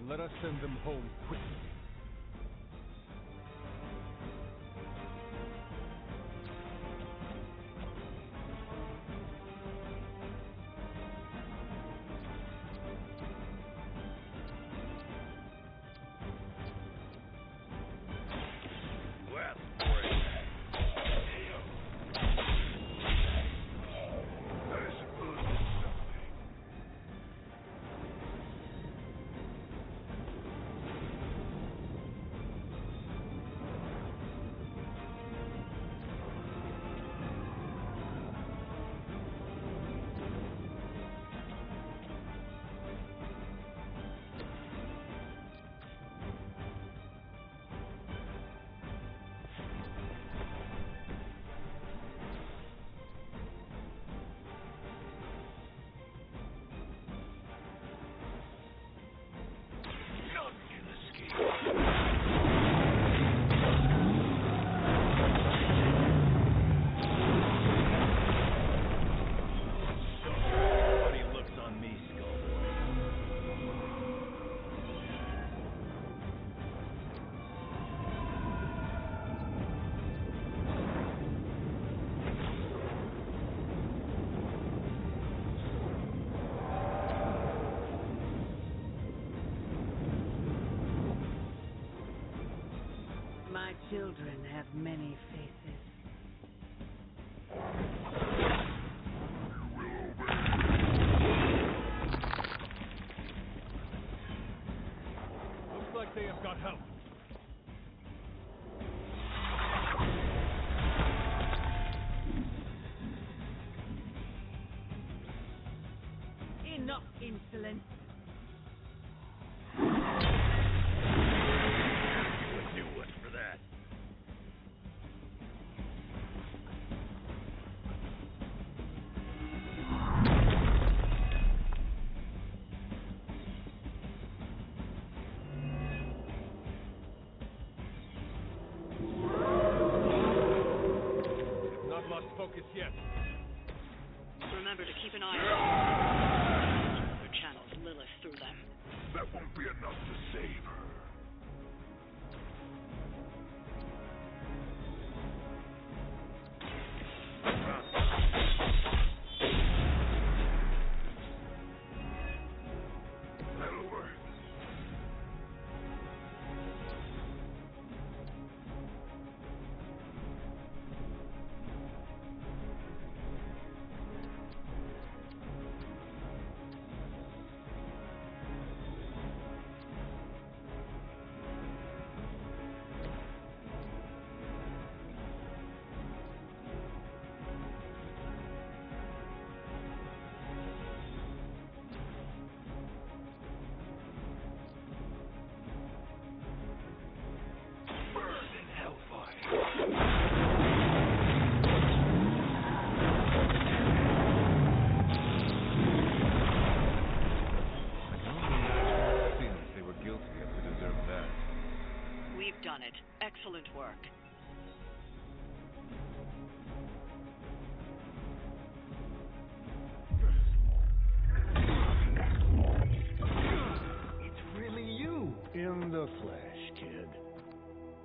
Let us send them home quickly. My children have many faces. Looks like they have got help. Enough insolence. A new one for that. Not lost focus yet. Remember to keep an eye on her channels Lilith through them. That won't be enough to save her. That'll work. We've done it. Excellent work. It's really you. In the flesh, kid.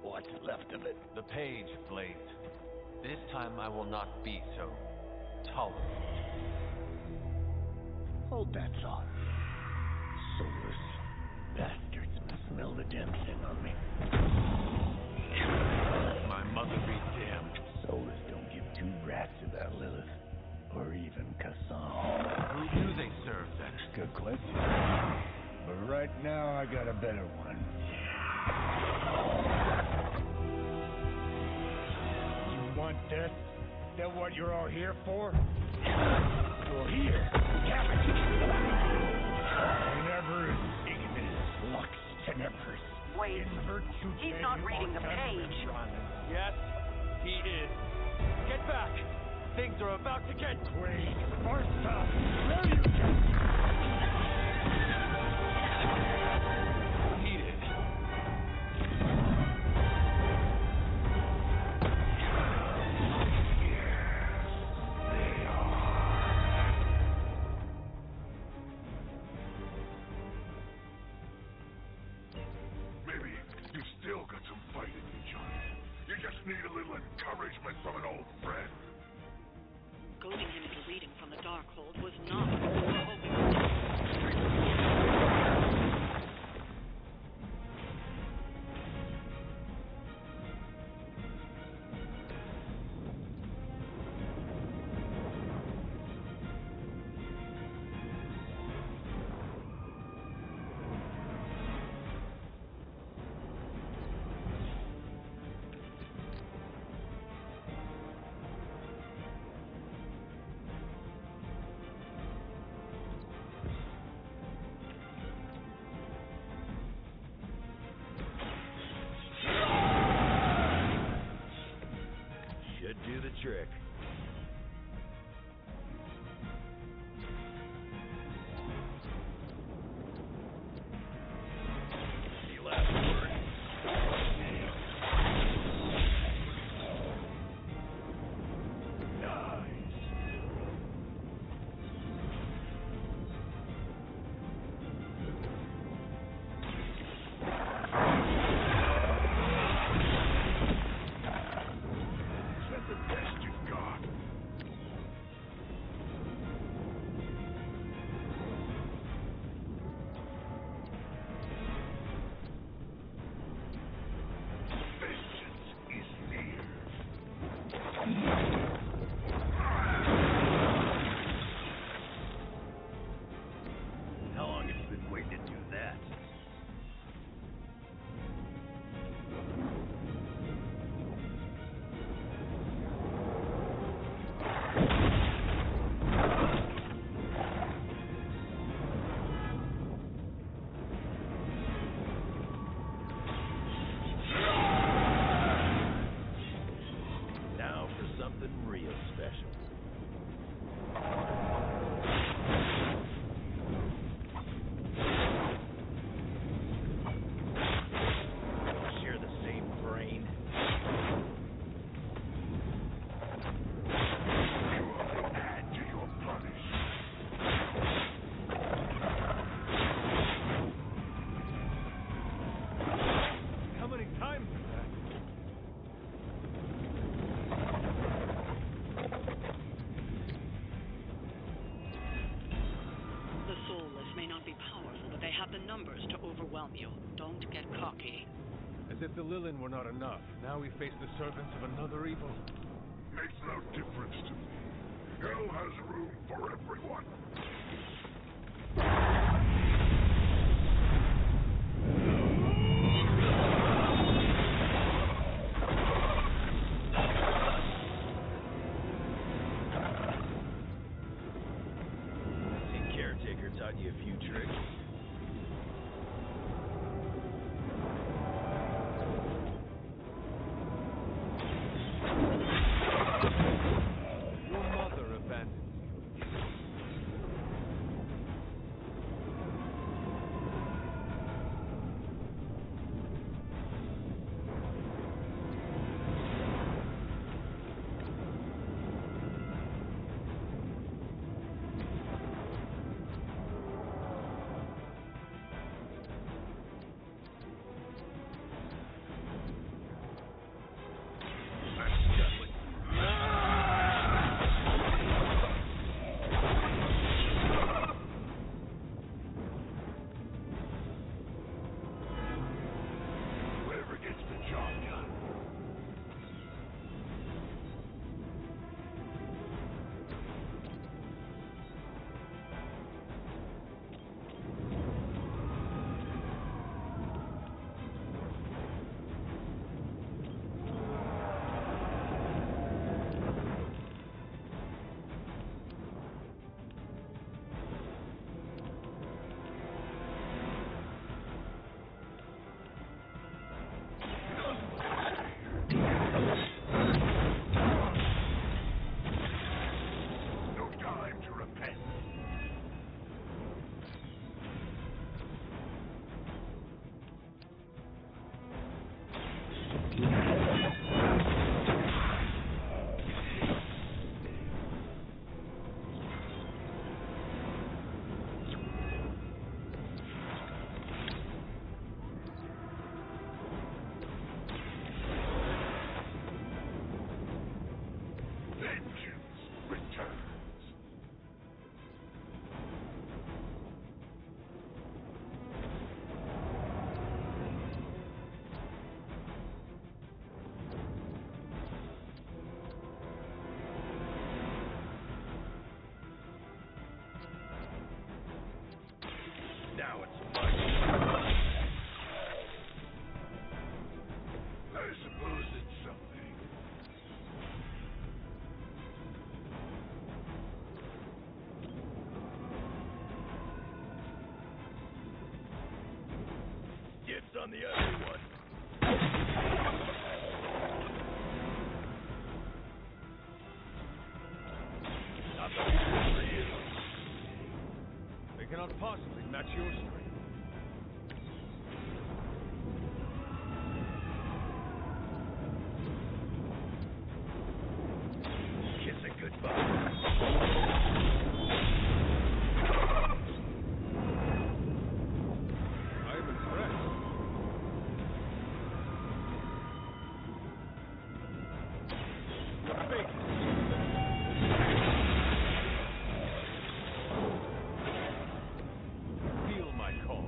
What's left of it? The page, Blaze. This time I will not be so tolerant. Hold that thought. Soulless bastards smell the damn thing on me. My mother be damned. Soulless don't give two rats about Lilith. Or even Kassan. Who do they serve, then? Good question. But right now, I got a better one. You want death? Is that what you're all here for? Well, here, have it. Whenever Ignis lux tenebris. Wait, he's not reading the page. Yes, he is. Get back! Things are about to get... Wait, Martha! Where are you? Heated. Maybe you still got some fight in you, Johnny. You just need a little encouragement from an old friend. Goading him into reading from the Darkhold was not what we were hoping for. numbers to overwhelm you. Don't get cocky. As if the Lilin were not enough, now we face the servants of another evil. Makes no difference to me. Hell has room for everyone. The caretaker taught you a few tricks. Your mother abandoned you. Whoever gets the job done. No time to repent. Vengeance returns. Now it's my I suppose it's something. dibs on the other one. Not the one for you. They cannot possibly match your strength. Kiss it goodbye. Feel my call.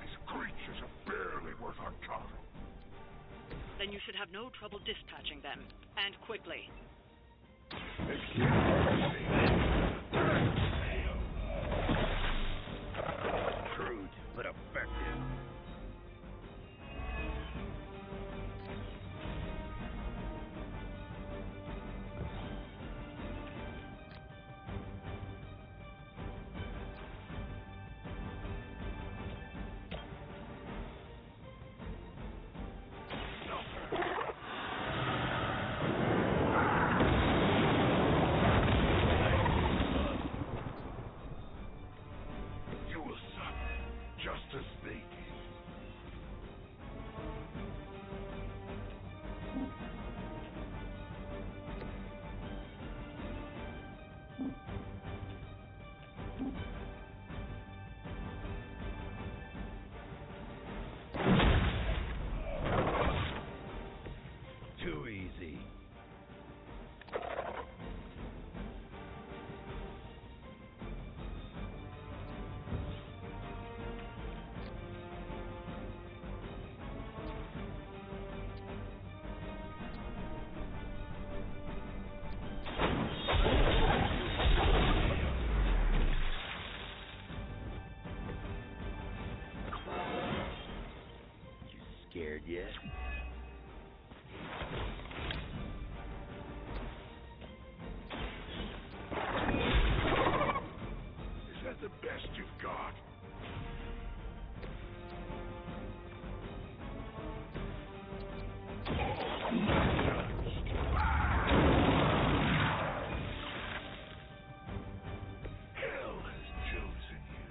These creatures are barely worth our time. Then you should have no trouble dispatching them, and quickly. Crude, but effective. tired yet? Is that the best you've got? Hell has chosen you.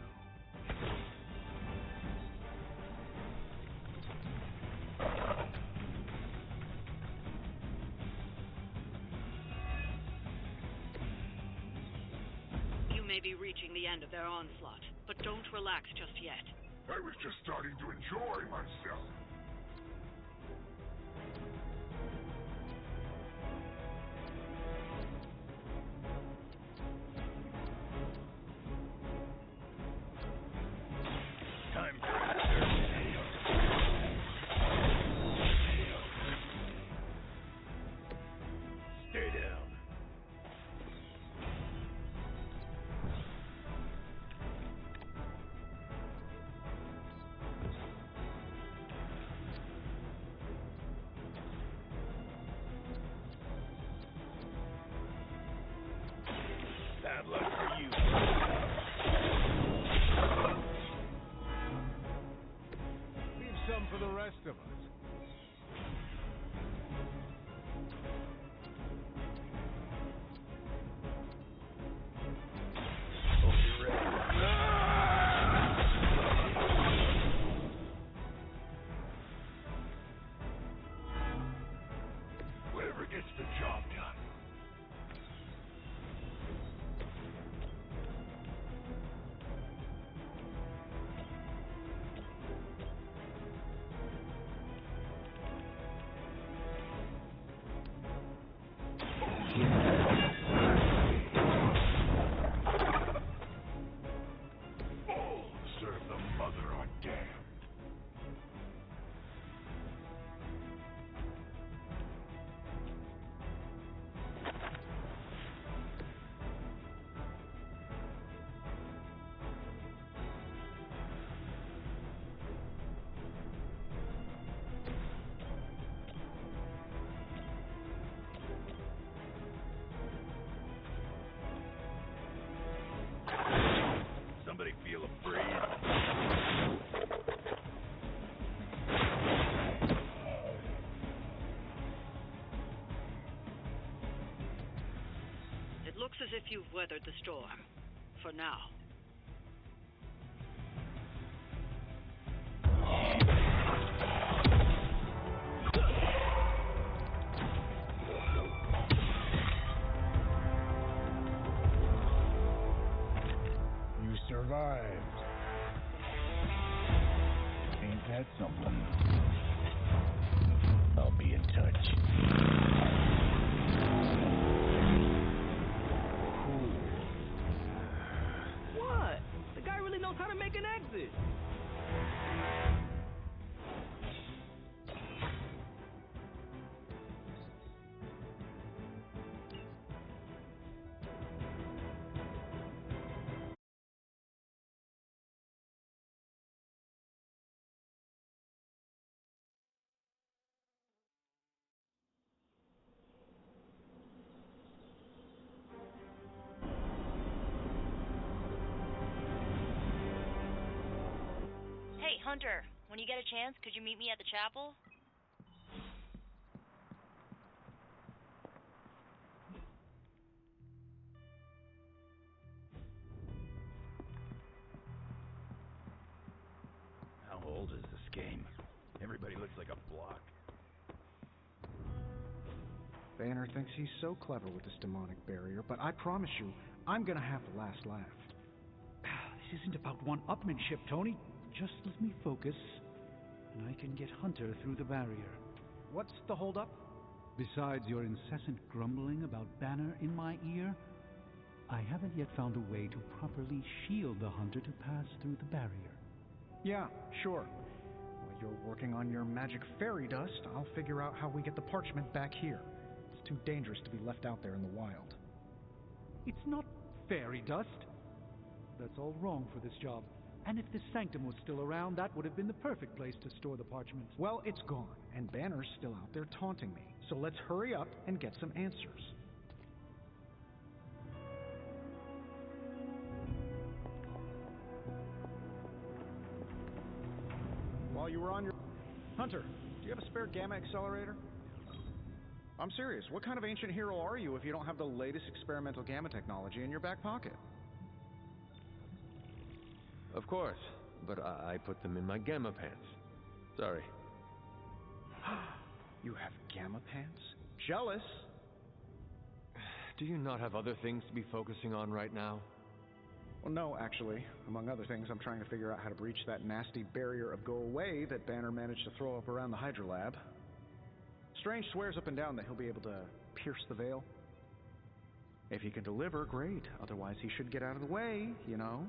You may be reaching the end of their onslaught, but don't relax just yet. I was just starting to enjoy myself. Time for a search. Stay down. Bad luck for you. Leave some for the rest of us. Hope you're ready. Whatever gets the job done. Serve the mother on damned. Somebody feel afraid? It looks as if you've weathered the storm. For now. You survived. Ain't that something? I'll be in touch. What? The guy really knows how to make an exit. Hey, Hunter, when you get a chance, could you meet me at the chapel? How old is this game? Everybody looks like a block. Banner thinks he's so clever with this demonic barrier, but I promise you, I'm gonna have the last laugh. This isn't about one-upmanship, Tony. Just let me focus, and I can get Hunter through the barrier. What's the holdup? Besides your incessant grumbling about Banner in my ear, I haven't yet found a way to properly shield the Hunter to pass through the barrier. Yeah, sure. While you're working on your magic fairy dust, I'll figure out how we get the parchment back here. It's too dangerous to be left out there in the wild. It's not fairy dust. That's all wrong for this job. And if this sanctum was still around, that would have been the perfect place to store the parchment. Well, it's gone, and Banner's still out there taunting me. So let's hurry up and get some answers. While you were on your... Hunter, do you have a spare gamma accelerator? I'm serious. What kind of ancient hero are you if you don't have the latest experimental gamma technology in your back pocket? Of course, but I put them in my gamma pants. Sorry. You have gamma pants? Jealous? Do you not have other things to be focusing on right now? Well, no, actually. Among other things, I'm trying to figure out how to breach that nasty barrier of go away that Banner managed to throw up around the Hydra lab. Strange swears up and down that he'll be able to pierce the veil. If he can deliver, great. Otherwise, he should get out of the way, you know?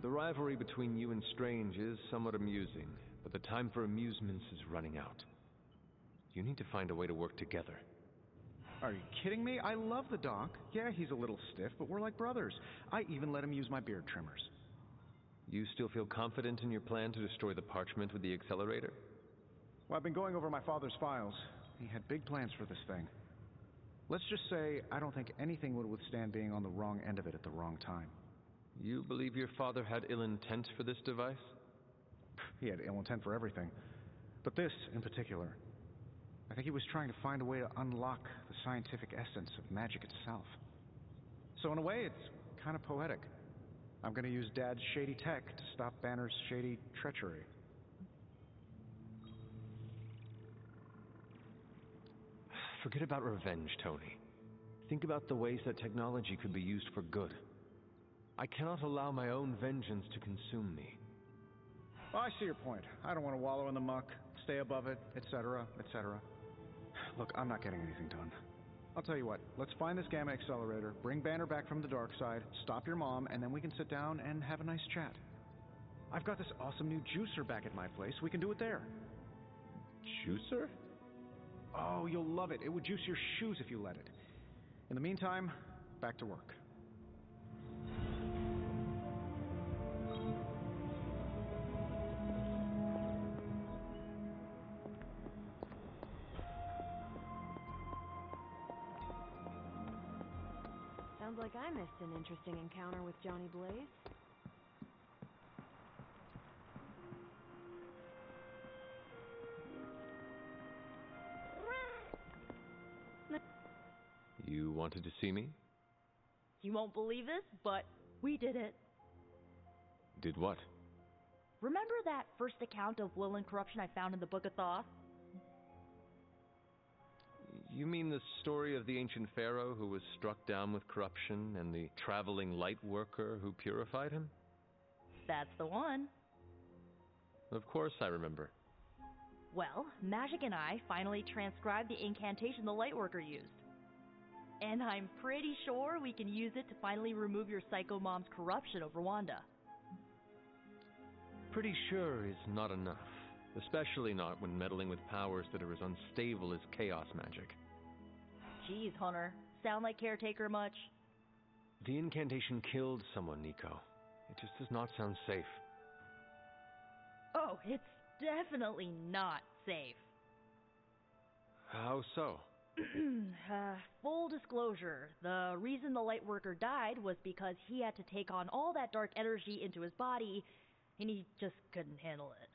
The rivalry between you and Strange is somewhat amusing, but the time for amusements is running out. You need to find a way to work together. Are you kidding me? I love the Doc. Yeah, he's a little stiff, but we're like brothers. I even let him use my beard trimmers. You still feel confident in your plan to destroy the parchment with the accelerator? Well, I've been going over my father's files. He had big plans for this thing. Let's just say I don't think anything would withstand being on the wrong end of it at the wrong time. You believe your father had ill intent for this device? He had ill intent for everything. But this, in particular. I think he was trying to find a way to unlock the scientific essence of magic itself. So in a way, it's kind of poetic. I'm going to use Dad's shady tech to stop Banner's shady treachery. Forget about revenge, Tony. Think about the ways that technology could be used for good. I cannot allow my own vengeance to consume me. Well, I see your point. I don't want to wallow in the muck, stay above it, etc., etc. Look, I'm not getting anything done. I'll tell you what, let's find this gamma accelerator, bring Banner back from the dark side, stop your mom, and then we can sit down and have a nice chat. I've got this awesome new juicer back at my place. We can do it there. Juicer? Oh, you'll love it. It would juice your shoes if you let it. In the meantime, back to work. Sounds like I missed an interesting encounter with Johnny Blaze. You wanted to see me? You won't believe this, but we did it. Did what? Remember that first account of Lilith corruption I found in the Book of Thoth? You mean the story of the ancient pharaoh who was struck down with corruption and the traveling light worker who purified him? That's the one. Of course I remember. Well, Magic and I finally transcribed the incantation the light worker used. And I'm pretty sure we can use it to finally remove your psycho mom's corruption over Wanda. Pretty sure is not enough. Especially not when meddling with powers that are as unstable as chaos magic. Jeez, Hunter. Sound like Caretaker much? The incantation killed someone, Nico. It just does not sound safe. Oh, it's definitely not safe. How so? Full disclosure, the reason the Lightworker died was because he had to take on all that dark energy into his body, and he just couldn't handle it.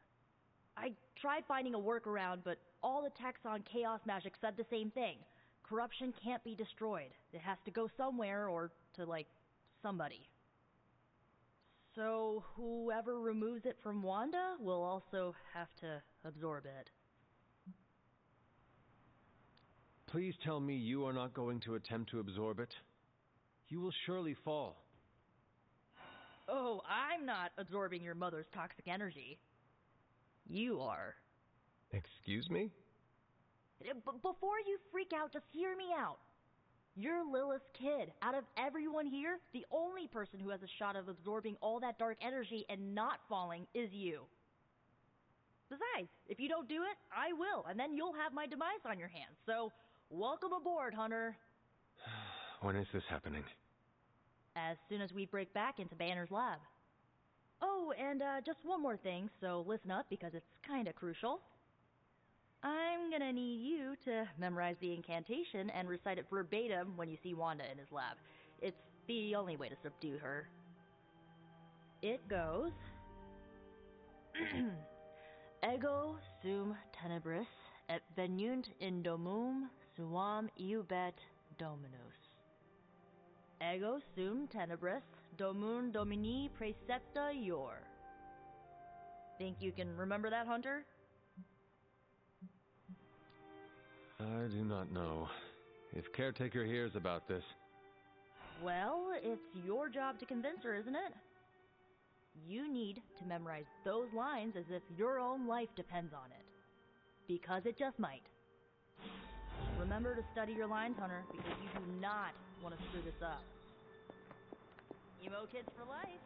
I tried finding a workaround, but all the texts on chaos magic said the same thing. Corruption can't be destroyed. It has to go somewhere or to, somebody. So whoever removes it from Wanda will also have to absorb it. Please tell me you are not going to attempt to absorb it. You will surely fall. Oh, I'm not absorbing your mother's toxic energy. You are. Excuse me? Before you freak out, just hear me out. You're Lilith's kid. Out of everyone here, the only person who has a shot of absorbing all that dark energy and not falling is you. Besides, if you don't do it, I will, and then you'll have my demise on your hands. So, welcome aboard, Hunter. When is this happening? As as soon as we break back into Banner's lab. Oh, and just one more thing, so listen up because it's kinda crucial. I'm gonna need you to memorize the incantation and recite it verbatim when you see Wanda in his lab. It's the only way to subdue her. It goes... Ego sum tenebris et venunt in domum suam iubet dominus. Ego sum tenebris domum domini praecepta ior. Think you can remember that, Hunter? I do not know. If Caretaker hears about this... Well, it's your job to convince her, isn't it? You need to memorize those lines as if your own life depends on it. Because it just might. Remember to study your lines, Hunter, because you do not want to screw this up. Emo kids for life.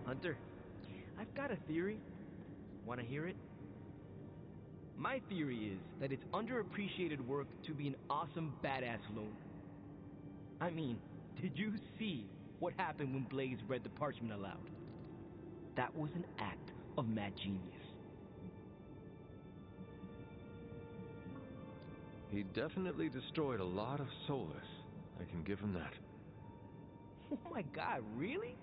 Hunter, I've got a theory. Want to hear it? My theory is that it's underappreciated work to be an awesome badass loner. I mean, did you see what happened when Blaze read the parchment aloud? That was an act of mad genius. He definitely destroyed a lot of Solus. I can give him that. Oh my god, really?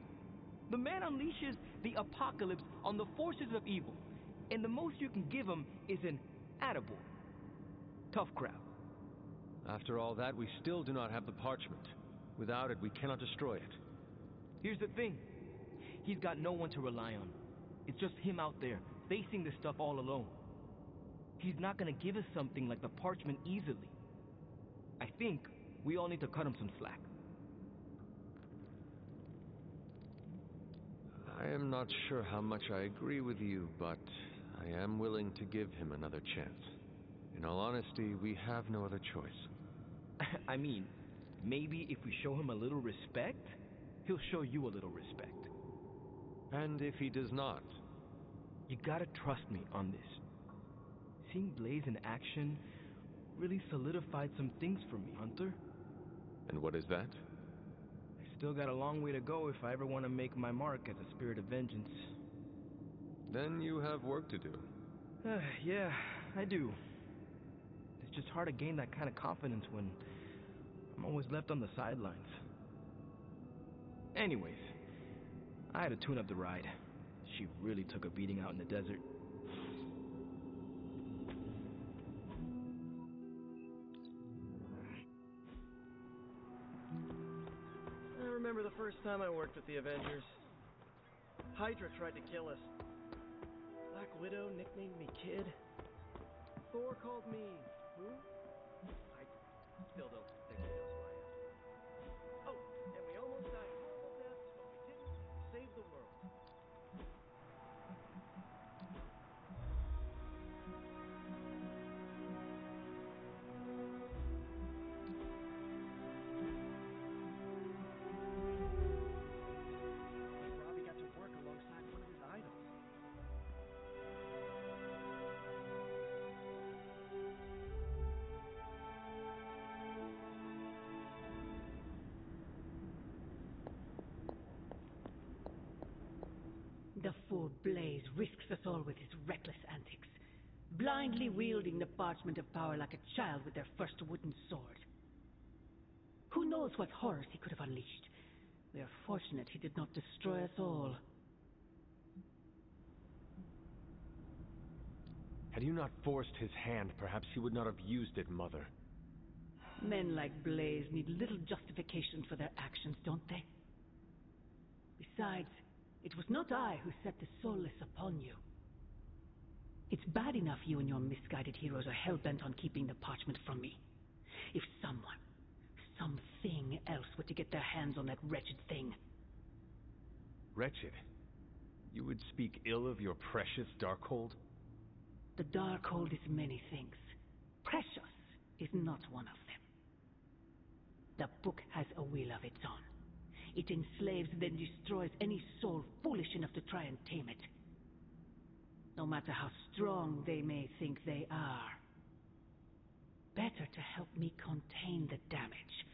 The man unleashes the apocalypse on the forces of evil, and the most you can give him is an attaboy. Tough crowd. After all that, we still do not have the parchment. Without it, we cannot destroy it. Here's the thing. He's got no one to rely on. It's just him out there, facing this stuff all alone. He's not gonna give us something like the parchment easily. I think we all need to cut him some slack. I am not sure how much I agree with you, but I am willing to give him another chance. In all honesty, we have no other choice. I mean, maybe if we show him a little respect, he'll show you a little respect. And if he does not? You gotta trust me on this. Seeing Blaze in action really solidified some things for me, Hunter. And what is that? Still got a long way to go if I ever want to make my mark as a spirit of vengeance. Then you have work to do. Yeah, I do. It's just hard to gain that kind of confidence when I'm always left on the sidelines. Anyways, I had to tune up the ride. She really took a beating out in the desert. I remember the first time I worked with the Avengers. Hydra tried to kill us. Black Widow nicknamed me Kid. Thor called me... who? I still don't think he knows who I am. Oh, and we almost died horrible deaths, but we didn't save the world. The fool Blaze risks us all with his reckless antics, blindly wielding the parchment of power like a child with their first wooden sword. Who knows what horrors he could have unleashed? We are fortunate he did not destroy us all. Had you not forced his hand, perhaps he would not have used it, Mother. Men like Blaze need little justification for their actions, don't they? Besides, it was not I who set the soulless upon you. It's bad enough you and your misguided heroes are hell-bent on keeping the parchment from me. If someone, something else were to get their hands on that wretched thing. Wretched? You would speak ill of your precious Darkhold? The Darkhold is many things. Precious is not one of them. The book has a will of its own. It enslaves, then destroys any soul foolish enough to try and tame it. No matter how strong they may think they are. Better to help me contain the damage,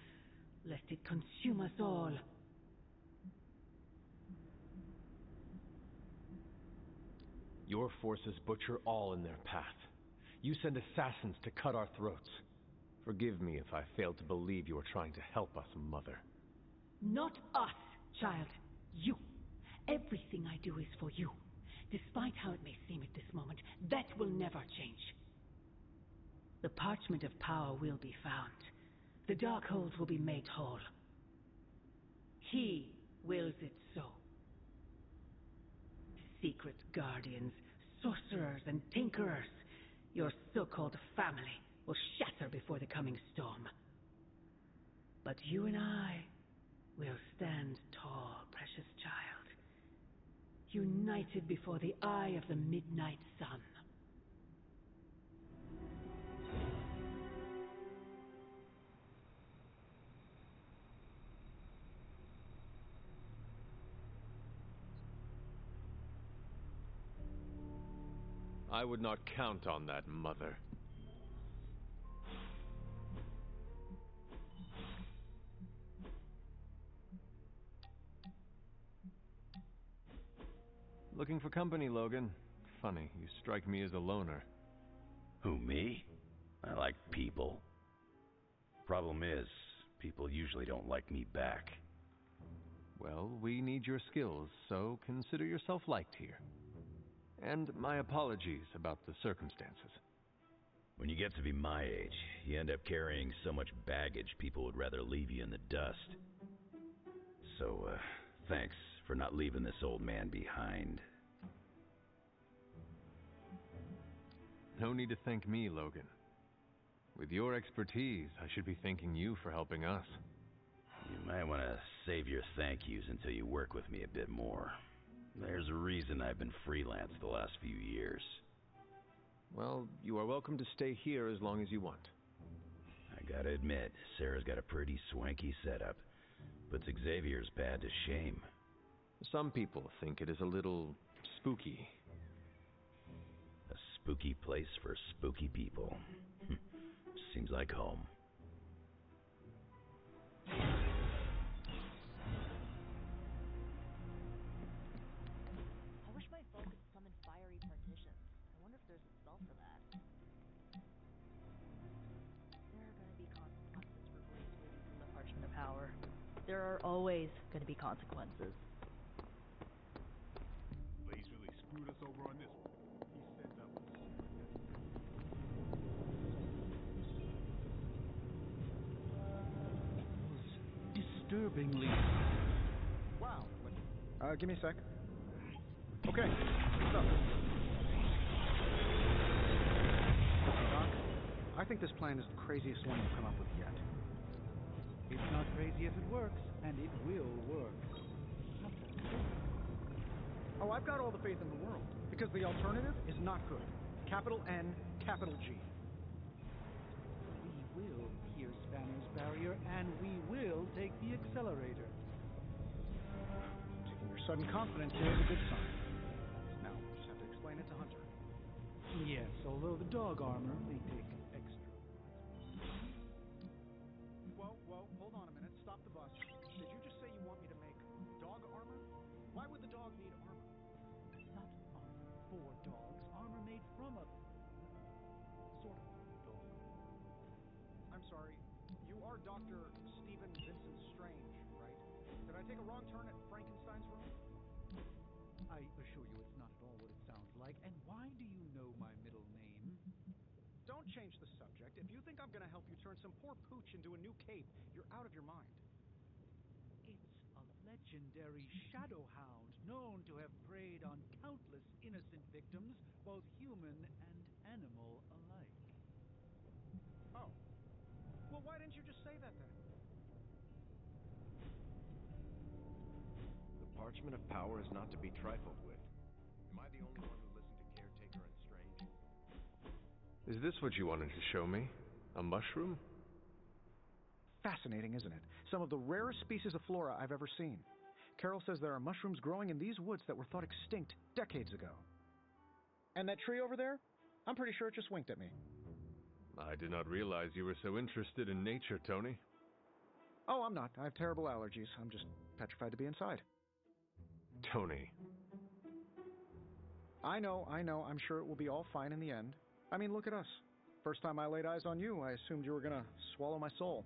lest it consume us all. Your forces butcher all in their path. You send assassins to cut our throats. Forgive me if I failed to believe you were trying to help us, Mother. Not us, child. You. Everything I do is for you. Despite how it may seem at this moment, that will never change. The parchment of power will be found. The Darkhold will be made whole. He wills it so. Secret guardians, sorcerers, and tinkerers, your so-called family, will shatter before the coming storm. But you and I will stand tall, precious child, united before the eye of the midnight sun. I would not count on that, Mother. Looking for company, Logan. Funny, you strike me as a loner. Who, me? I like people. Problem is, people usually don't like me back. Well, we need your skills, so consider yourself liked here. And my apologies about the circumstances. When you get to be my age, you end up carrying so much baggage people would rather leave you in the dust. So, thanks for not leaving this old man behind. No need to thank me, Logan. With your expertise, I should be thanking you for helping us. You might want to save your thank yous until you work with me a bit more. There's a reason I've been freelance the last few years. Well, you are welcome to stay here as long as you want. I gotta admit, Sarah's got a pretty swanky setup. Puts Xavier's pad to shame. Some people think it is a little spooky. A spooky place for spooky people. Seems like home. I wish my phone could summon fiery partitions. I wonder if there's a spell for that. There are going to be consequences for Blaze for using the Parchment of Power. There are always going to be consequences. Blaze really screwed us over on this one. He set up disturbingly. Wow. Give me a sec. Okay, what's up? Doc, I think this plan is the craziest one you've come up with yet. It's not crazy if it works, and it will work. Oh, I've got all the faith in the world, because the alternative is not good. Capital N, capital G. We will pierce Banner's barrier, and we will take the accelerator. Taking your sudden confidence here is a good sign. Now, just have to explain it to Hunter. Yes, although the dog armor may take extra. Whoa, hold on a minute. Stop the bus. Did you just say you want me to make dog armor? Why would the dog need armor? sorry. You are Dr. Stephen Vincent Strange, right? Did I take a wrong turn at Frankenstein's room? I assure you it's not at all what it sounds like. And why do you know my middle name? Don't change the subject. If you think I'm going to help you turn some poor pooch into a new cape, you're out of your mind. It's a legendary shadow hound known to have preyed on countless innocent victims, both human and animal alike. Oh. Well, why didn't you just say that then? The parchment of power is not to be trifled with. Am I the only one who listened to Caretaker and Strange? Is this what you wanted to show me? A mushroom? Fascinating, isn't it? Some of the rarest species of flora I've ever seen. Carol says there are mushrooms growing in these woods that were thought extinct decades ago. And that tree over there? I'm pretty sure it just winked at me. I did not realize you were so interested in nature, Tony. Oh, I'm not. I have terrible allergies. I'm just petrified to be inside. Tony. I know. I'm sure it will be all fine in the end. I mean, look at us. First time I laid eyes on you, I assumed you were gonna swallow my soul.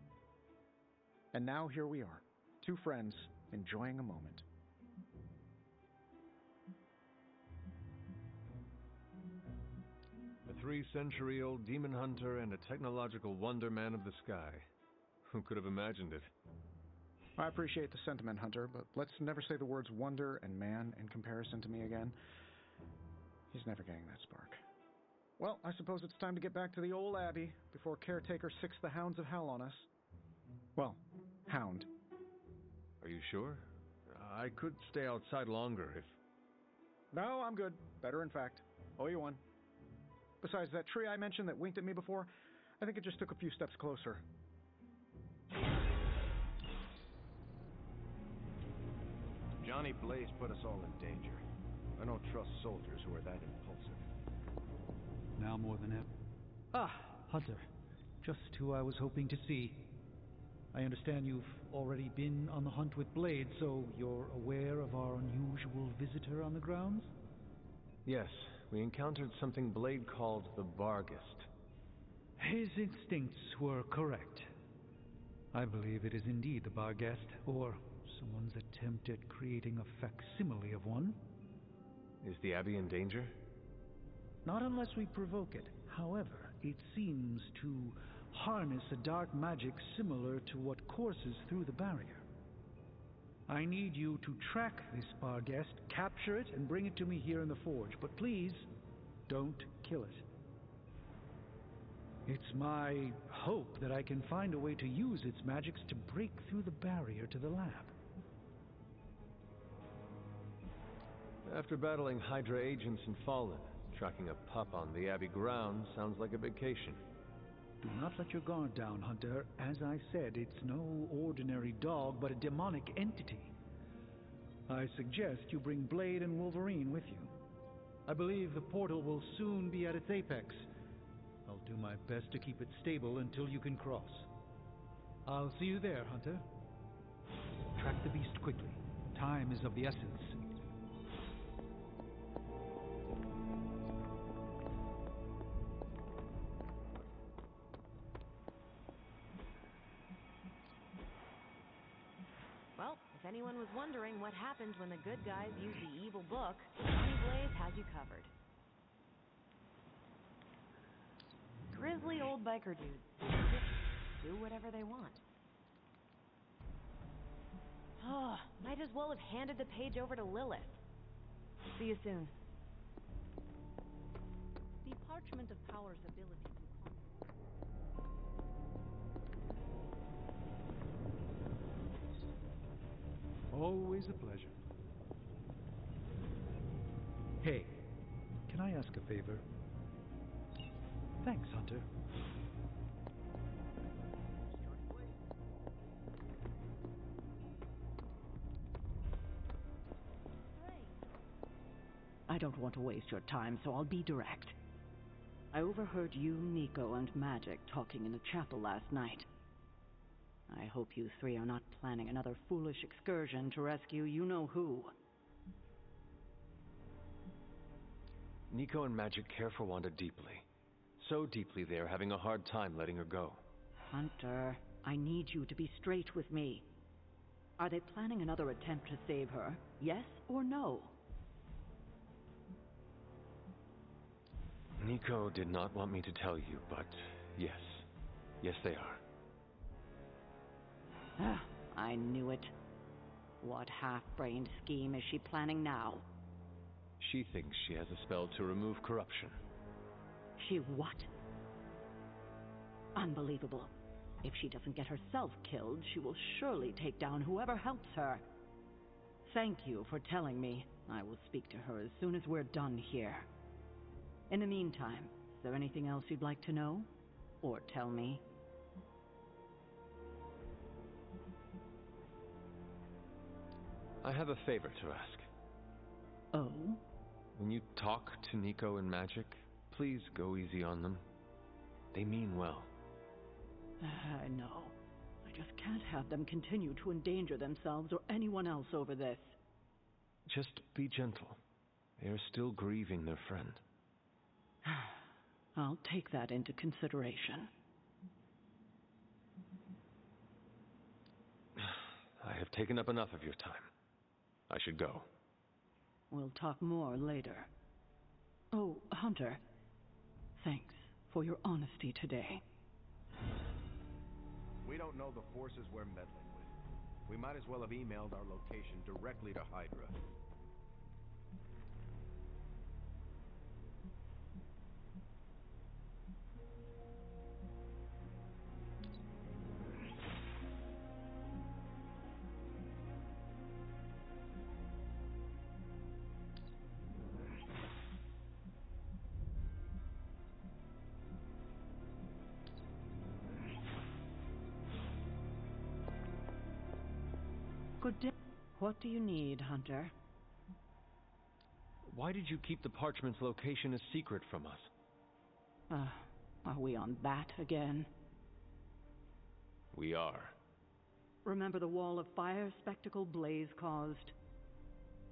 And now here we are, two friends enjoying a moment. A 3-century-old demon hunter and a technological wonder man of the sky. Who could have imagined it? I appreciate the sentiment, Hunter, but let's never say the words wonder and man in comparison to me again. He's never getting that spark. Well, I suppose it's time to get back to the old Abbey before Caretaker sicks the hounds of hell on us. Well, hound. Are you sure? I could stay outside longer if... No, I'm good. Better, in fact. Owe you one. Besides, that tree I mentioned that winked at me before, I think it just took a few steps closer. Johnny Blaze put us all in danger. I don't trust soldiers who are that impulsive. Now more than ever. Ah, Hunter. Just who I was hoping to see. I understand you've already been on the hunt with Blade, so you're aware of our unusual visitor on the grounds? Yes, we encountered something Blade called the Barghest. His instincts were correct. I believe it is indeed the Barghest, or someone's attempt at creating a facsimile of one. Is the Abbey in danger? Not unless we provoke it. However, it seems to harness a dark magic similar to what courses through the barrier. I need you to track this Barghest, capture it, and bring it to me here in the forge. But please, don't kill it. It's my hope that I can find a way to use its magics to break through the barrier to the lab. After battling Hydra agents and Fallen, tracking a pup on the Abbey grounds sounds like a vacation. Do not let your guard down, Hunter. As I said, it's no ordinary dog, but a demonic entity. I suggest you bring Blade and Wolverine with you. I believe the portal will soon be at its apex. I'll do my best to keep it stable until you can cross. I'll see you there, Hunter. Track the beast quickly. Time is of the essence. Well, if anyone was wondering what happens when the good guys use the evil book, Johnny Blaze has you covered. Grizzly old biker dudes. Just do whatever they want. Oh, might as well have handed the page over to Lilith. See you soon. The Parchment of Power's ability to Always a pleasure. Hey, can I ask a favor? Thanks, Hunter. I don't want to waste your time, so I'll be direct. I overheard you, Nico, and Magic talking in the chapel last night. I hope you three are not planning another foolish excursion to rescue you-know-who. Nico and Magic care for Wanda deeply. So deeply they are having a hard time letting her go. Hunter, I need you to be straight with me. Are they planning another attempt to save her? Yes or no? Nico did not want me to tell you, but yes. Yes, they are. I knew it. What half-brained scheme is she planning now? She thinks she has a spell to remove corruption. She what? Unbelievable. If she doesn't get herself killed, she will surely take down whoever helps her. Thank you for telling me. I will speak to her as soon as we're done here. In the meantime, is there anything else you'd like to know? Or tell me? I have a favor to ask. Oh? When you talk to Nico and Magic, please go easy on them. They mean well. I know. I just can't have them continue to endanger themselves or anyone else over this. Just be gentle. They are still grieving their friend. I'll take that into consideration. I have taken up enough of your time. I should go. We'll talk more later. Oh, Hunter. Thanks for your honesty today. We don't know the forces we're meddling with. We might as well have emailed our location directly to Hydra. Good day. What do you need, Hunter? Why did you keep the Parchment's location a secret from us? Are we on that again? We are. Remember the wall of fire spectacle Blaze caused?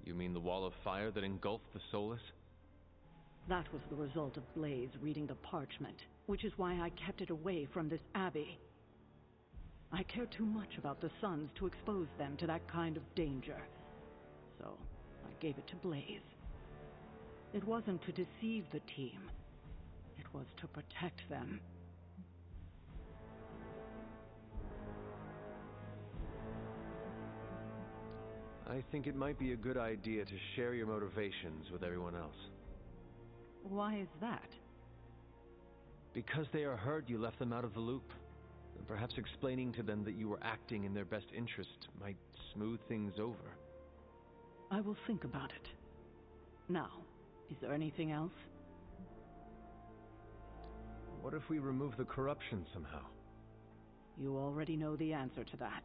You mean the wall of fire that engulfed the Solus? That was the result of Blaze reading the parchment, which is why I kept it away from this abbey. I care too much about the Sons to expose them to that kind of danger. So, I gave it to Blaze. It wasn't to deceive the team. It was to protect them. I think it might be a good idea to share your motivations with everyone else. Why is that? Because they are hurt you left them out of the loop. And perhaps explaining to them that you were acting in their best interest might smooth things over. I will think about it. Now, is there anything else? What if we remove the corruption somehow? You already know the answer to that,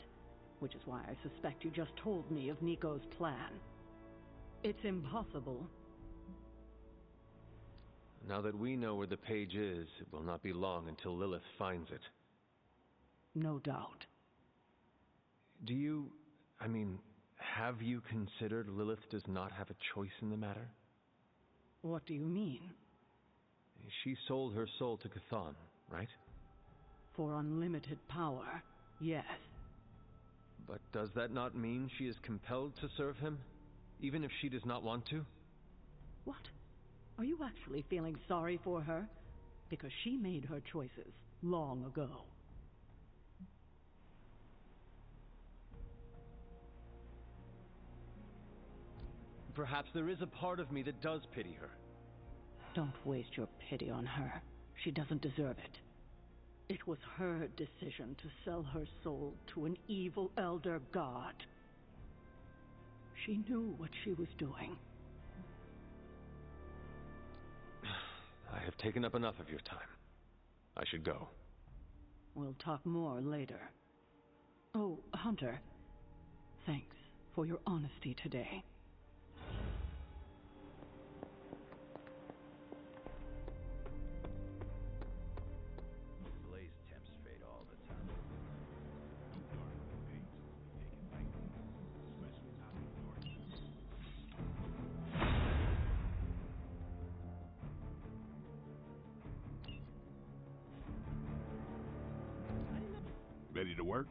which is why I suspect you just told me of Nico's plan. It's impossible. Now that we know where the page is, it will not be long until Lilith finds it. No doubt. Have you considered Lilith does not have a choice in the matter? What do you mean? She sold her soul to Chthon, right? For unlimited power, yes. But does that not mean she is compelled to serve him, even if she does not want to? What? Are you actually feeling sorry for her? Because she made her choices long ago. Perhaps there is a part of me that does pity her. Don't waste your pity on her. She doesn't deserve it. It was her decision to sell her soul to an evil elder god. She knew what she was doing. I have taken up enough of your time. I should go. We'll talk more later. Oh, Hunter. Thanks for your honesty today. Blaze temps fade all the time. I didn't Ready to work?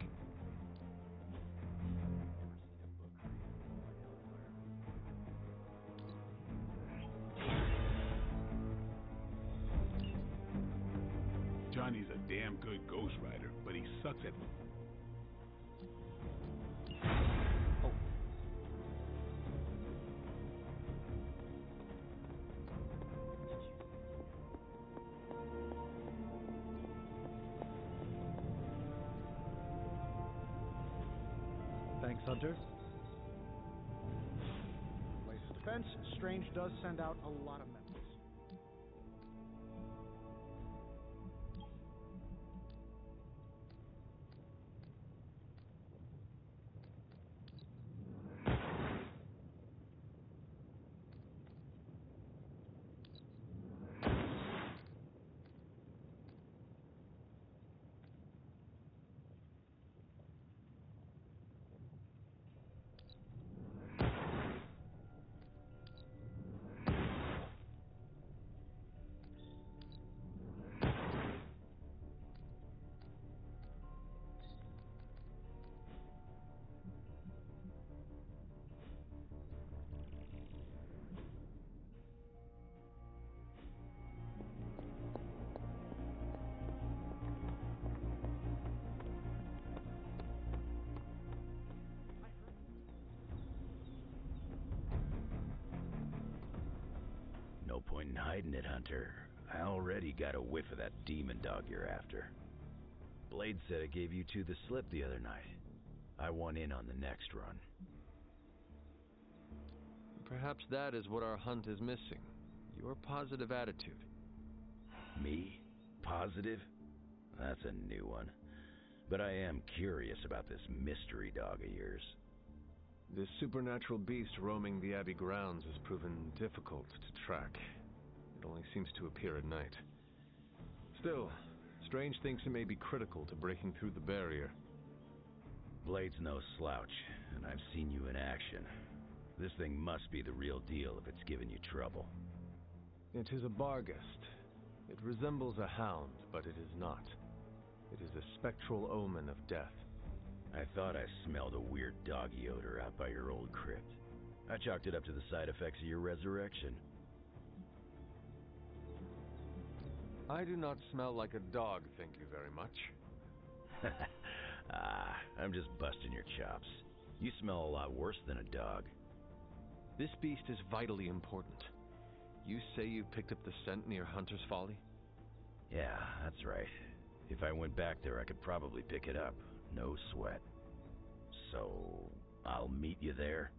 Johnny's a damn good ghostwriter, but he sucks at... Oh. Thanks, Hunter. Blaze's defense, Strange does send out a lot of memos. No point in hiding it, Hunter. I already got a whiff of that demon dog you're after. Blade said it gave you two the slip the other night. I want in on the next run. Perhaps that is what our hunt is missing. Your positive attitude. Me? Positive? That's a new one. But I am curious about this mystery dog of yours. This supernatural beast roaming the Abbey grounds has proven difficult to track. It only seems to appear at night. Still, Strange thinks it may be critical to breaking through the barrier. Blade's no slouch, and I've seen you in action. This thing must be the real deal if it's giving you trouble. It is a Barghest. It resembles a hound, but it is not. It is a spectral omen of death. I thought I smelled a weird doggy odor out by your old crypt. I chalked it up to the side effects of your resurrection. I do not smell like a dog, thank you very much. I'm just busting your chops. You smell a lot worse than a dog. This beast is vitally important. You say you picked up the scent near Hunter's Folly? Yeah, that's right. If I went back there, I could probably pick it up. No sweat. So, I'll meet you there?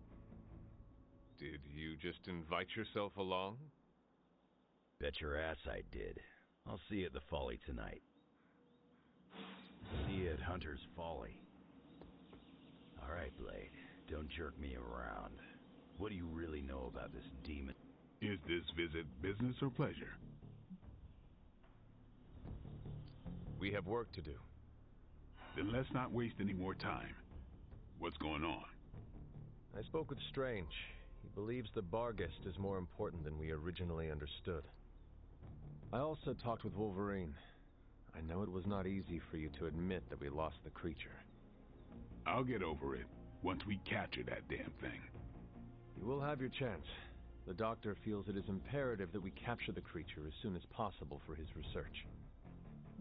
Did you just invite yourself along? Bet your ass I did. I'll see you at the Folly tonight. See you at Hunter's Folly. All right, Blade. Don't jerk me around. What do you really know about this demon? Is this visit business or pleasure? We have work to do. Then let's not waste any more time. What's going on? I spoke with Strange. He believes the Barghest is more important than we originally understood. I also talked with Wolverine. I know it was not easy for you to admit that we lost the creature. I'll get over it once we capture that damn thing. You will have your chance. The doctor feels it is imperative that we capture the creature as soon as possible for his research.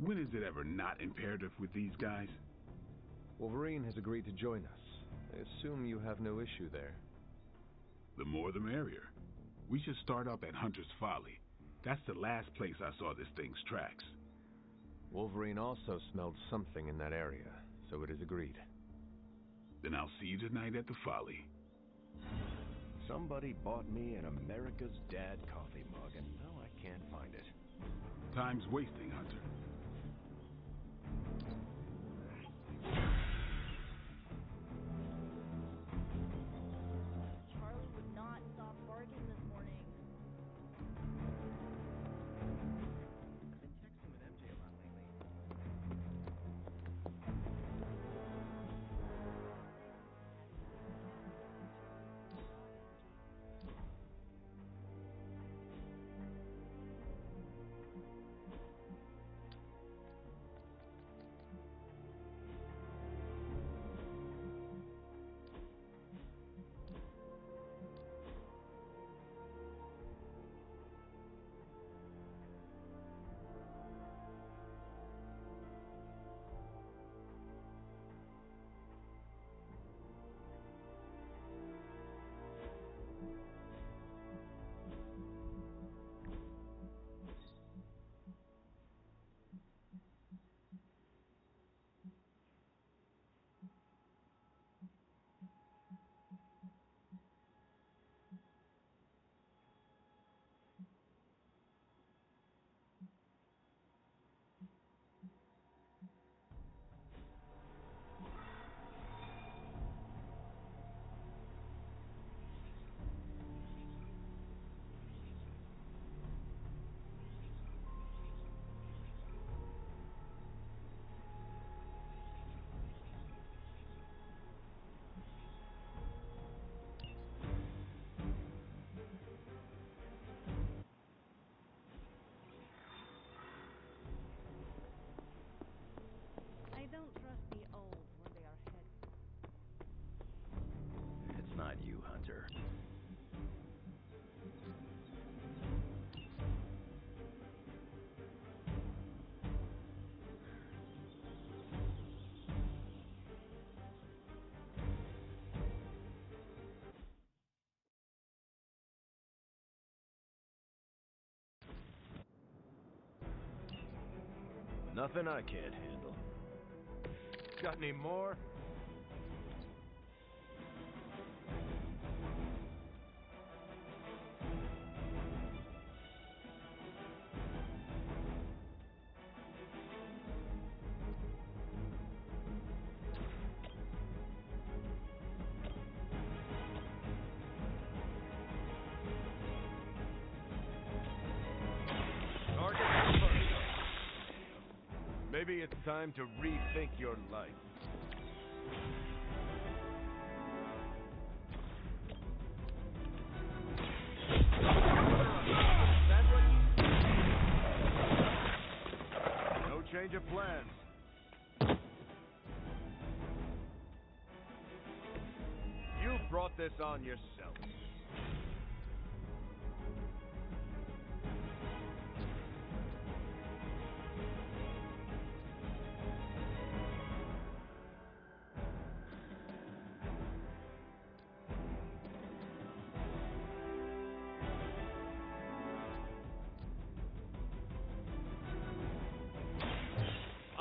When is it ever not imperative with these guys? Wolverine has agreed to join us. I assume you have no issue there. The more the merrier. We should start up at Hunter's Folly. That's the last place I saw this thing's tracks. Wolverine also smelled something in that area, so it is agreed. Then I'll see you tonight at the Folly. Somebody bought me an America's Dad coffee mug, and now I can't find it. Time's wasting, Hunter. Charlie would not stop barking this morning. I've been texting with MJ a lot lately. Nothing I can't handle. Got any more? Maybe it's time to rethink your life. No change of plans. You brought this on yourself.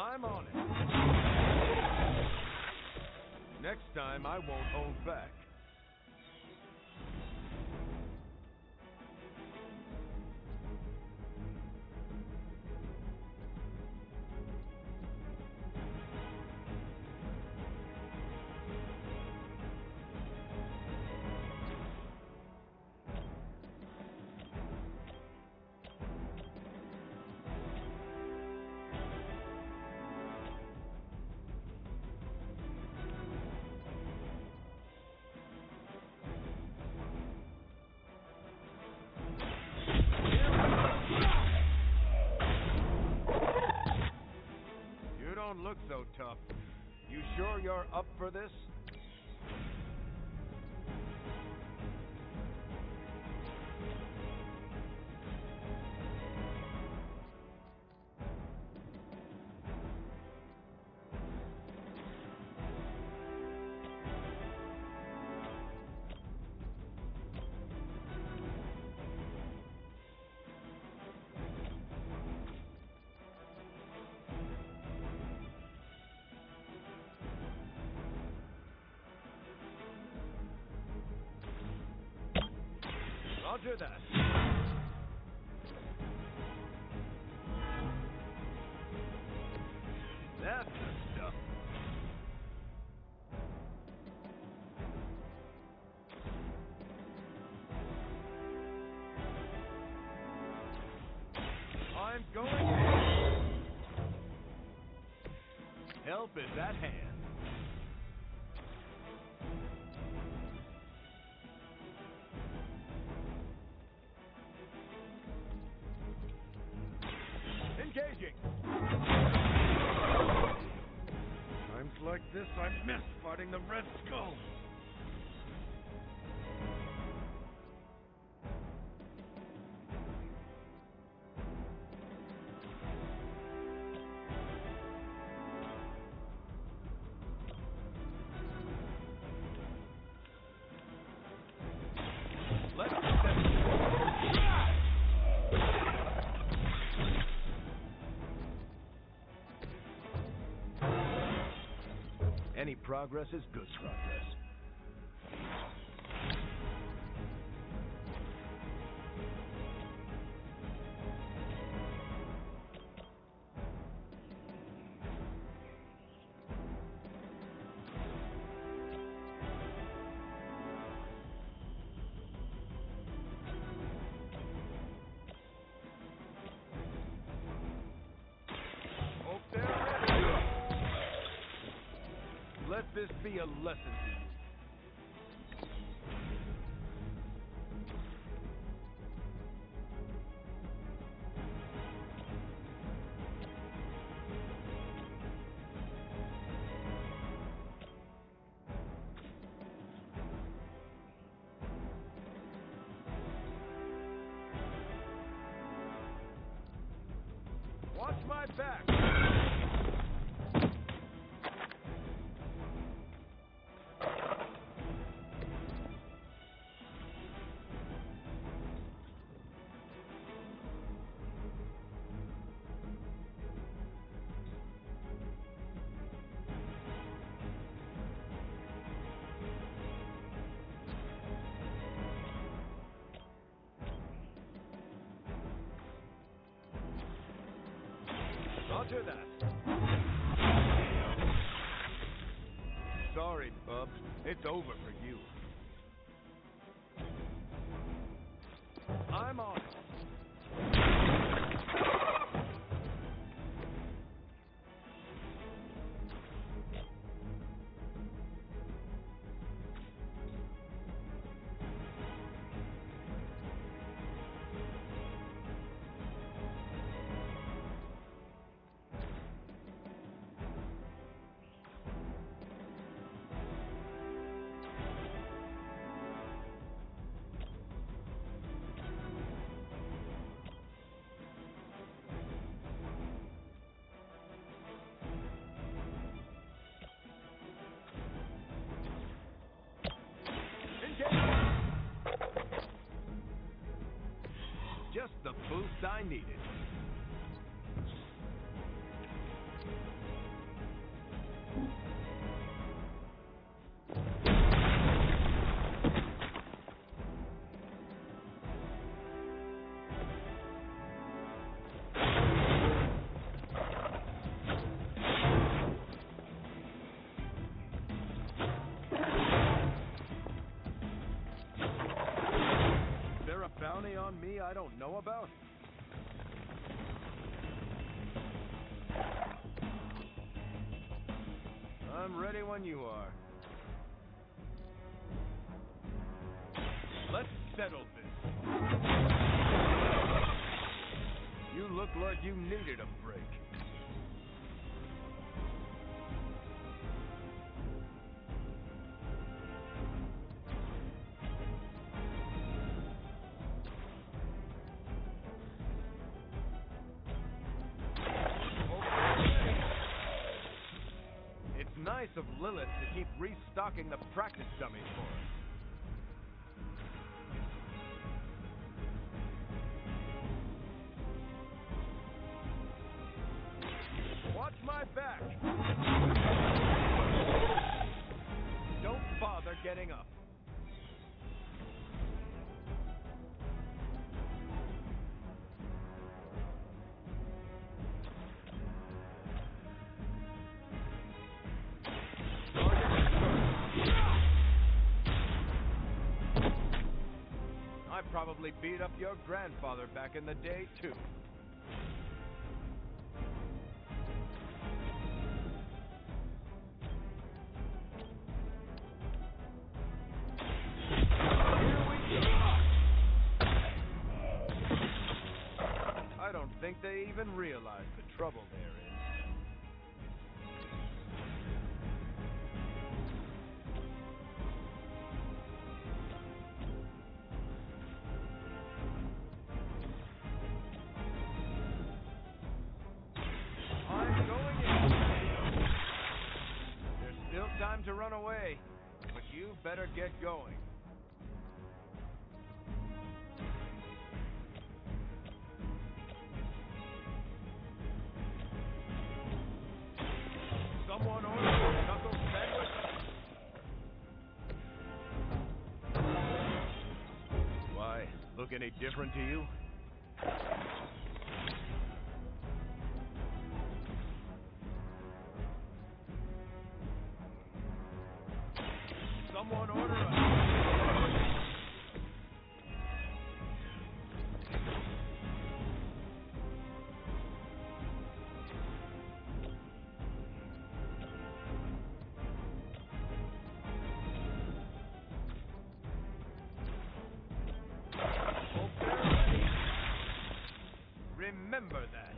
I'm on it. Next time, I won't hold back. Don't look so tough. You sure you're up for this? Roger that. That's the stuff. I'm going in. Help is at hand. Engaging. Times like this, I miss fighting the Red Skull. Let's get Any progress is good progress. Hope they're ready. Let this be a lesson to you. Watch my back! Roger that. Sorry, bub. It's over for you. I'm on it. Just the boost I needed. Bounty on me I don't know about? I'm ready when you are. Let's settle this. You look like you needed a break. Nice of Lilith to keep restocking the practice dummies for us. Watch my back! Don't bother getting up. I probably beat up your grandfather back in the day, too. Here we go. I don't think they even realize the trouble they're in. Time to run away, but you better get going. Someone order a knuckle sandwich? Do I look any different to you? Someone order a... Remember that.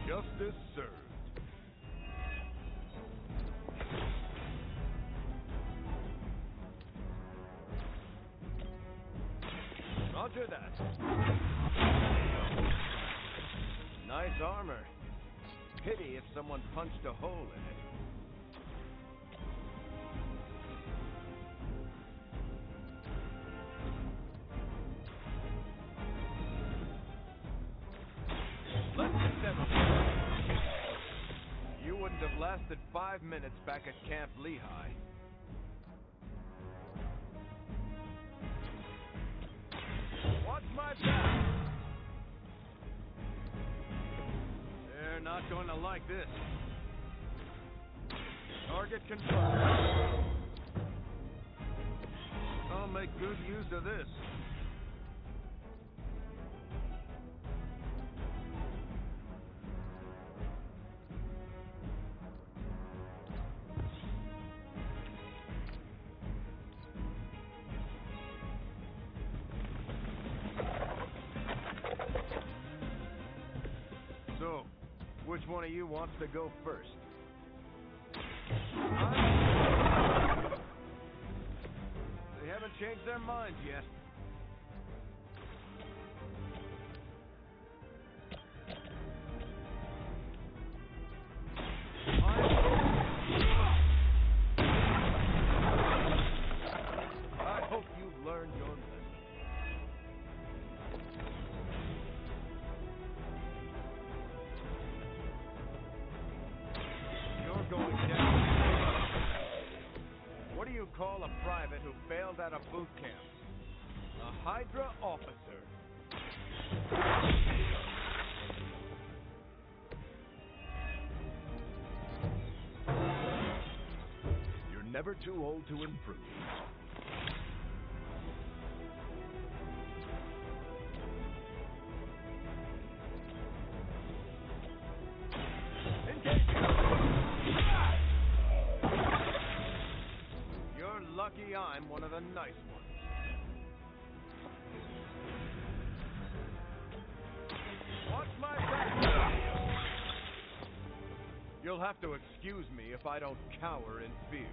Justice served. Roger that. Nice armor. Pity if someone punched a hole in it. lasted 5 minutes back at Camp Lehigh. Watch my back! They're not going to like this. Target confirmed. I'll make good use of this. So, which one of you wants to go first? They haven't changed their minds yet. I hope you've learned your lesson. You're going down. What do you call a private who failed out of boot camp? A Hydra officer. You're never too old to improve. You're lucky I'm one of the nice ones. Watch my back! You'll have to excuse me if I don't cower in fear.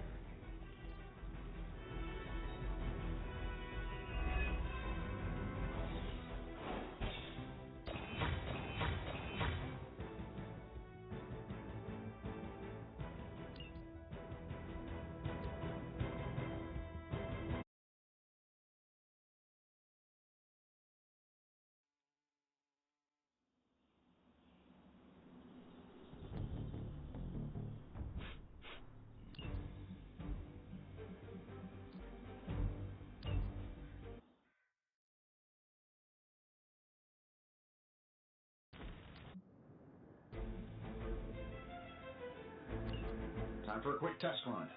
Time for a quick test run.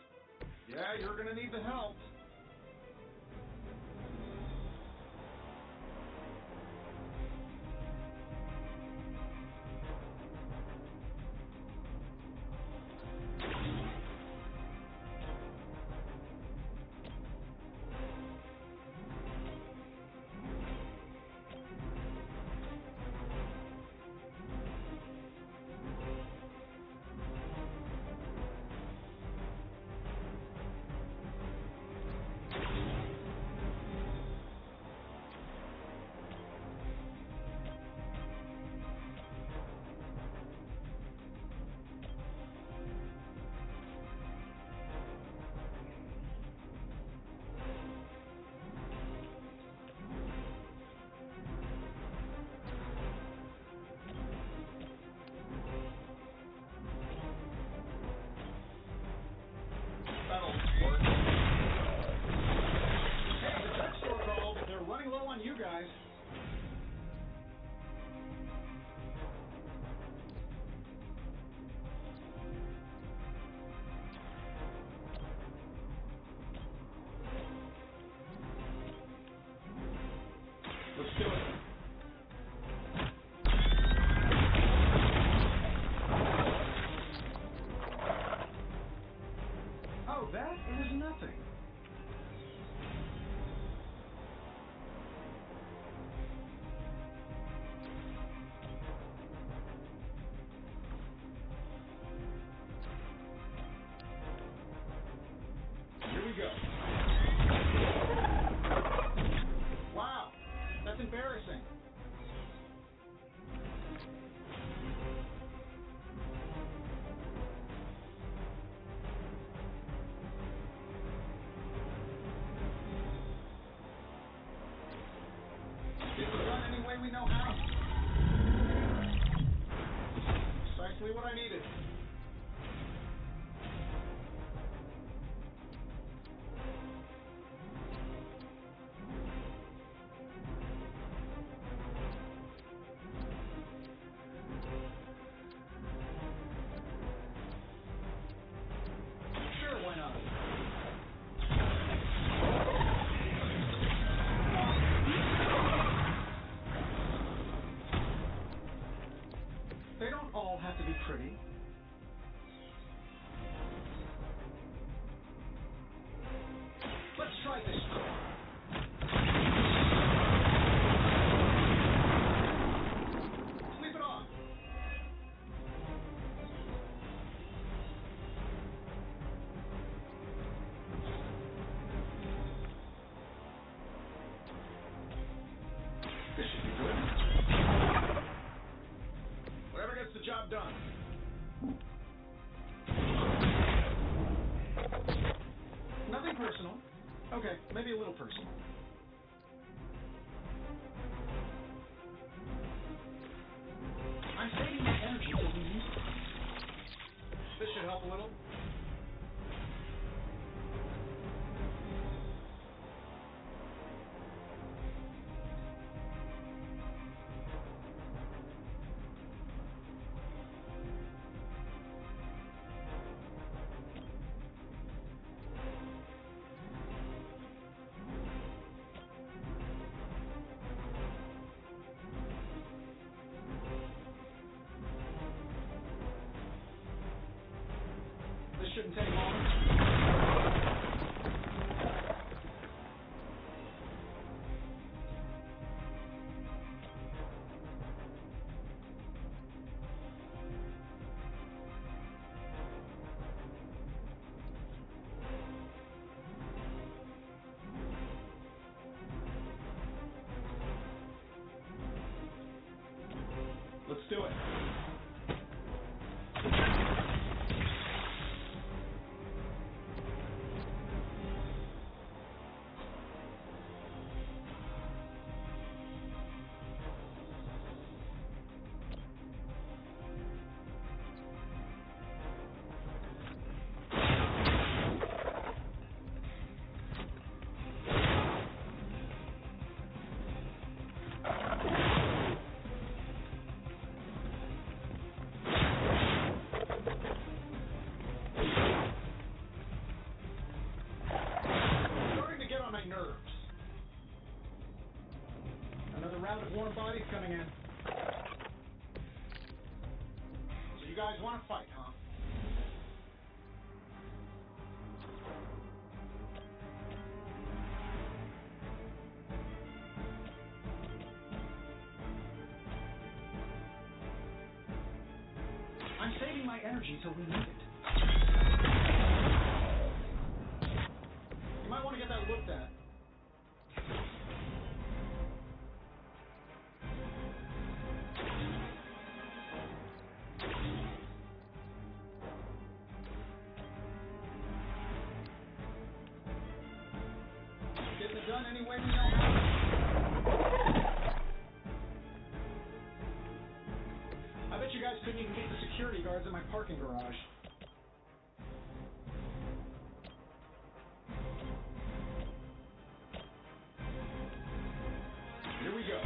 Yeah, you're gonna need the help. pretty. Let's try this. Sleep it off. This should be good. Whatever gets the job done. Nothing personal. Okay, maybe a little personal. I'm saving my energy till we use it. This should help a little. This shouldn't take long. Let's do it. Another round of warm bodies coming in. So you guys want to fight, huh? I'm saving my energy till we need it. You might want to get that looked at. Getting it done any way we know how. I bet you guys couldn't even beat the security guards in my parking garage. Here we go.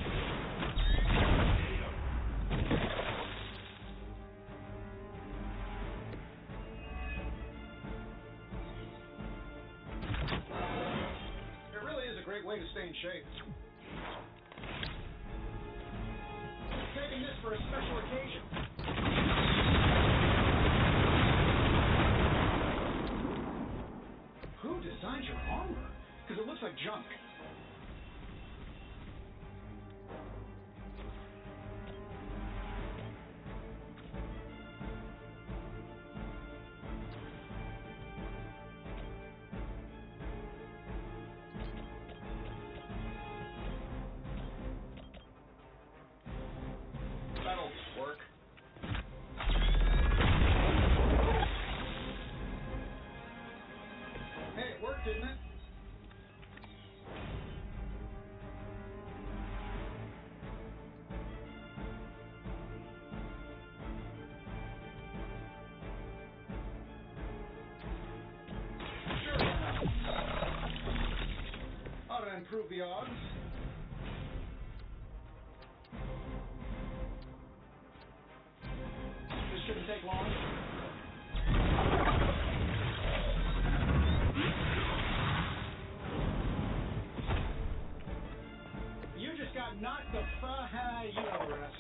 It really is a great way to stay in shape. Taking this for a special occasion. Who designed your armor? Because it looks like junk. That'll work. Hey, it worked, didn't it? Sure, why not? Ought to improve the odds. This shouldn't take long. You just got knocked the you know the rest.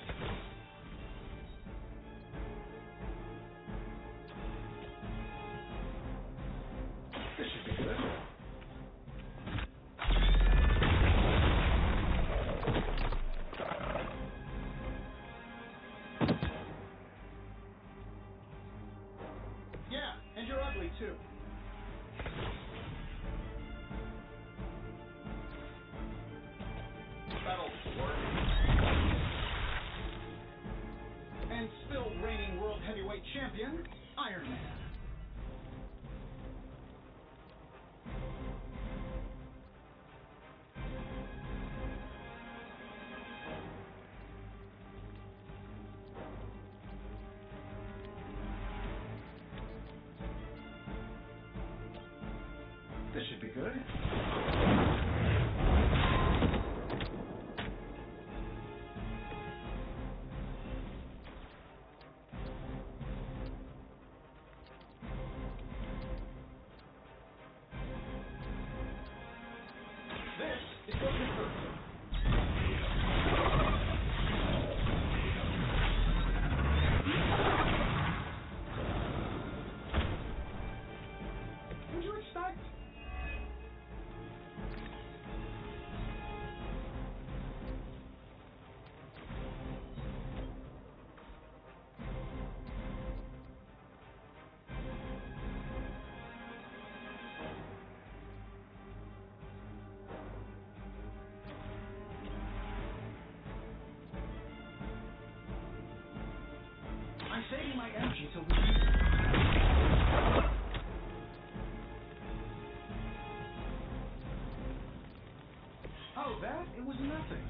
This should be good. This is what we heard. What'd you expect? I'm saving my energy till we need it. Oh, that? It was nothing.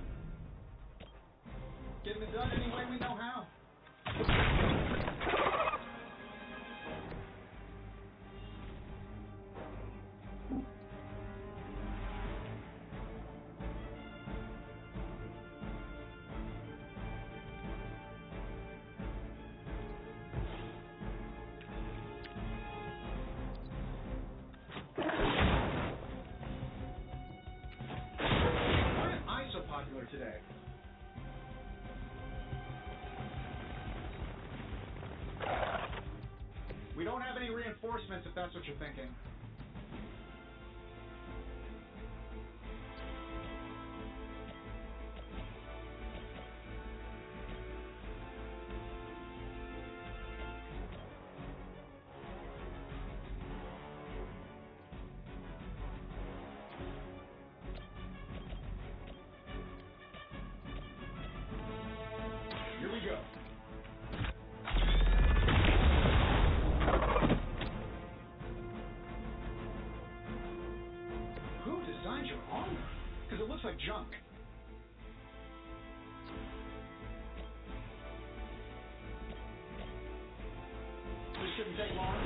Getting it done any way we know how. Why am I so popular today? We don't have any reinforcements if that's what you're thinking. Here we go. Who designed your armor? Because it looks like junk. This shouldn't take long.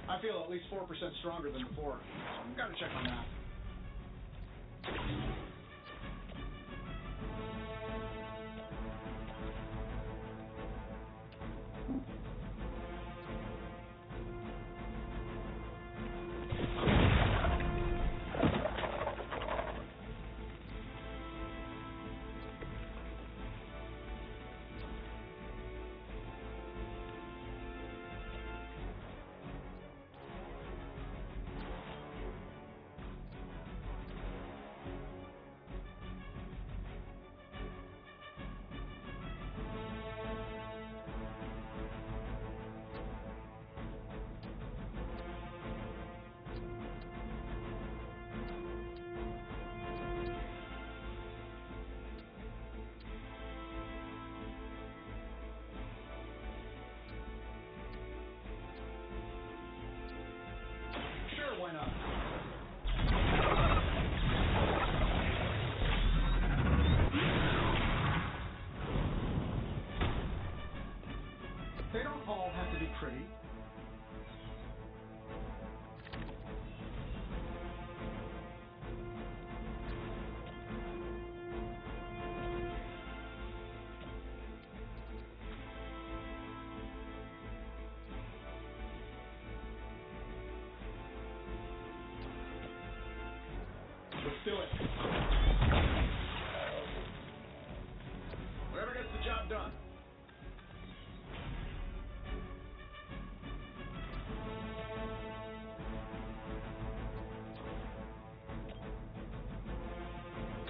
I feel at least 4% stronger than before. Gotta check my math. Sure, why not? They don't all have to be pretty. Let's do it. Whoever gets the job done.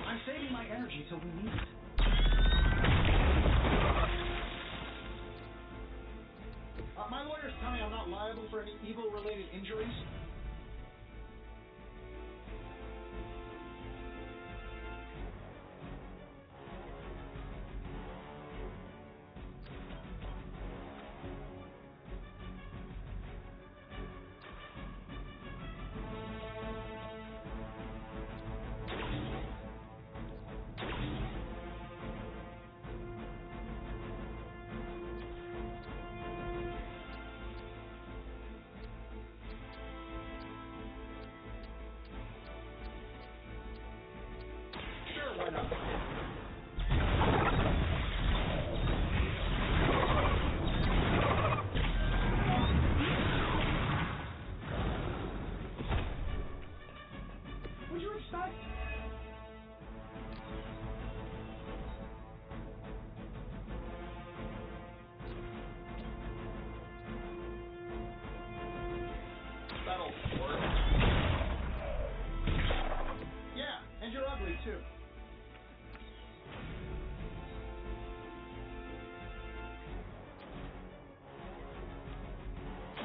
I'm saving my energy till we need it. My lawyers tell me I'm not liable for any evil-related injuries. night? That'll work. Yeah, and you're ugly too.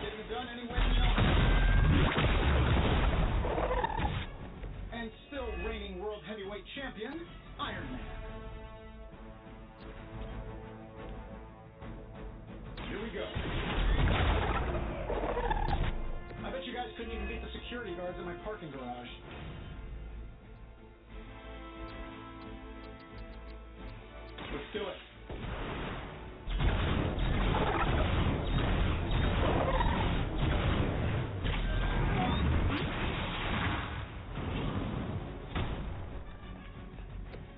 Getting it done anyway you know. And still reigning world heavyweight champion, Iron Man. Here we go. I bet you guys couldn't even beat the security guards in my parking garage. Let's do it.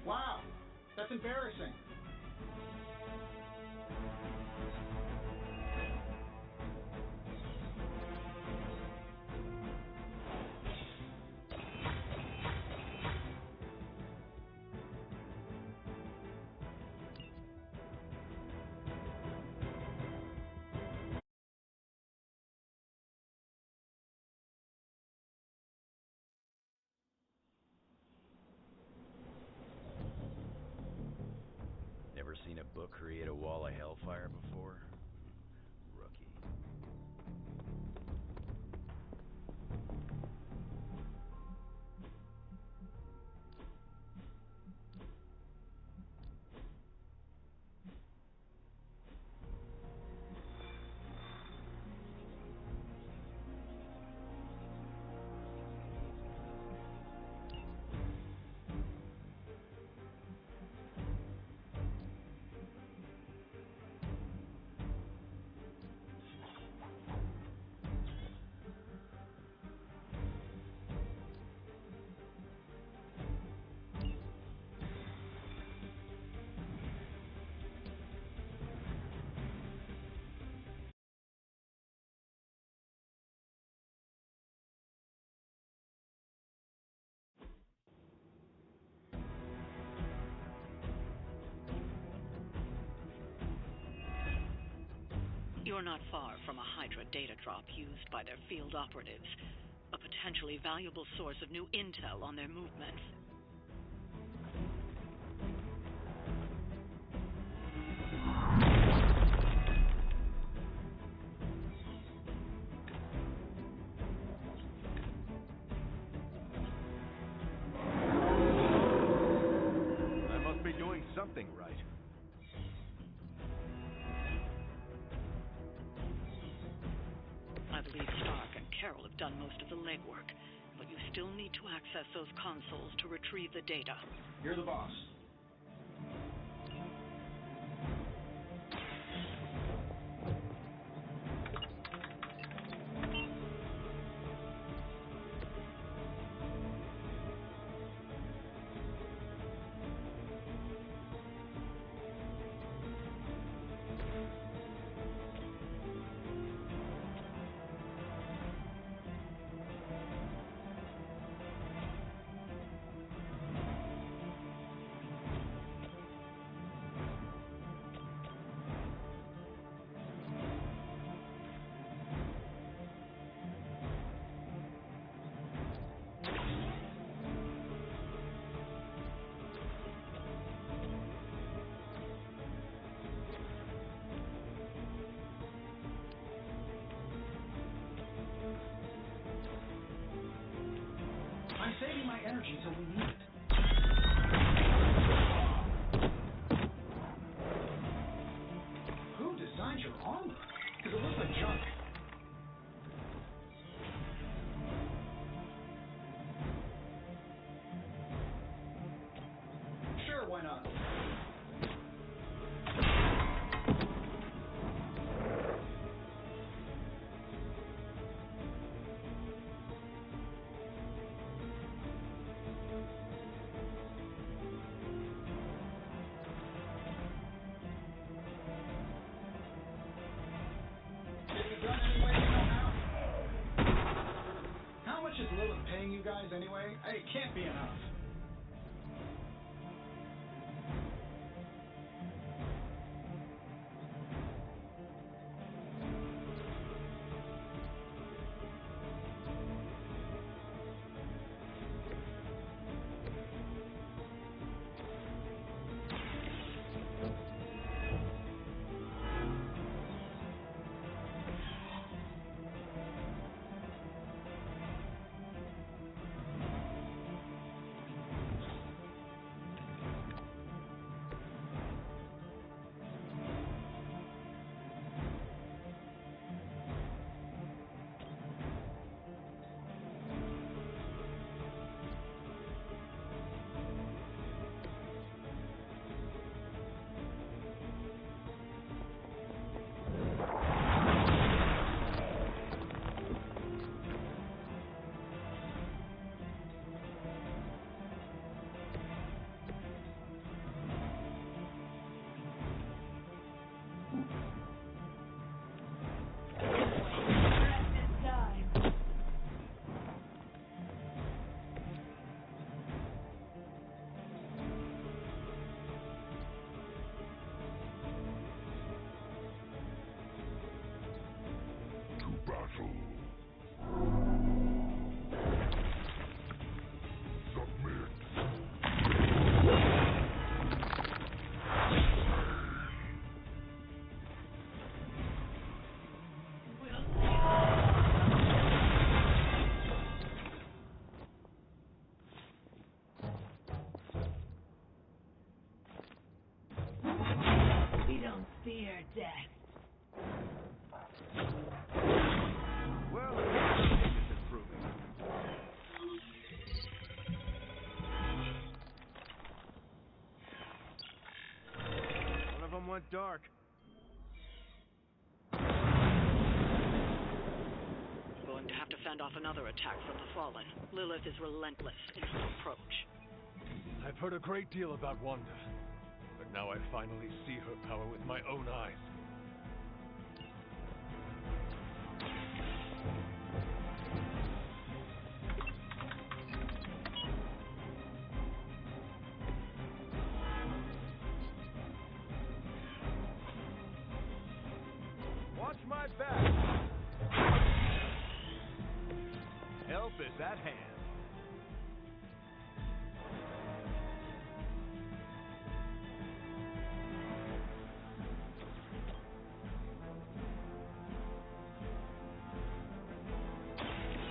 Wow, that's embarrassing. Never seen a book create a wall of hellfire before? Rookie. You're not far from a Hydra data drop used by their field operatives, a potentially valuable source of new intel on their movements. I must be doing something right. I believe Stark and Carol have done most of the legwork, but you still need to access those consoles to retrieve the data. You're the boss. I'm saving my energy till we need it. Who designed your armor? Because it looks like junk. Sure, why not? How much is Lilith paying you guys anyway? It can't be enough. Fear death. Well, it's improving. One of them went dark. Going to have to fend off another attack from the Fallen. Lilith is relentless in her approach. I've heard a great deal about Wanda, but now I finally see her power with my own eyes. Watch my back! Help is at hand.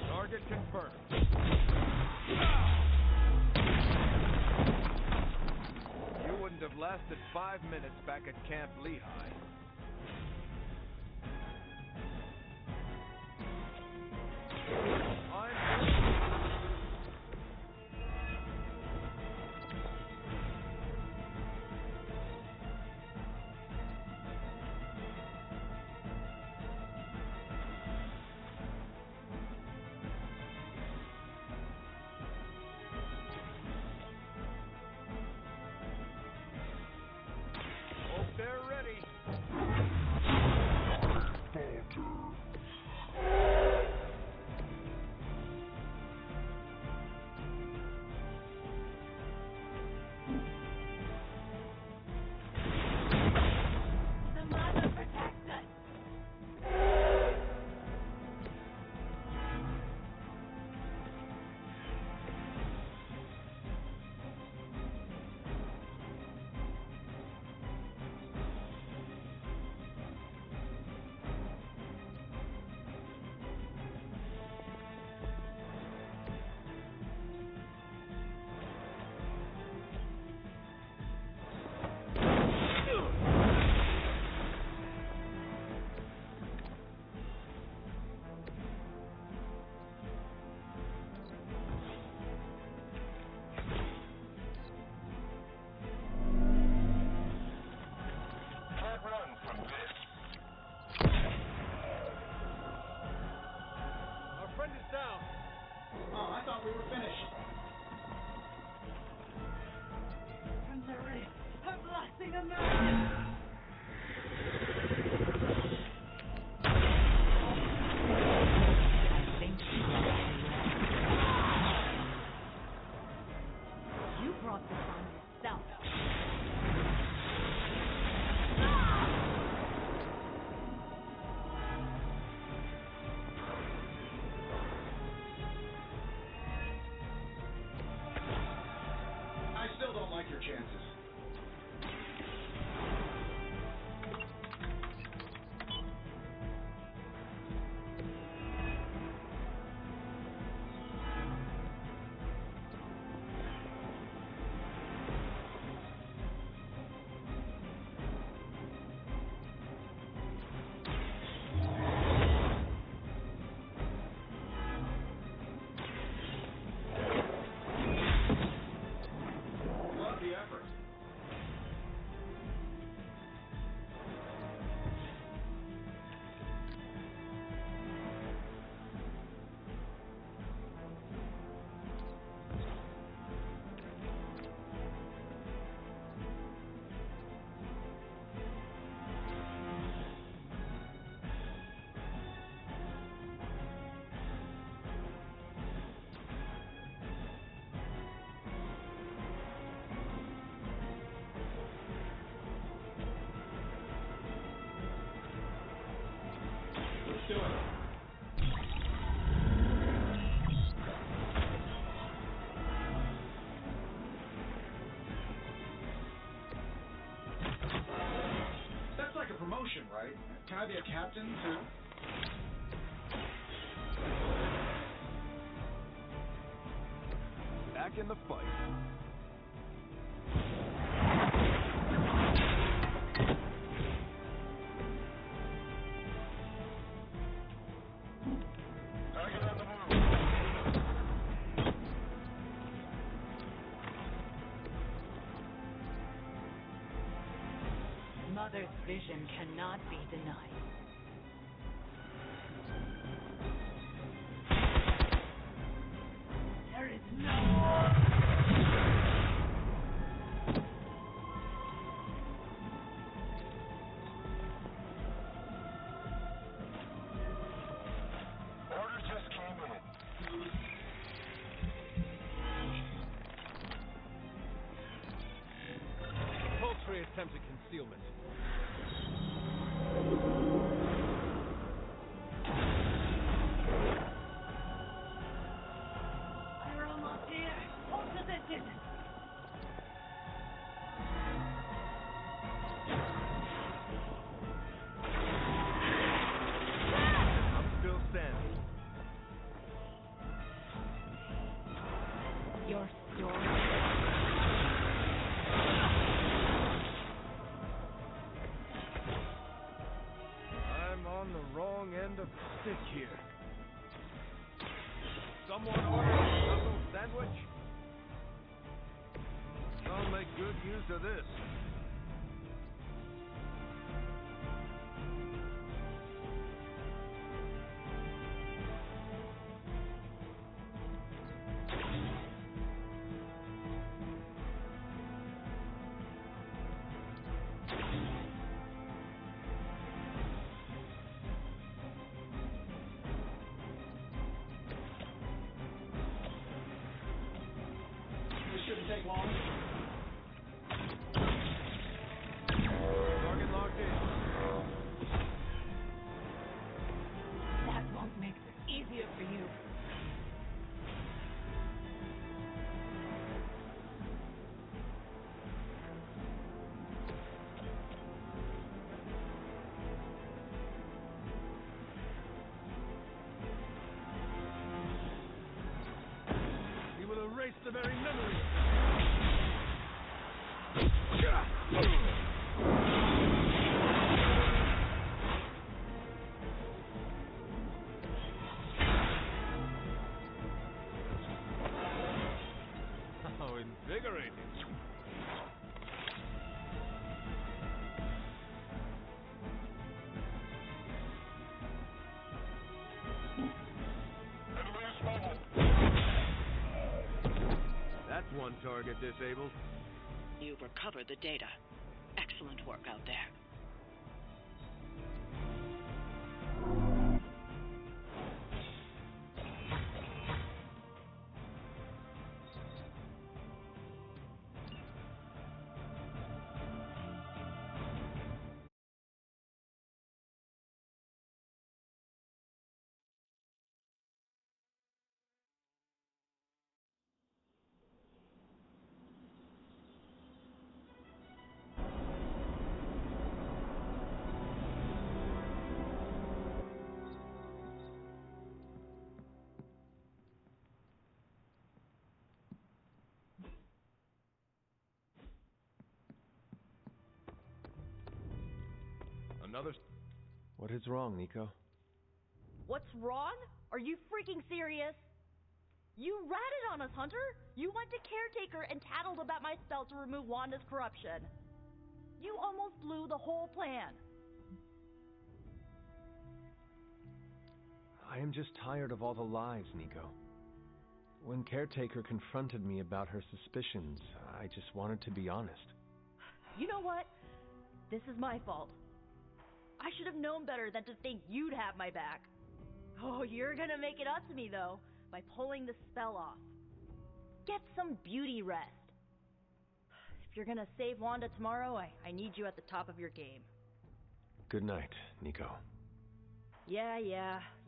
Target confirmed. You wouldn't have lasted 5 minutes back at Camp Lehigh. They're ready. The mother protects us. I be a captain, too? Back in the fight. Mother's vision cannot be denied. There is no... Order just came in. Poultry attempted concealment. We're almost here. Hold position. I'm still standing. Your story. I'm on the wrong end of the stick here. Someone order a knuckle sandwich? I'll make good use of this. This shouldn't take long. Target locked in. That won't make this easier for you. He will erase the very memory. How invigorating. That's one target disabled. You've recovered the data. Excellent work out there. Another... What is wrong, Nico? What's wrong? Are you freaking serious? You ratted on us, Hunter! You went to Caretaker and tattled about my spell to remove Wanda's corruption. You almost blew the whole plan. I am just tired of all the lies, Nico. When Caretaker confronted me about her suspicions, I just wanted to be honest. You know what? This is my fault. I should have known better than to think you'd have my back. Oh, you're gonna make it up to me, though, by pulling the spell off. Get some beauty rest. If you're gonna save Wanda tomorrow, I need you at the top of your game. Good night, Nico. Yeah,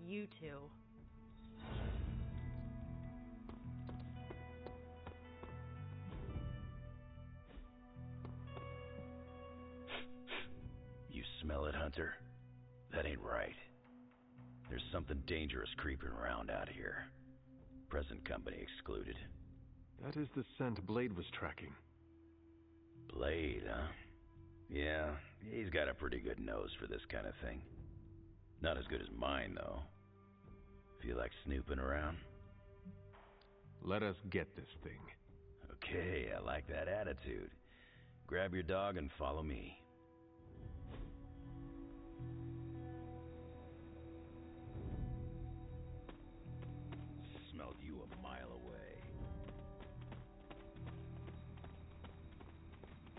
you too. You smell it, Hunter? That ain't right. There's something dangerous creeping around out here. Present company excluded. That is the scent Blade was tracking. Blade, huh? Yeah, he's got a pretty good nose for this kind of thing. Not as good as mine, though. Feel like snooping around? Let us get this thing. Okay, I like that attitude. Grab your dog and follow me. Smelled you a mile away.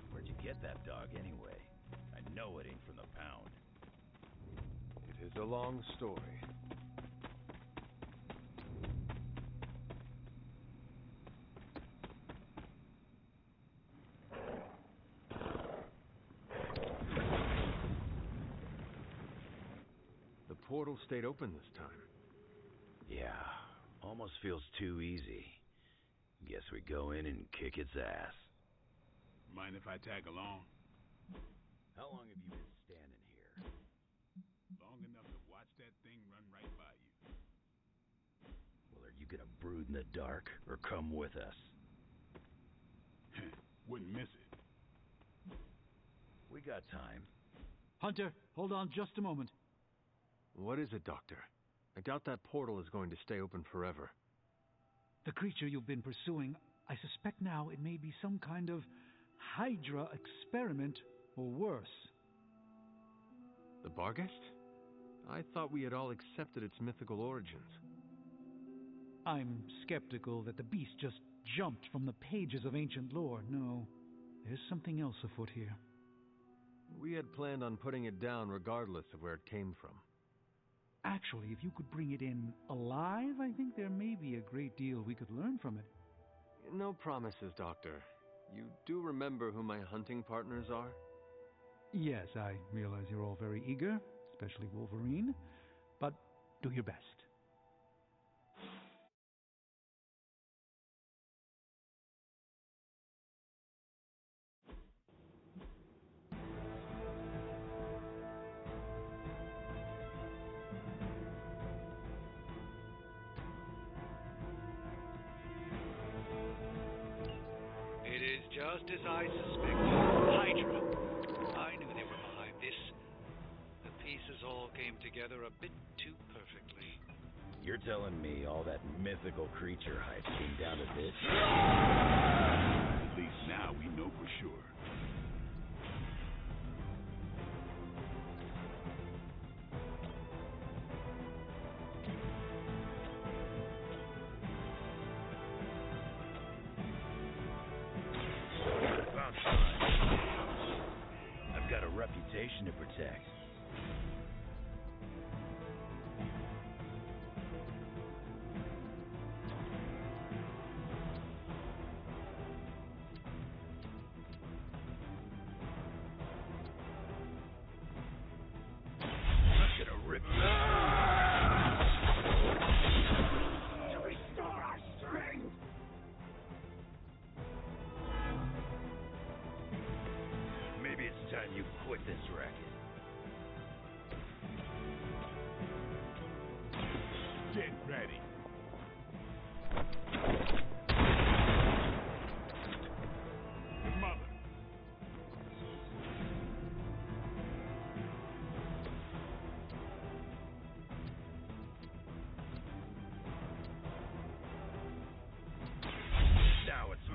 Where'd you get that dog anyway? I know it ain't from the pound. It is a long story. The portal stayed open this time. Yeah, almost feels too easy. Guess we go in and kick its ass. Mind if I tag along? How long have you been standing here? Long enough to watch that thing run right by you. Well, are you gonna brood in the dark, or come with us? Wouldn't miss it. We got time. Hunter, hold on just a moment. What is it, Doctor? I doubt that portal is going to stay open forever. The creature you've been pursuing, I suspect now it may be some kind of Hydra experiment, or worse. The Barghest? I thought we had all accepted its mythical origins. I'm skeptical that the beast just jumped from the pages of ancient lore. No, there's something else afoot here. We had planned on putting it down regardless of where it came from. Actually, if you could bring it in alive, I think there may be a great deal we could learn from it. No promises, Doctor. You do remember who my hunting partners are? Yes, I realize you're all very eager, especially Wolverine, but do your best. It is just as I suspected. Hydra. I knew they were behind this. The pieces all came together a bit too perfectly. You're telling me all that mythical creature hype came down to this? At least now we know for sure. I've got a reputation to protect. I'm gonna rip you. To restore our strength! Maybe it's time you quit this racket. Get ready. Your mother. Now it's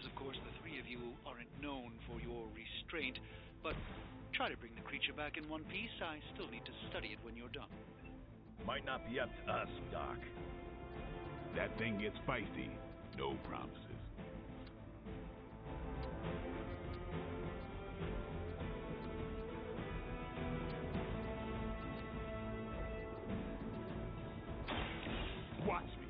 realize, of course, the three of you aren't known for your restraint, but try to bring the creature back in one piece. I still need to study it when you're done. Might not be up to us, Doc. That thing gets feisty. No promises. Watch me.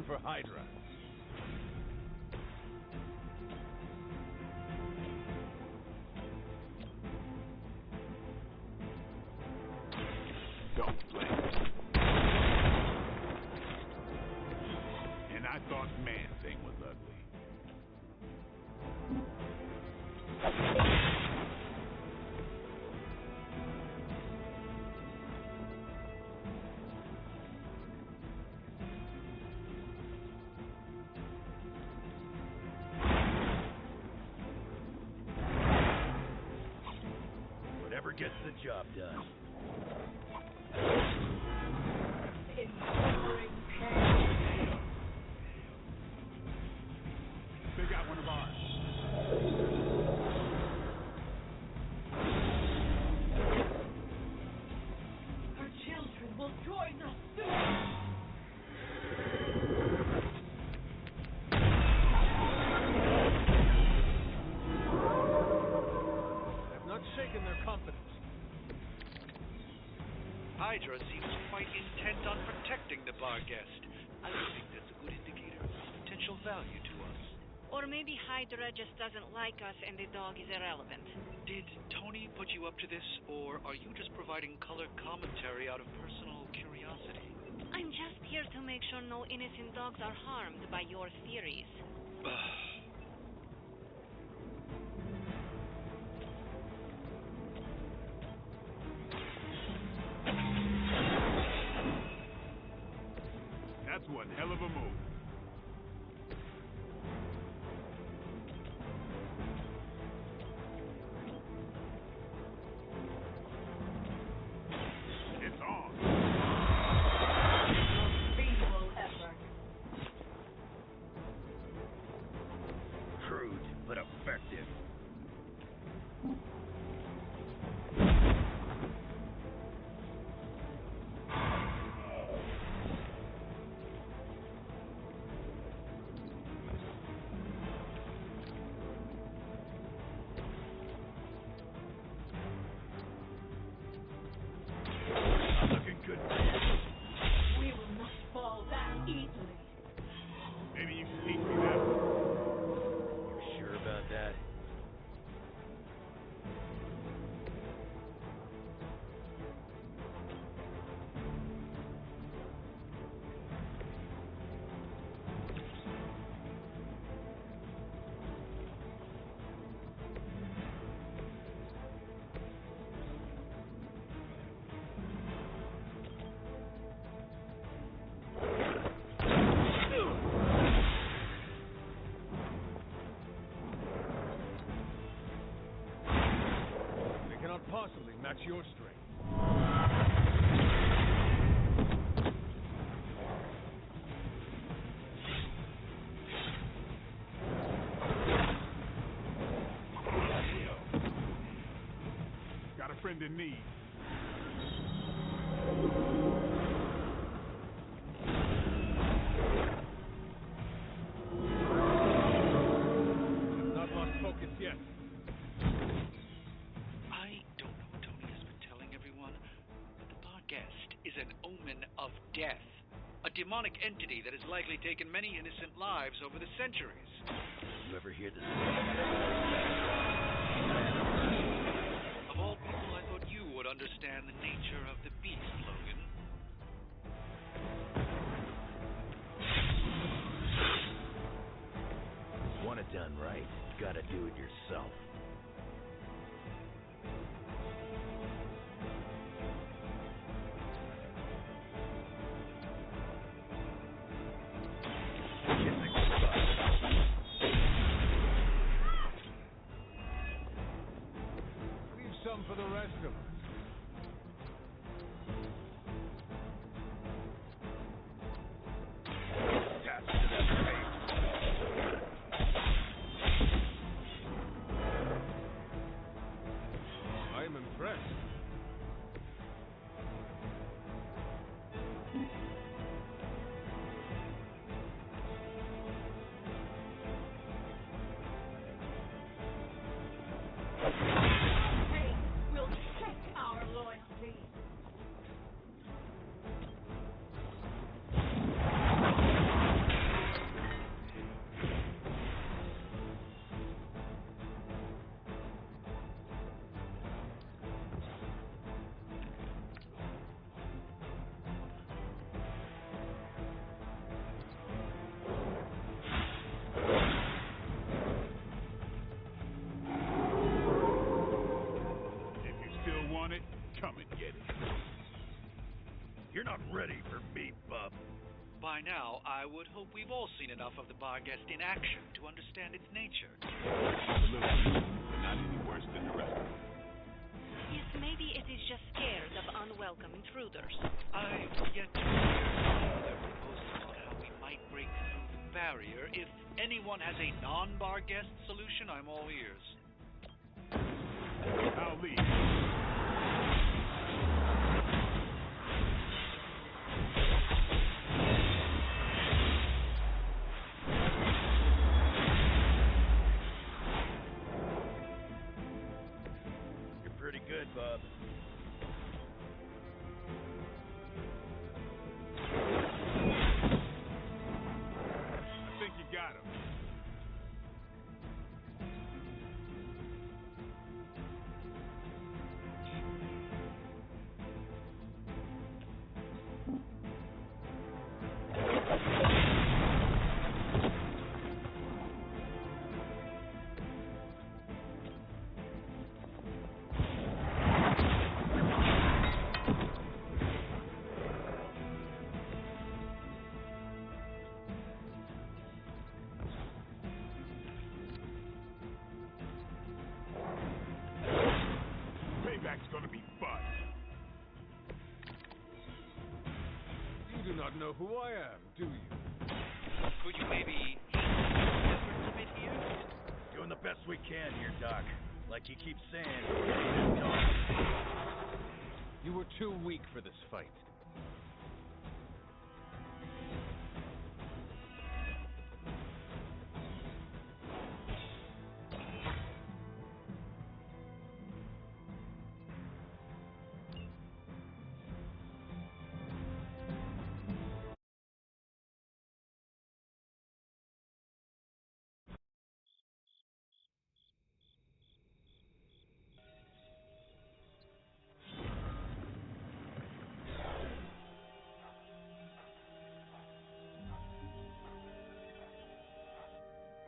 For Hydra. Don't blame me. And I thought Man-Thing was ugly. Gets the job done. They got one of ours. Our children will join us soon. Shaken their confidence. Hydra seems quite intent on protecting the bar guest. I think that's a good indicator of his potential value to us. Or maybe Hydra just doesn't like us and the dog is irrelevant. Did Tony put you up to this, or are you just providing color commentary out of personal curiosity? I'm just here to make sure no innocent dogs are harmed by your theories. That's one hell of a move. It's on. Feeble effort. Crude, but effective. We will not fall that easily. Maybe you can teach me that. You sure about that? Possibly match your strength. Got a friend in need. Not lost focus yet. I don't know what Tony is death. A demonic entity that has likely taken many innocent lives over the centuries. You ever hear this? Of all people, I thought you would understand the nature of the beast, Logan. Want it done right, gotta do it yourself. Leave some for the rest of us. Attached to that tape. I am impressed. Hey, we'll check our loyalty. If you still want it, come and get it. You're not ready for me, bub. By now, I would hope we've all seen enough of the Barghest in action to understand its nature. A little new, but not any worse than the rest of them. Yes, maybe it is just scared of unwelcome intruders. I've yet to hear their proposals on how we might break through the barrier. If anyone has a non-Barghest solution, I'm all ears. I'll leave. You're pretty good, bub. I think you got him. Payback's gonna be fun. You do not know who I am, do you? Could you maybe efforts a bit here? Doing the best we can here, Doc. Like you keep saying. You were too weak for this fight.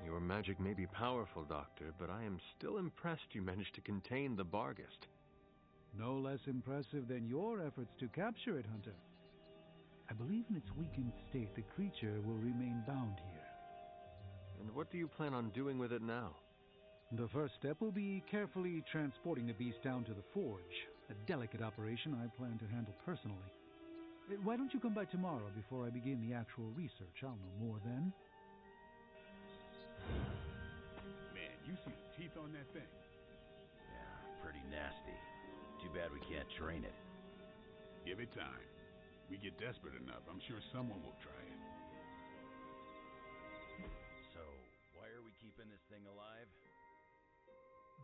Your magic may be powerful, Doctor, but I am still impressed you managed to contain the Barghest. No less impressive than your efforts to capture it, Hunter. I believe in its weakened state, the creature will remain bound here. And what do you plan on doing with it now? The first step will be carefully transporting the beast down to the forge, a delicate operation I plan to handle personally. Why don't you come by tomorrow before I begin the actual research? I'll know more then. Man, you see the teeth on that thing? Yeah, pretty nasty. Too bad we can't train it. Give it time. We get desperate enough, I'm sure someone will try it. So, why are we keeping this thing alive?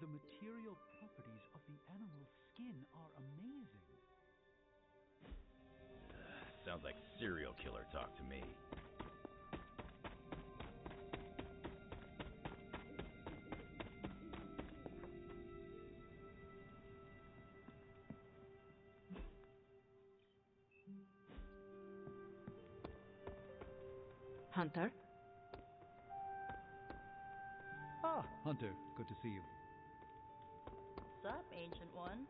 The material properties of the animal's skin are amazing. Sounds like serial killer talk to me. Hunter? Ah, Hunter. Good to see you. What's up, Ancient One?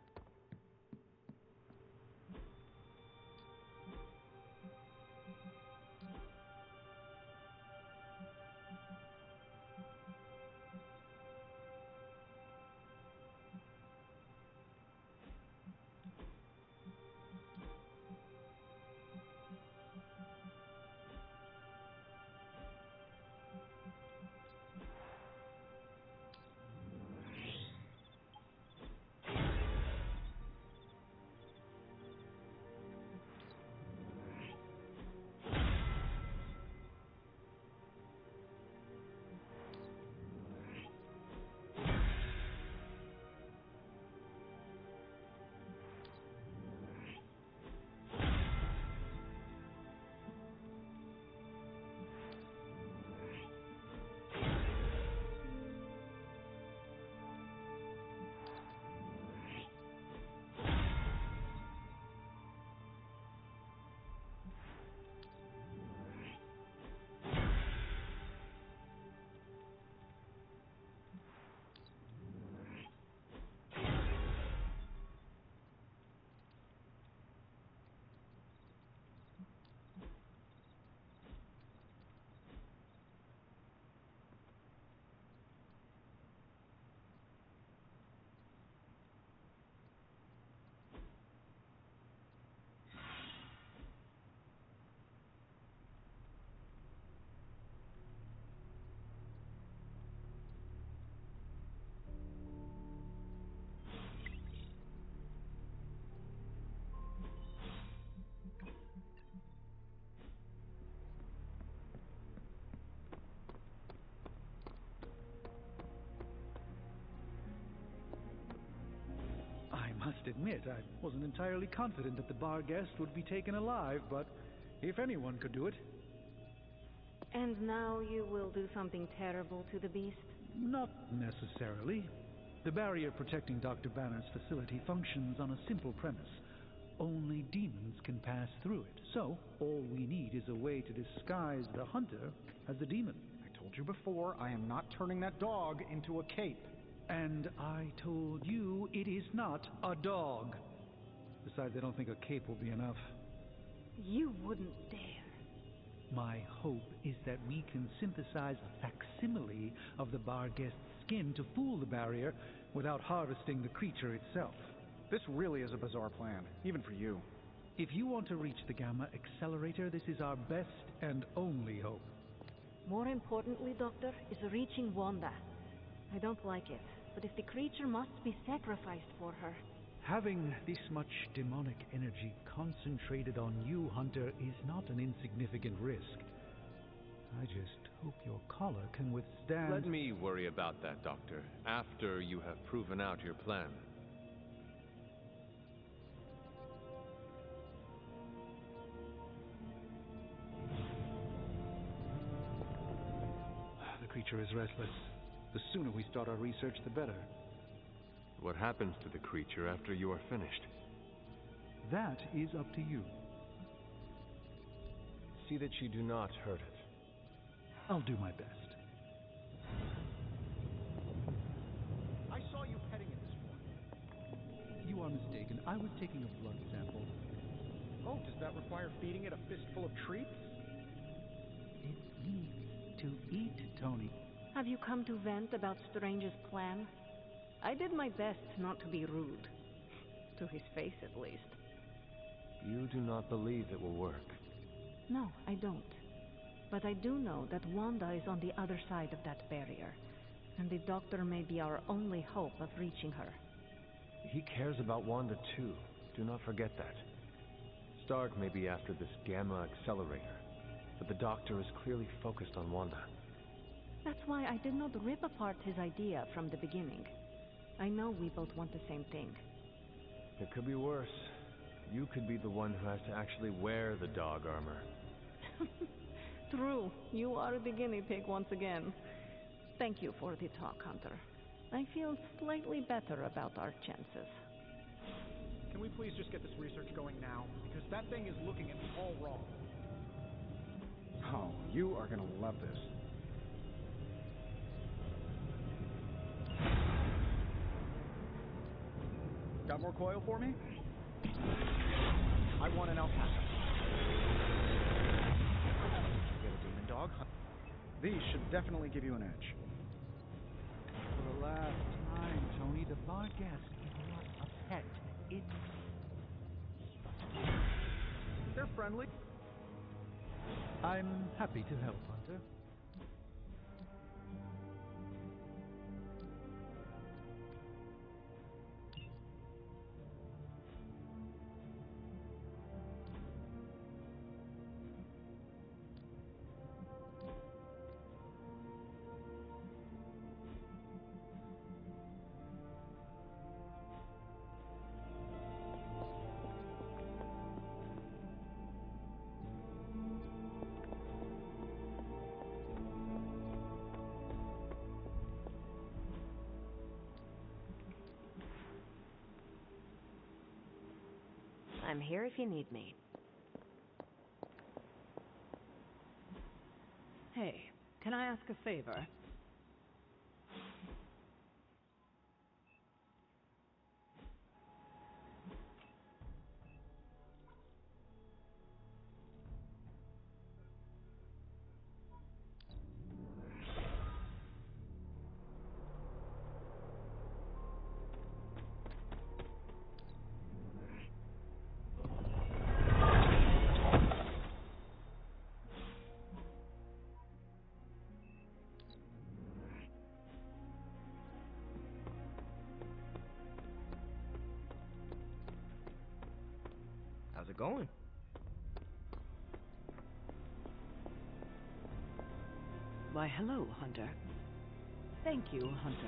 I must admit, I wasn't entirely confident that the bar guest would be taken alive, but if anyone could do it... And now you will do something terrible to the beast? Not necessarily. The barrier protecting Dr. Banner's facility functions on a simple premise. Only demons can pass through it. So, all we need is a way to disguise the hunter as a demon. I told you before, I am not turning that dog into a cape. And I told you it is not a dog. Besides, I don't think a cape will be enough. You wouldn't dare. My hope is that we can synthesize a facsimile of the bar guest's skin to fool the barrier without harvesting the creature itself. This really is a bizarre plan, even for you. If you want to reach the Gamma Accelerator, this is our best and only hope. More importantly, Doctor, is reaching Wanda. I don't like it, but if the creature must be sacrificed for her... Having this much demonic energy concentrated on you, Hunter, is not an insignificant risk. I just hope your collar can withstand... Let me worry about that, Doctor, after you have proven out your plan. The creature is restless. The sooner we start our research, the better. What happens to the creature after you are finished? That is up to you. See that you do not hurt it. I'll do my best. I saw you petting it this morning. You are mistaken. I was taking a blood sample. Oh, does that require feeding it a fistful of treats? It needs to eat, Tony. Have you come to vent about Strange's plan? I did my best not to be rude. To his face, at least. You do not believe it will work. No, I don't. But I do know that Wanda is on the other side of that barrier, and the Doctor may be our only hope of reaching her. He cares about Wanda too. Do not forget that. Stark may be after this Gamma Accelerator, but the Doctor is clearly focused on Wanda. That's why I did not rip apart his idea from the beginning. I know we both want the same thing. It could be worse. You could be the one who has to actually wear the dog armor. True, you are the guinea pig once again. Thank you for the talk, Hunter. I feel slightly better about our chances. Can we please just get this research going now? Because that thing is looking at me all wrong. Oh, you are gonna love this. Got more coil for me? I want an alpaca. Get a demon dog. These should definitely give you an edge. For the last time, Tony, the Barghest is not a pet. It's... They're friendly. I'm happy to help, Hunter. I'm here if you need me. Hey, can I ask a favor? How's it going? Why, hello, Hunter. Thank you, Hunter.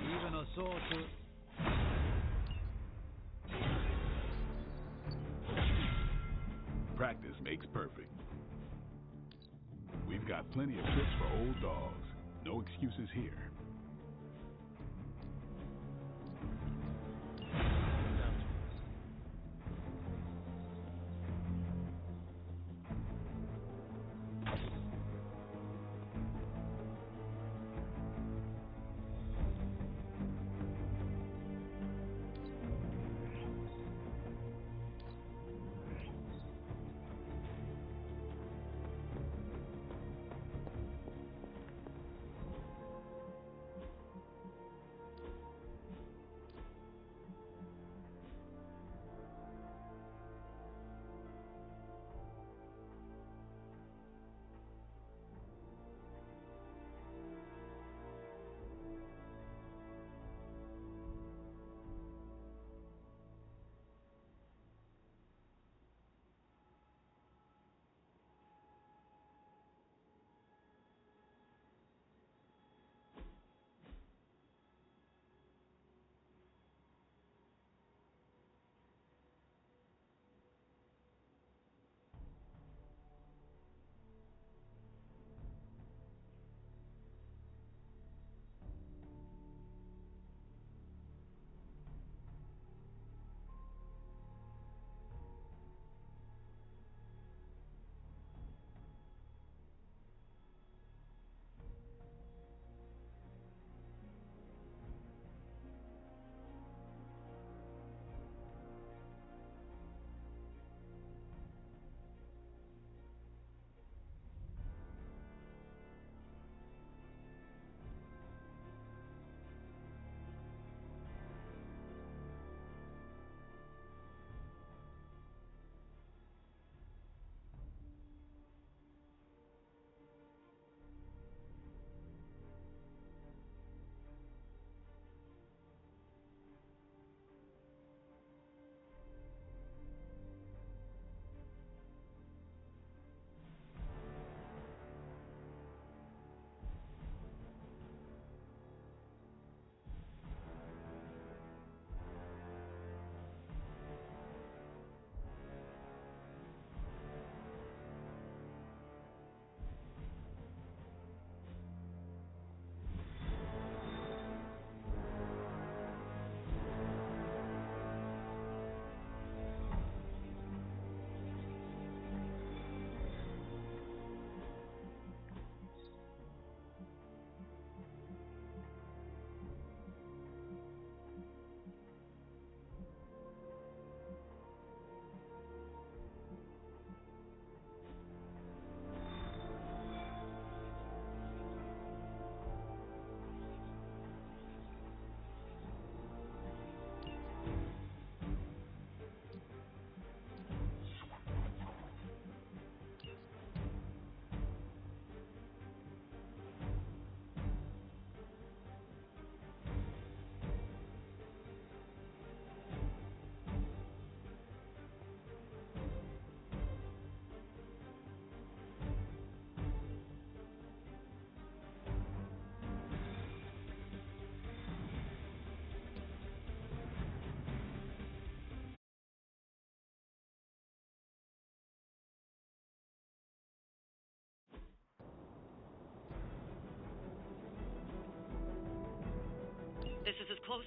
Even a sorcerer... Practice makes perfect. We've got plenty of tricks for old dogs. No excuses here.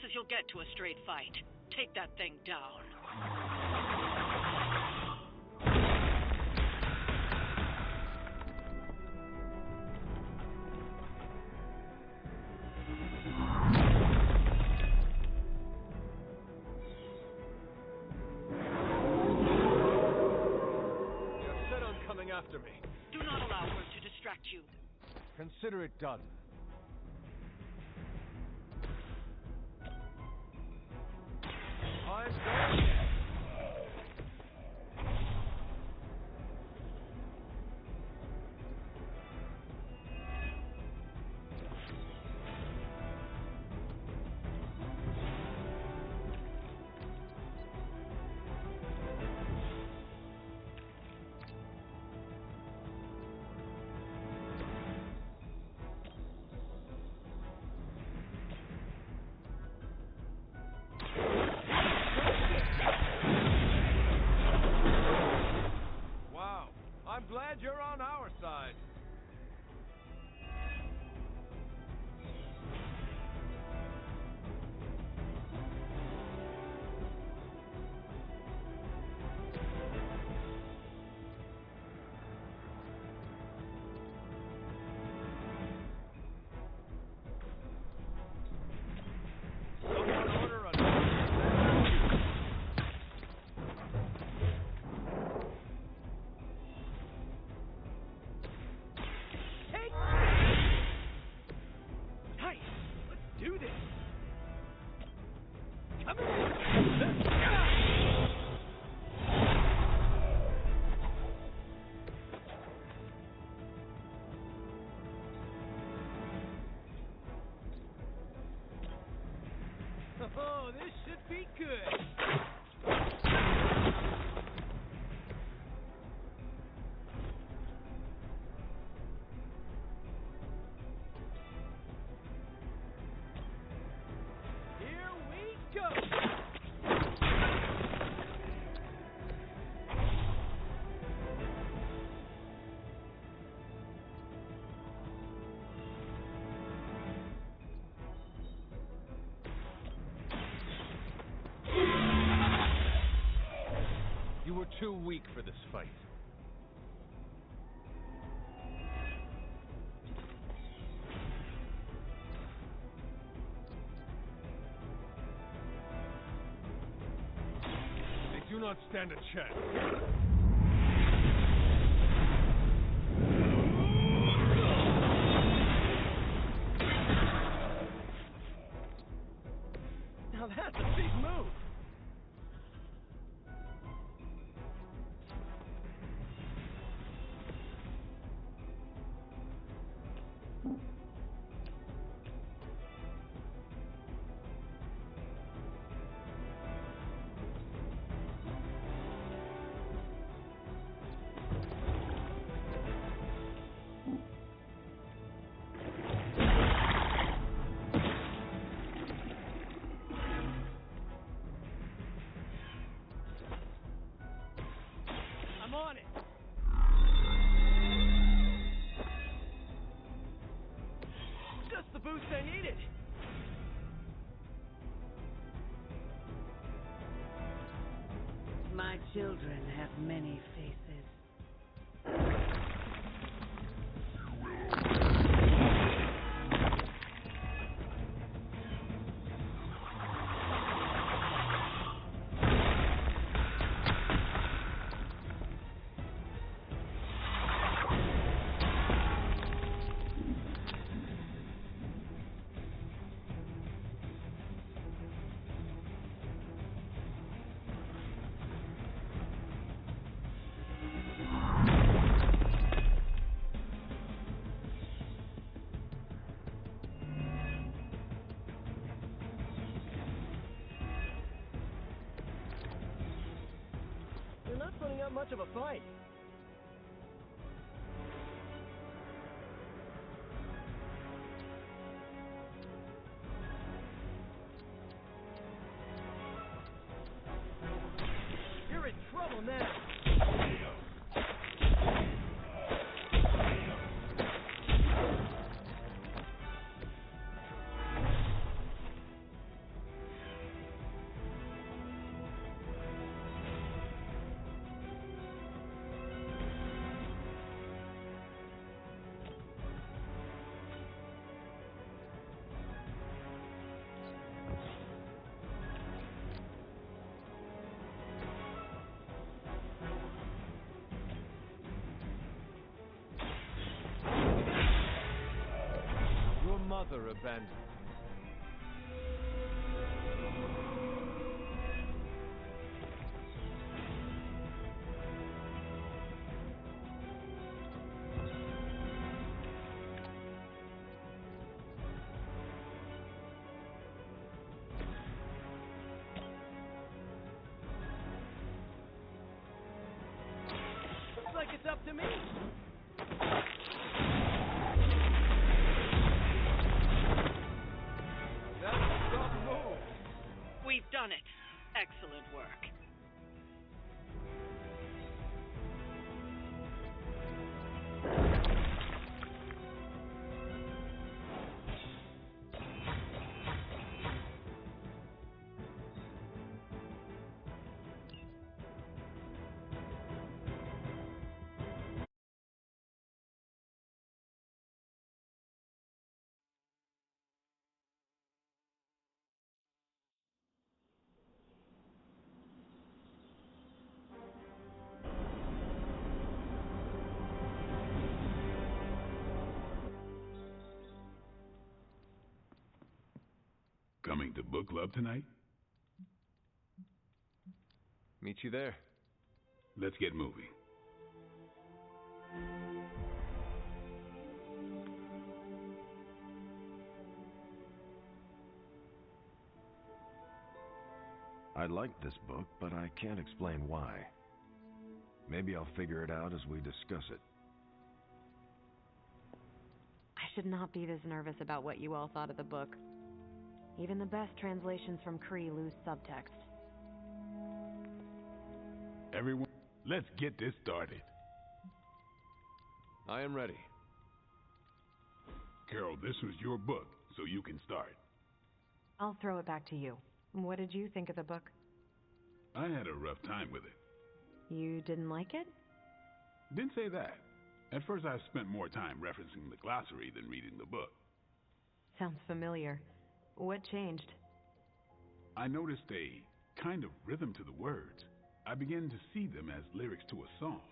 as you'll get to a straight fight. Take that thing down. You're set on coming after me. Do not allow her to distract you. Consider it done. I'm going. Wow, I'm glad you're on our side. Someone order a Nice! Let's do this! Come Oh, this should be good! Here we go! You were too weak for this fight. They do not stand a chance. Now that's a big move! I'm on it! Just the boost I needed! My children have many faces. You're not putting up much of a fight. You're in trouble now. mother abandoned. Looks like it's up to me. That's a rough move. We've done it. Excellent work. Coming to book club tonight? Meet you there. Let's get moving. I like this book, but I can't explain why. Maybe I'll figure it out as we discuss it. I should not be this nervous about what you all thought of the book. Even the best translations from Kree lose subtext. Everyone, let's get this started. I am ready. Carol, this was your book, so you can start. I'll throw it back to you. What did you think of the book? I had a rough time with it. You didn't like it? Didn't say that. At first I spent more time referencing the glossary than reading the book. Sounds familiar. What changed? I noticed a kind of rhythm to the words. I began to see them as lyrics to a song.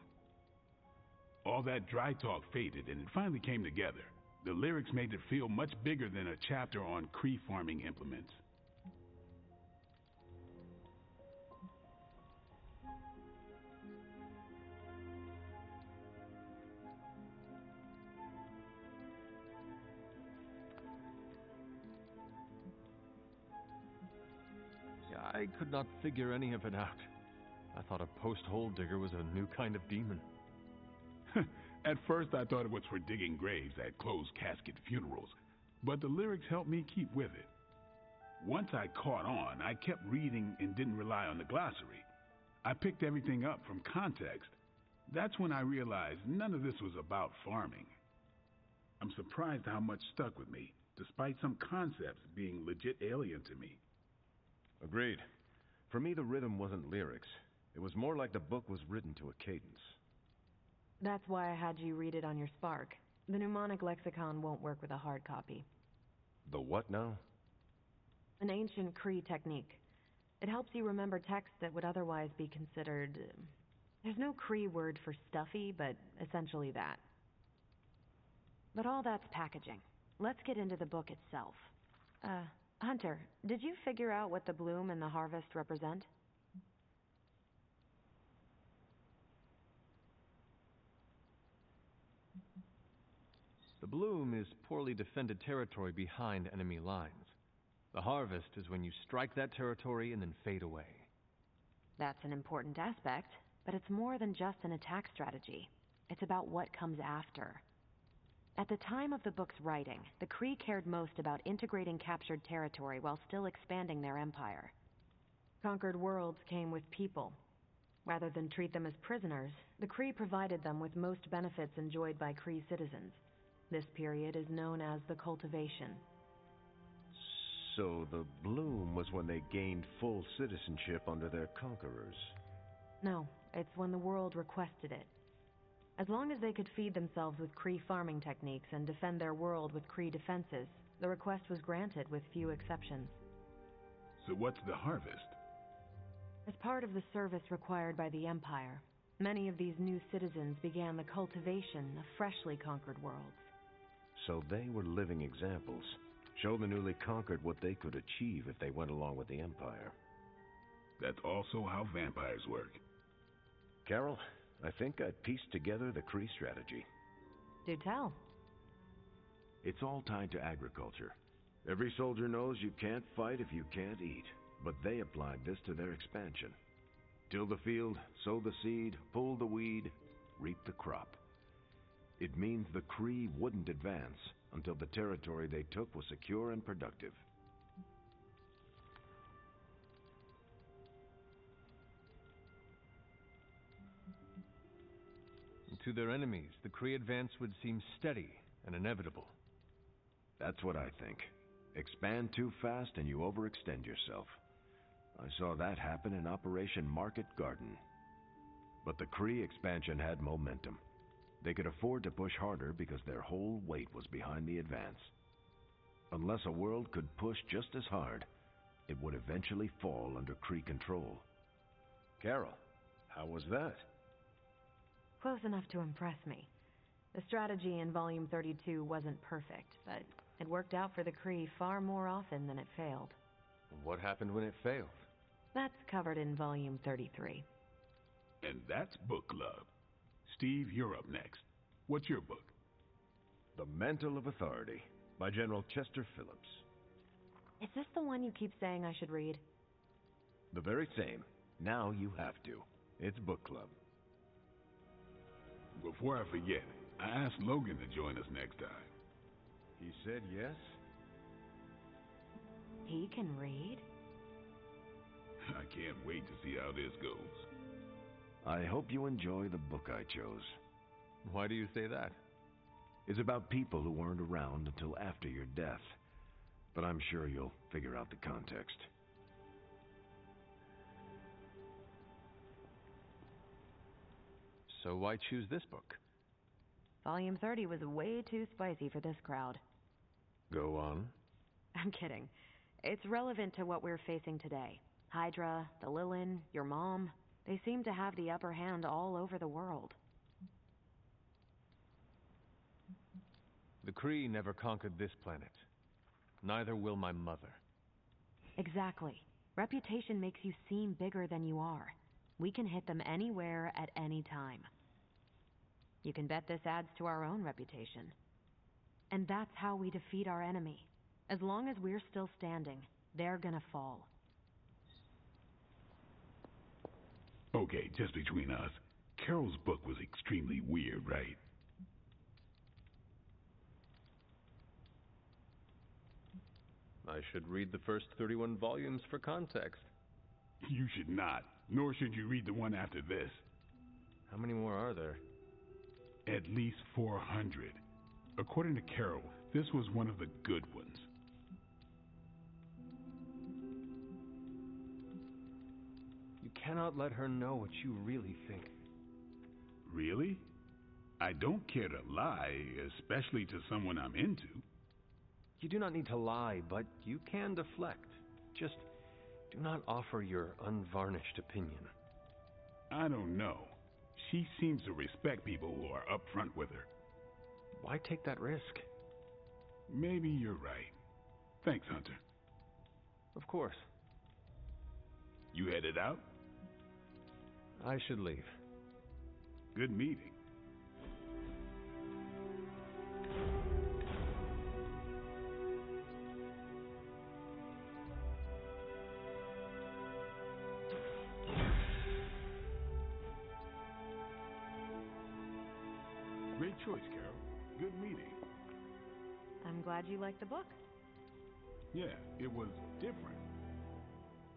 All that dry talk faded and it finally came together. The lyrics made it feel much bigger than a chapter on Kree farming implements. I could not figure any of it out. I thought a post-hole digger was a new kind of demon. At first I thought it was for digging graves at closed casket funerals, but the lyrics helped me keep with it. Once I caught on, I kept reading and didn't rely on the glossary. I picked everything up from context. That's when I realized none of this was about farming. I'm surprised how much stuck with me, despite some concepts being legit alien to me. Agreed. For me, the rhythm wasn't lyrics. It was more like the book was written to a cadence. That's why I had you read it on your Spark. The mnemonic lexicon won't work with a hard copy. The what now? An ancient Kree technique. It helps you remember text that would otherwise be considered... There's no Kree word for stuffy, but essentially that. But all that's packaging. Let's get into the book itself. Hunter, did you figure out what the bloom and the harvest represent? The bloom is poorly defended territory behind enemy lines. The harvest is when you strike that territory and then fade away. That's an important aspect, but it's more than just an attack strategy. It's about what comes after. At the time of the book's writing, the Kree cared most about integrating captured territory while still expanding their empire. Conquered worlds came with people. Rather than treat them as prisoners, the Kree provided them with most benefits enjoyed by Kree citizens. This period is known as the cultivation. So the bloom was when they gained full citizenship under their conquerors. No, it's when the world requested it. As long as they could feed themselves with Kree farming techniques and defend their world with Kree defenses, the request was granted with few exceptions. So what's the harvest? As part of the service required by the Empire, many of these new citizens began the cultivation of freshly conquered worlds. So they were living examples. Show the newly conquered what they could achieve if they went along with the Empire. That's also how vampires work. Carol, I think I pieced together the Kree strategy. Do tell. It's all tied to agriculture. Every soldier knows you can't fight if you can't eat, but they applied this to their expansion. Till the field, sow the seed, pull the weed, reap the crop. It means the Kree wouldn't advance until the territory they took was secure and productive. To their enemies, the Kree advance would seem steady and inevitable. That's what I think. Expand too fast and you overextend yourself. I saw that happen in Operation Market Garden. But the Kree expansion had momentum. They could afford to push harder because their whole weight was behind the advance. Unless a world could push just as hard, it would eventually fall under Kree control. Carol, how was that? Close enough to impress me. The strategy in Volume 32 wasn't perfect, but it worked out for the Kree far more often than it failed. What happened when it failed? That's covered in Volume 33. And that's Book Club. Steve, you're up next. What's your book? The Mantle of Authority, by General Chester Phillips. Is this the one you keep saying I should read? The very same. Now you have to. It's Book Club. Before I forget, I asked Logan to join us next time. He said yes? He can read? I can't wait to see how this goes. I hope you enjoy the book I chose. Why do you say that? It's about people who weren't around until after your death. But I'm sure you'll figure out the context. So why choose this book? Volume 30 was way too spicy for this crowd. Go on. I'm kidding. It's relevant to what we're facing today. Hydra, the Lilin, your mom, they seem to have the upper hand all over the world. The Kree never conquered this planet. Neither will my mother. Exactly. Reputation makes you seem bigger than you are. We can hit them anywhere at any time. You can bet this adds to our own reputation. And that's how we defeat our enemy. As long as we're still standing, they're gonna fall. Okay, just between us, Carol's book was extremely weird, right? I should read the first 31 volumes for context. You should not, nor should you read the one after this. How many more are there? At least 400. According to Carol, this was one of the good ones. You cannot let her know what you really think. Really? I don't care to lie, especially to someone I'm into. You do not need to lie, but you can deflect. Just do not offer your unvarnished opinion. I don't know. She seems to respect people who are upfront with her. Why take that risk? Maybe you're right. Thanks, Hunter. Of course. You headed out? I should leave. Good meeting. Great choice, Carol. Good meeting. I'm glad you liked the book. Yeah, it was different.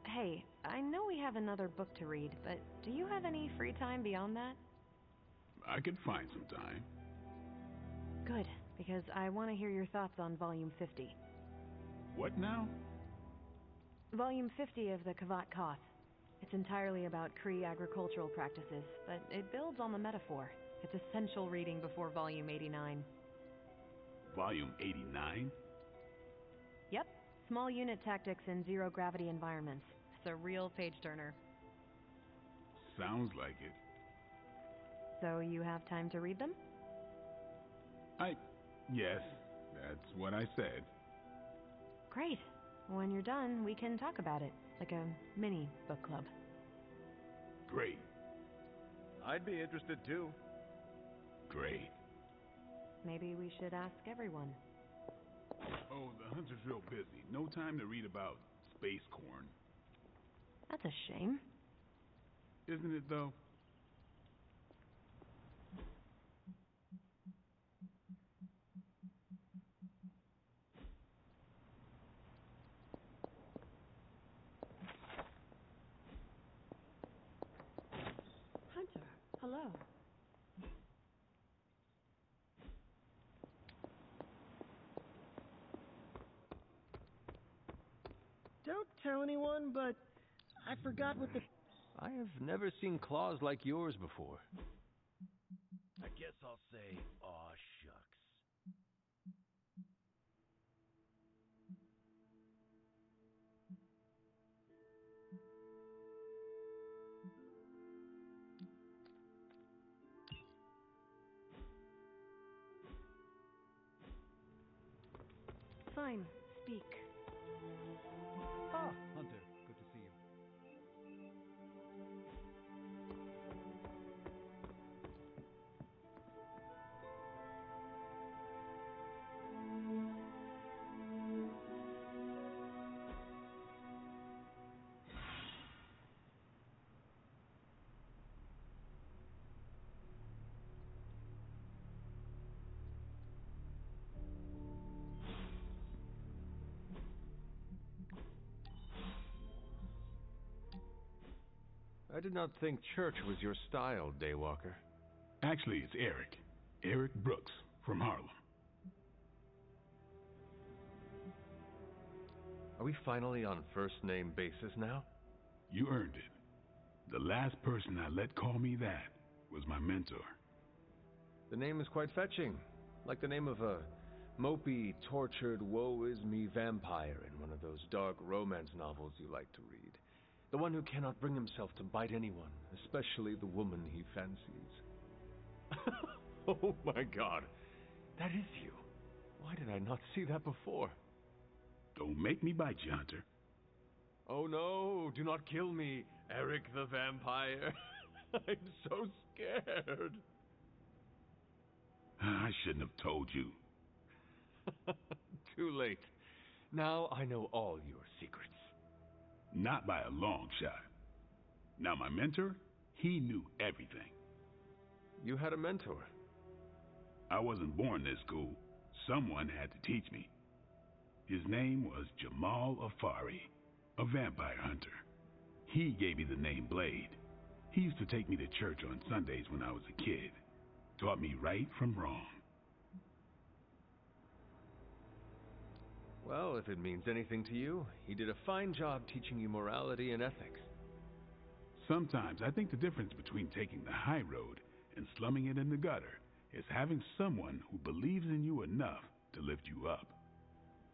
Hey, I know we have another book to read, but do you have any free time beyond that? I could find some time. Good, because I want to hear your thoughts on Volume 50. What now? Volume 50 of the Kavat Koth. It's entirely about Kree agricultural practices, but it builds on the metaphor. It's essential reading before Volume 89. Volume 89? Yep. Small unit tactics in zero-gravity environments. It's a real page-turner. Sounds like it. So you have time to read them? Yes. That's what I said. Great. When you're done, we can talk about it, like a mini book club. Great. I'd be interested too. Great. Maybe we should ask everyone. Oh, the hunter's real busy. No time to read about space corn. That's a shame. Isn't it, though? Hunter, hello. Don't tell anyone, but I forgot what the... I have never seen claws like yours before. I guess I'll say, aw shucks. Fine, speak. Ah, Hunter, good to see you. I did not think church was your style, Daywalker. Actually, it's Eric. Eric Brooks from Harlem. Are we finally on first-name basis now? You earned it. The last person I let call me that was my mentor. The name is quite fetching, like the name of a mopey, tortured, woe-is-me vampire in one of those dark romance novels you like to read. The one who cannot bring himself to bite anyone, especially the woman he fancies. Oh my god, that is you. Why did I not see that before? Don't make me bite you, Hunter. Oh no, do not kill me, Eric the vampire. I'm so scared. I shouldn't have told you. Too late. Now I know all your secrets. Not by a long shot. Now, my mentor, he knew everything. You had a mentor? I wasn't born this cool. Someone had to teach me. His name was Jamal Afari, a vampire hunter. He gave me the name Blade. He used to take me to church on Sundays when I was a kid. Taught me right from wrong. Well, if it means anything to you, he did a fine job teaching you morality and ethics. Sometimes I think the difference between taking the high road and slumming it in the gutter is having someone who believes in you enough to lift you up.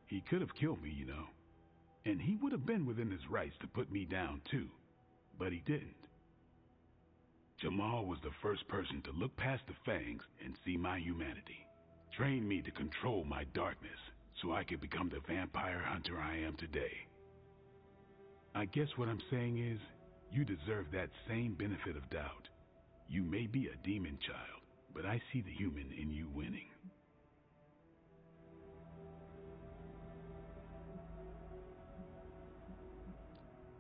He could have killed me, you know, and he would have been within his rights to put me down too, but he didn't. Jamal was the first person to look past the fangs and see my humanity. Trained me to control my darkness so I could become the vampire hunter I am today. I guess what I'm saying is, you deserve that same benefit of doubt. You may be a demon child, but I see the human in you winning.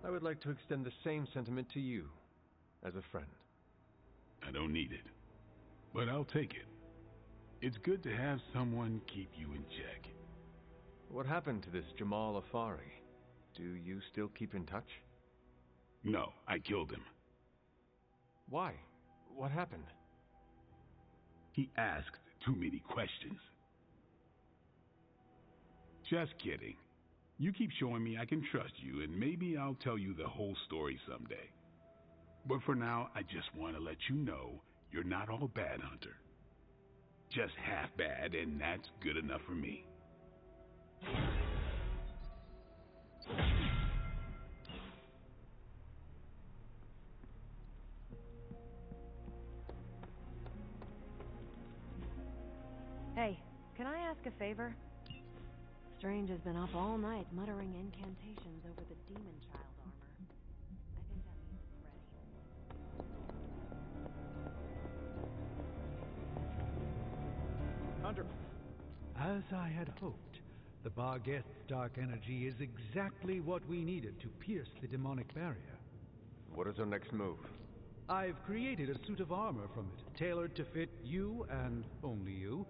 I would like to extend the same sentiment to you, as a friend. I don't need it, but I'll take it. It's good to have someone keep you in check. What happened to this Jamal Afari? Do you still keep in touch? No, I killed him. Why? What happened? He asked too many questions. Just kidding. You keep showing me I can trust you, and maybe I'll tell you the whole story someday. But for now, I just want to let you know you're not all bad, Hunter. Just half bad, and that's good enough for me. Hey, can I ask a favor? Strange has been up all night muttering incantations over the demon child armor. I think that means it's ready. Hunter. As I had hoped, the Barghest's dark energy is exactly what we needed to pierce the demonic barrier. What is our next move? I've created a suit of armor from it, tailored to fit you and only you.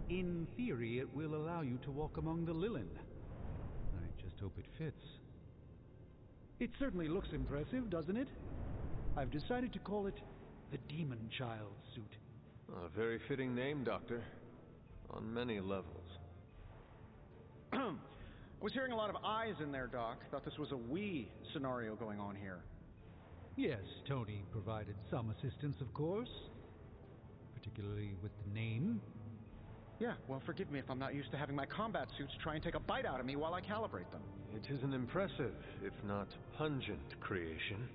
In theory, it will allow you to walk among the Lilin. I just hope it fits. It certainly looks impressive, doesn't it? I've decided to call it the Demon Child suit. A very fitting name, Doctor. On many levels. I was hearing a lot of I's in there, Doc. Thought this was a we scenario going on here. Yes, Tony provided some assistance, of course. Particularly with the name. Yeah, well, forgive me if I'm not used to having my combat suits try and take a bite out of me while I calibrate them. It is an impressive, if not pungent, creation.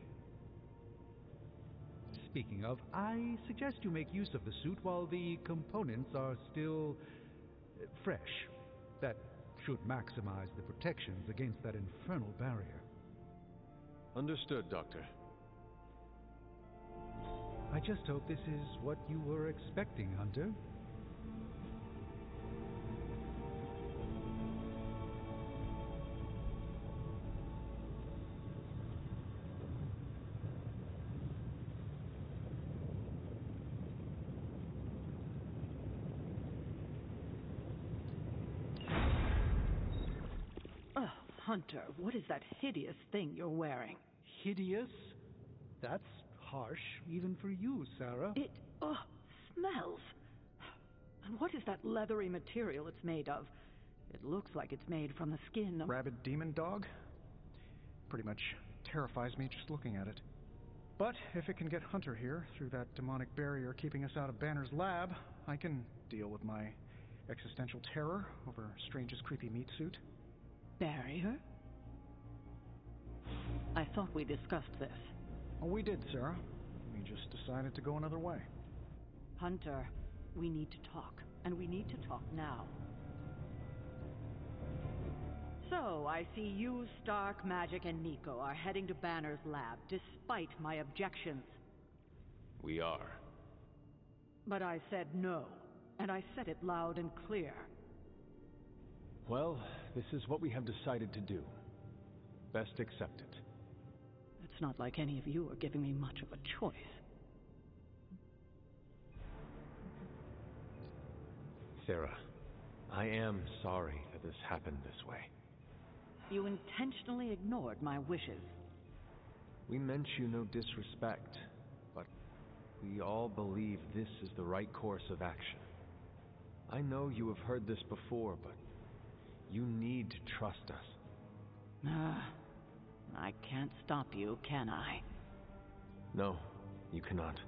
Speaking of, I suggest you make use of the suit while the components are still fresh. That should maximize the protections against that infernal barrier. Understood, Doctor. I just hope this is what you were expecting, Hunter. Hunter, what is that hideous thing you're wearing? Hideous? That's harsh, even for you, Sarah. It, smells. And what is that leathery material it's made of? It looks like it's made from the skin of... Rabid demon dog? Pretty much terrifies me just looking at it. But if it can get Hunter here, through that demonic barrier keeping us out of Banner's lab, I can deal with my existential terror over Strange's creepy meat suit. Barrier? I thought we discussed this. Oh, we did, Sarah. We just decided to go another way. Hunter, we need to talk, and we need to talk now. So, I see you, Stark, Magic, and Nico are heading to Banner's lab, despite my objections. We are. But I said no, and I said it loud and clear. Well, this is what we have decided to do. Best accept it. It's not like any of you are giving me much of a choice. Sarah, I am sorry that this happened this way. You intentionally ignored my wishes. We meant you no disrespect, but we all believe this is the right course of action. I know you have heard this before, but you need to trust us. I can't stop you, can I? No, you cannot.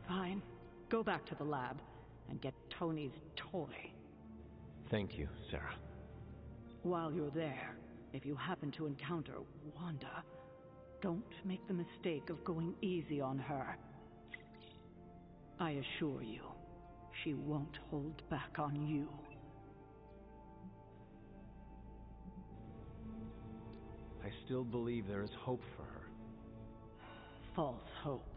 Fine. Go back to the lab and get Tony's toy. Thank you, Sarah. While you're there, if you happen to encounter Wanda, don't make the mistake of going easy on her. I assure you, she won't hold back on you. I still believe there is hope for her. False hope.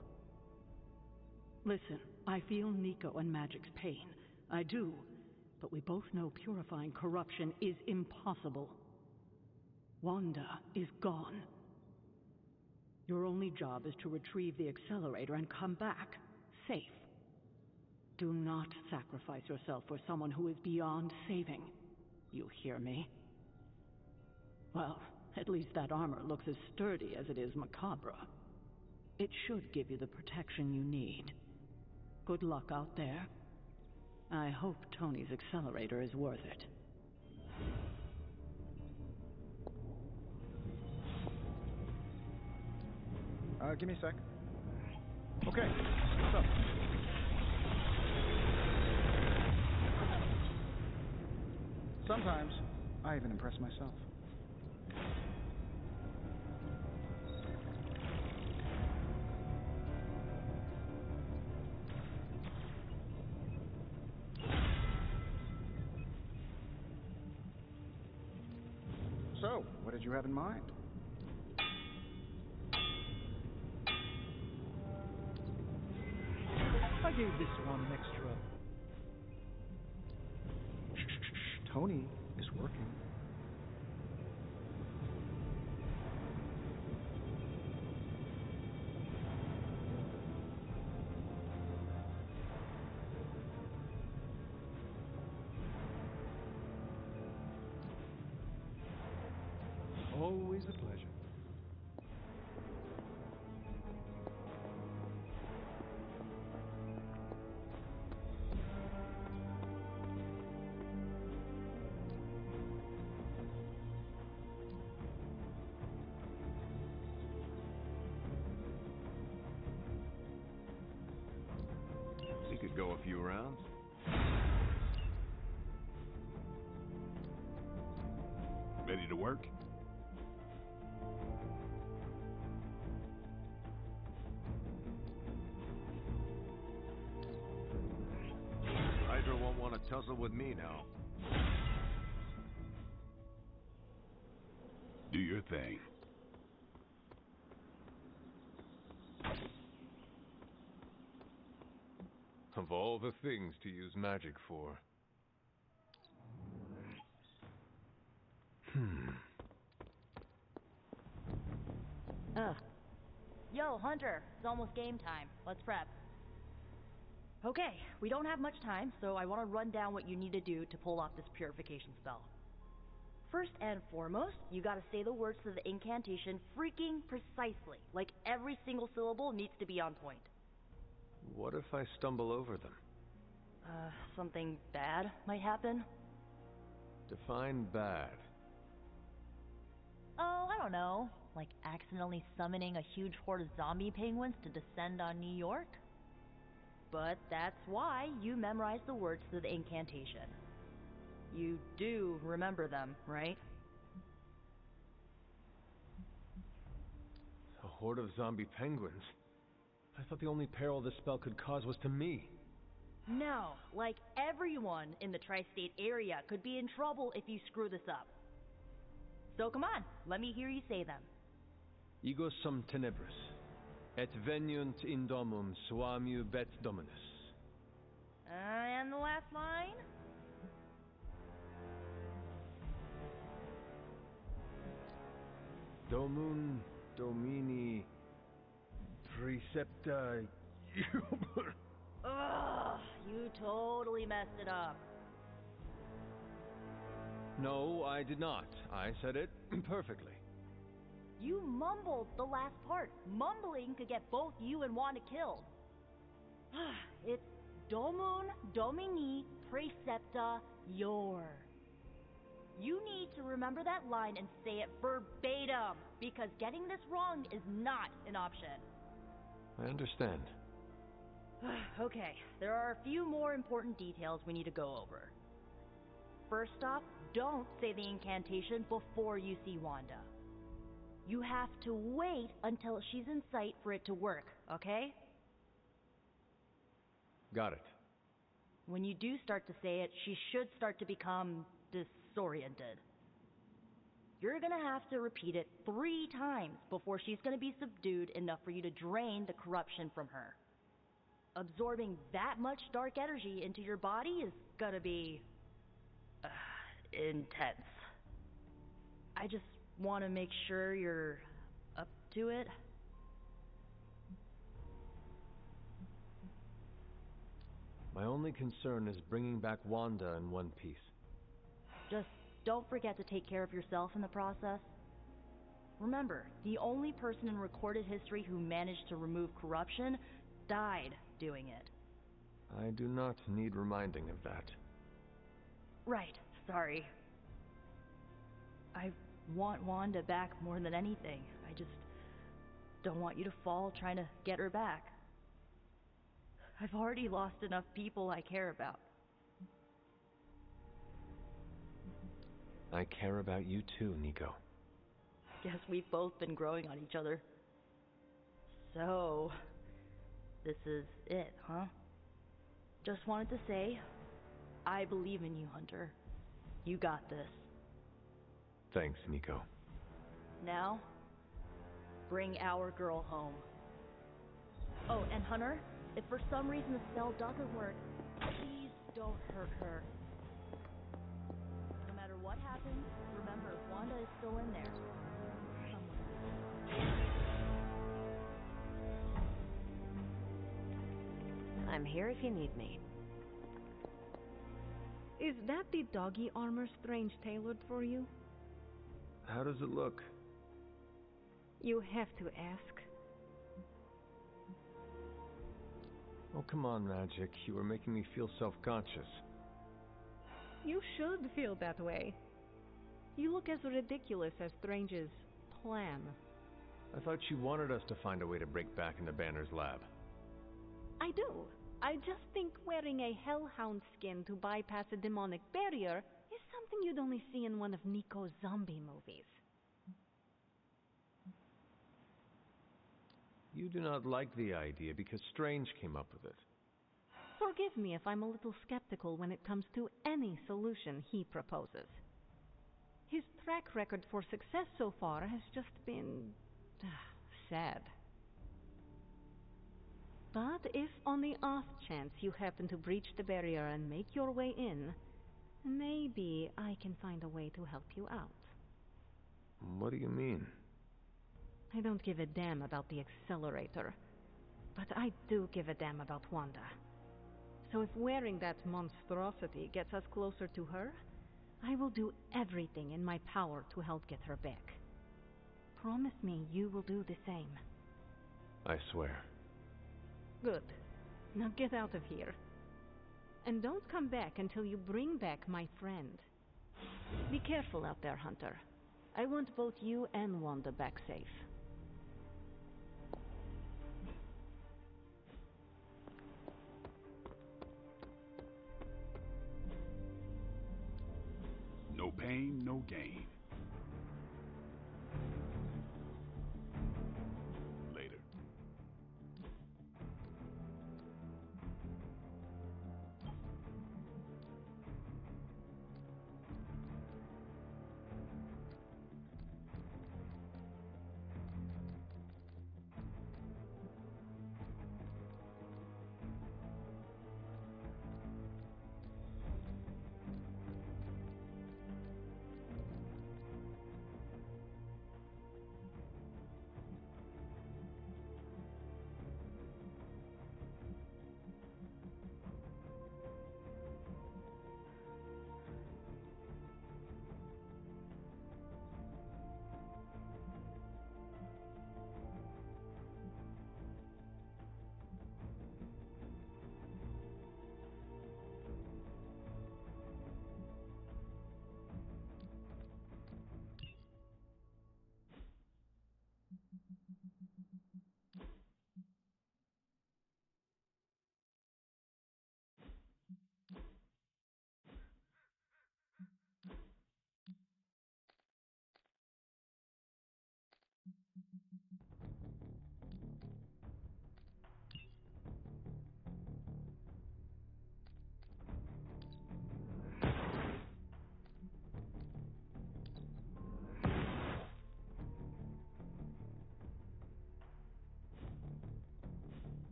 Listen, I feel Nico and Magic's pain. I do. But we both know purifying corruption is impossible. Wanda is gone. Your only job is to retrieve the accelerator and come back, safe. Do not sacrifice yourself for someone who is beyond saving. You hear me? Well, at least that armor looks as sturdy as it is macabre. It should give you the protection you need. Good luck out there. I hope Tony's accelerator is worth it. Give me a sec. Okay, what's up? Sometimes, I even impress myself. So, what did you have in mind? I gave this one an extra. Tony is working. Always a pleasure. We could go a few rounds. Ready to work? Hydra won't want to tussle with me now. Do your thing. Of all the things to use magic for. Ugh. Yo, Hunter, it's almost game time. Let's prep. Okay, we don't have much time, so I want to run down what you need to do to pull off this purification spell. First and foremost, you gotta say the words to the incantation freaking precisely. Like every single syllable needs to be on point. What if I stumble over them? Something bad might happen? Define bad. Oh, I don't know. Like accidentally summoning a huge horde of zombie penguins to descend on New York? But that's why you memorize the words to the incantation. You do remember them, right? A horde of zombie penguins? I thought the only peril this spell could cause was to me. No, like everyone in the tri-state area could be in trouble if you screw this up. So come on, let me hear you say them. Ego sum tenebris, et veniunt in domum suamiu vet dominus. And the last line? Domun domini precepta iubur. Ugh, you totally messed it up. No, I did not. I said it perfectly. You mumbled the last part. Mumbling could get both you and Wanda killed. It's Domun Domini Precepta Iur. You need to remember that line and say it verbatim, because getting this wrong is not an option. I understand. Okay, there are a few more important details we need to go over. First off, don't say the incantation before you see Wanda. You have to wait until she's in sight for it to work, okay? Got it. When you do start to say it, she should start to become disoriented. You're gonna have to repeat it 3 times before she's gonna be subdued enough for you to drain the corruption from her. Absorbing that much dark energy into your body is gonna be intense. I just want to make sure you're up to it. My only concern is bringing back Wanda in one piece. Just don't forget to take care of yourself in the process. Remember, the only person in recorded history who managed to remove corruption died doing it. I do not need reminding of that. Right, sorry. I want Wanda back more than anything. I just don't want you to fall trying to get her back. I've already lost enough people I care about. I care about you too, Nico. Guess we've both been growing on each other. So, this is it, huh? Just wanted to say, I believe in you, Hunter. You got this. Thanks, Nico. Now, bring our girl home. Oh, and Hunter, if for some reason the spell doesn't work, please don't hurt her. No matter what happens, remember, Wanda is still in there. I'm here if you need me. Is that the doggy armor Strange tailored for you? How does it look? You have to ask. Oh, come on, Magic. You are making me feel self-conscious. You should feel that way. You look as ridiculous as Strange's plan. I thought you wanted us to find a way to break back into Banner's lab. I do. I just think wearing a hellhound skin to bypass a demonic barrier is something you'd only see in one of Nico's zombie movies. You do not like the idea because Strange came up with it. Forgive me if I'm a little skeptical when it comes to any solution he proposes. His track record for success so far has just been sad. But if on the off chance you happen to breach the barrier and make your way in, maybe I can find a way to help you out. What do you mean? I don't give a damn about the accelerator, but I do give a damn about Wanda. So if wearing that monstrosity gets us closer to her, I will do everything in my power to help get her back. Promise me you will do the same. I swear. Good. Now get out of here. And don't come back until you bring back my friend. Be careful out there, Hunter. I want both you and Wanda back safe. No pain, no gain. Later.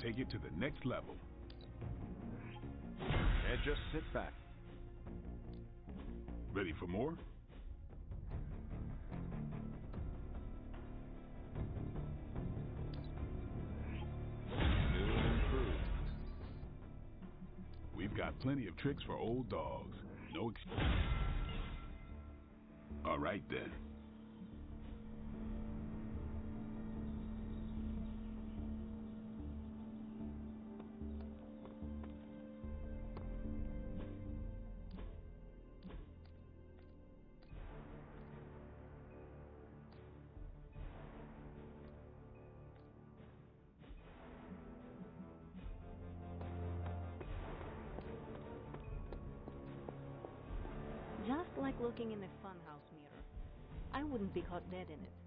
take it to the next level. And just sit back. Ready for more? New and improved. We've got plenty of tricks for old dogs. No excuse. All right then. Just like looking in a funhouse mirror. I wouldn't be caught dead in it.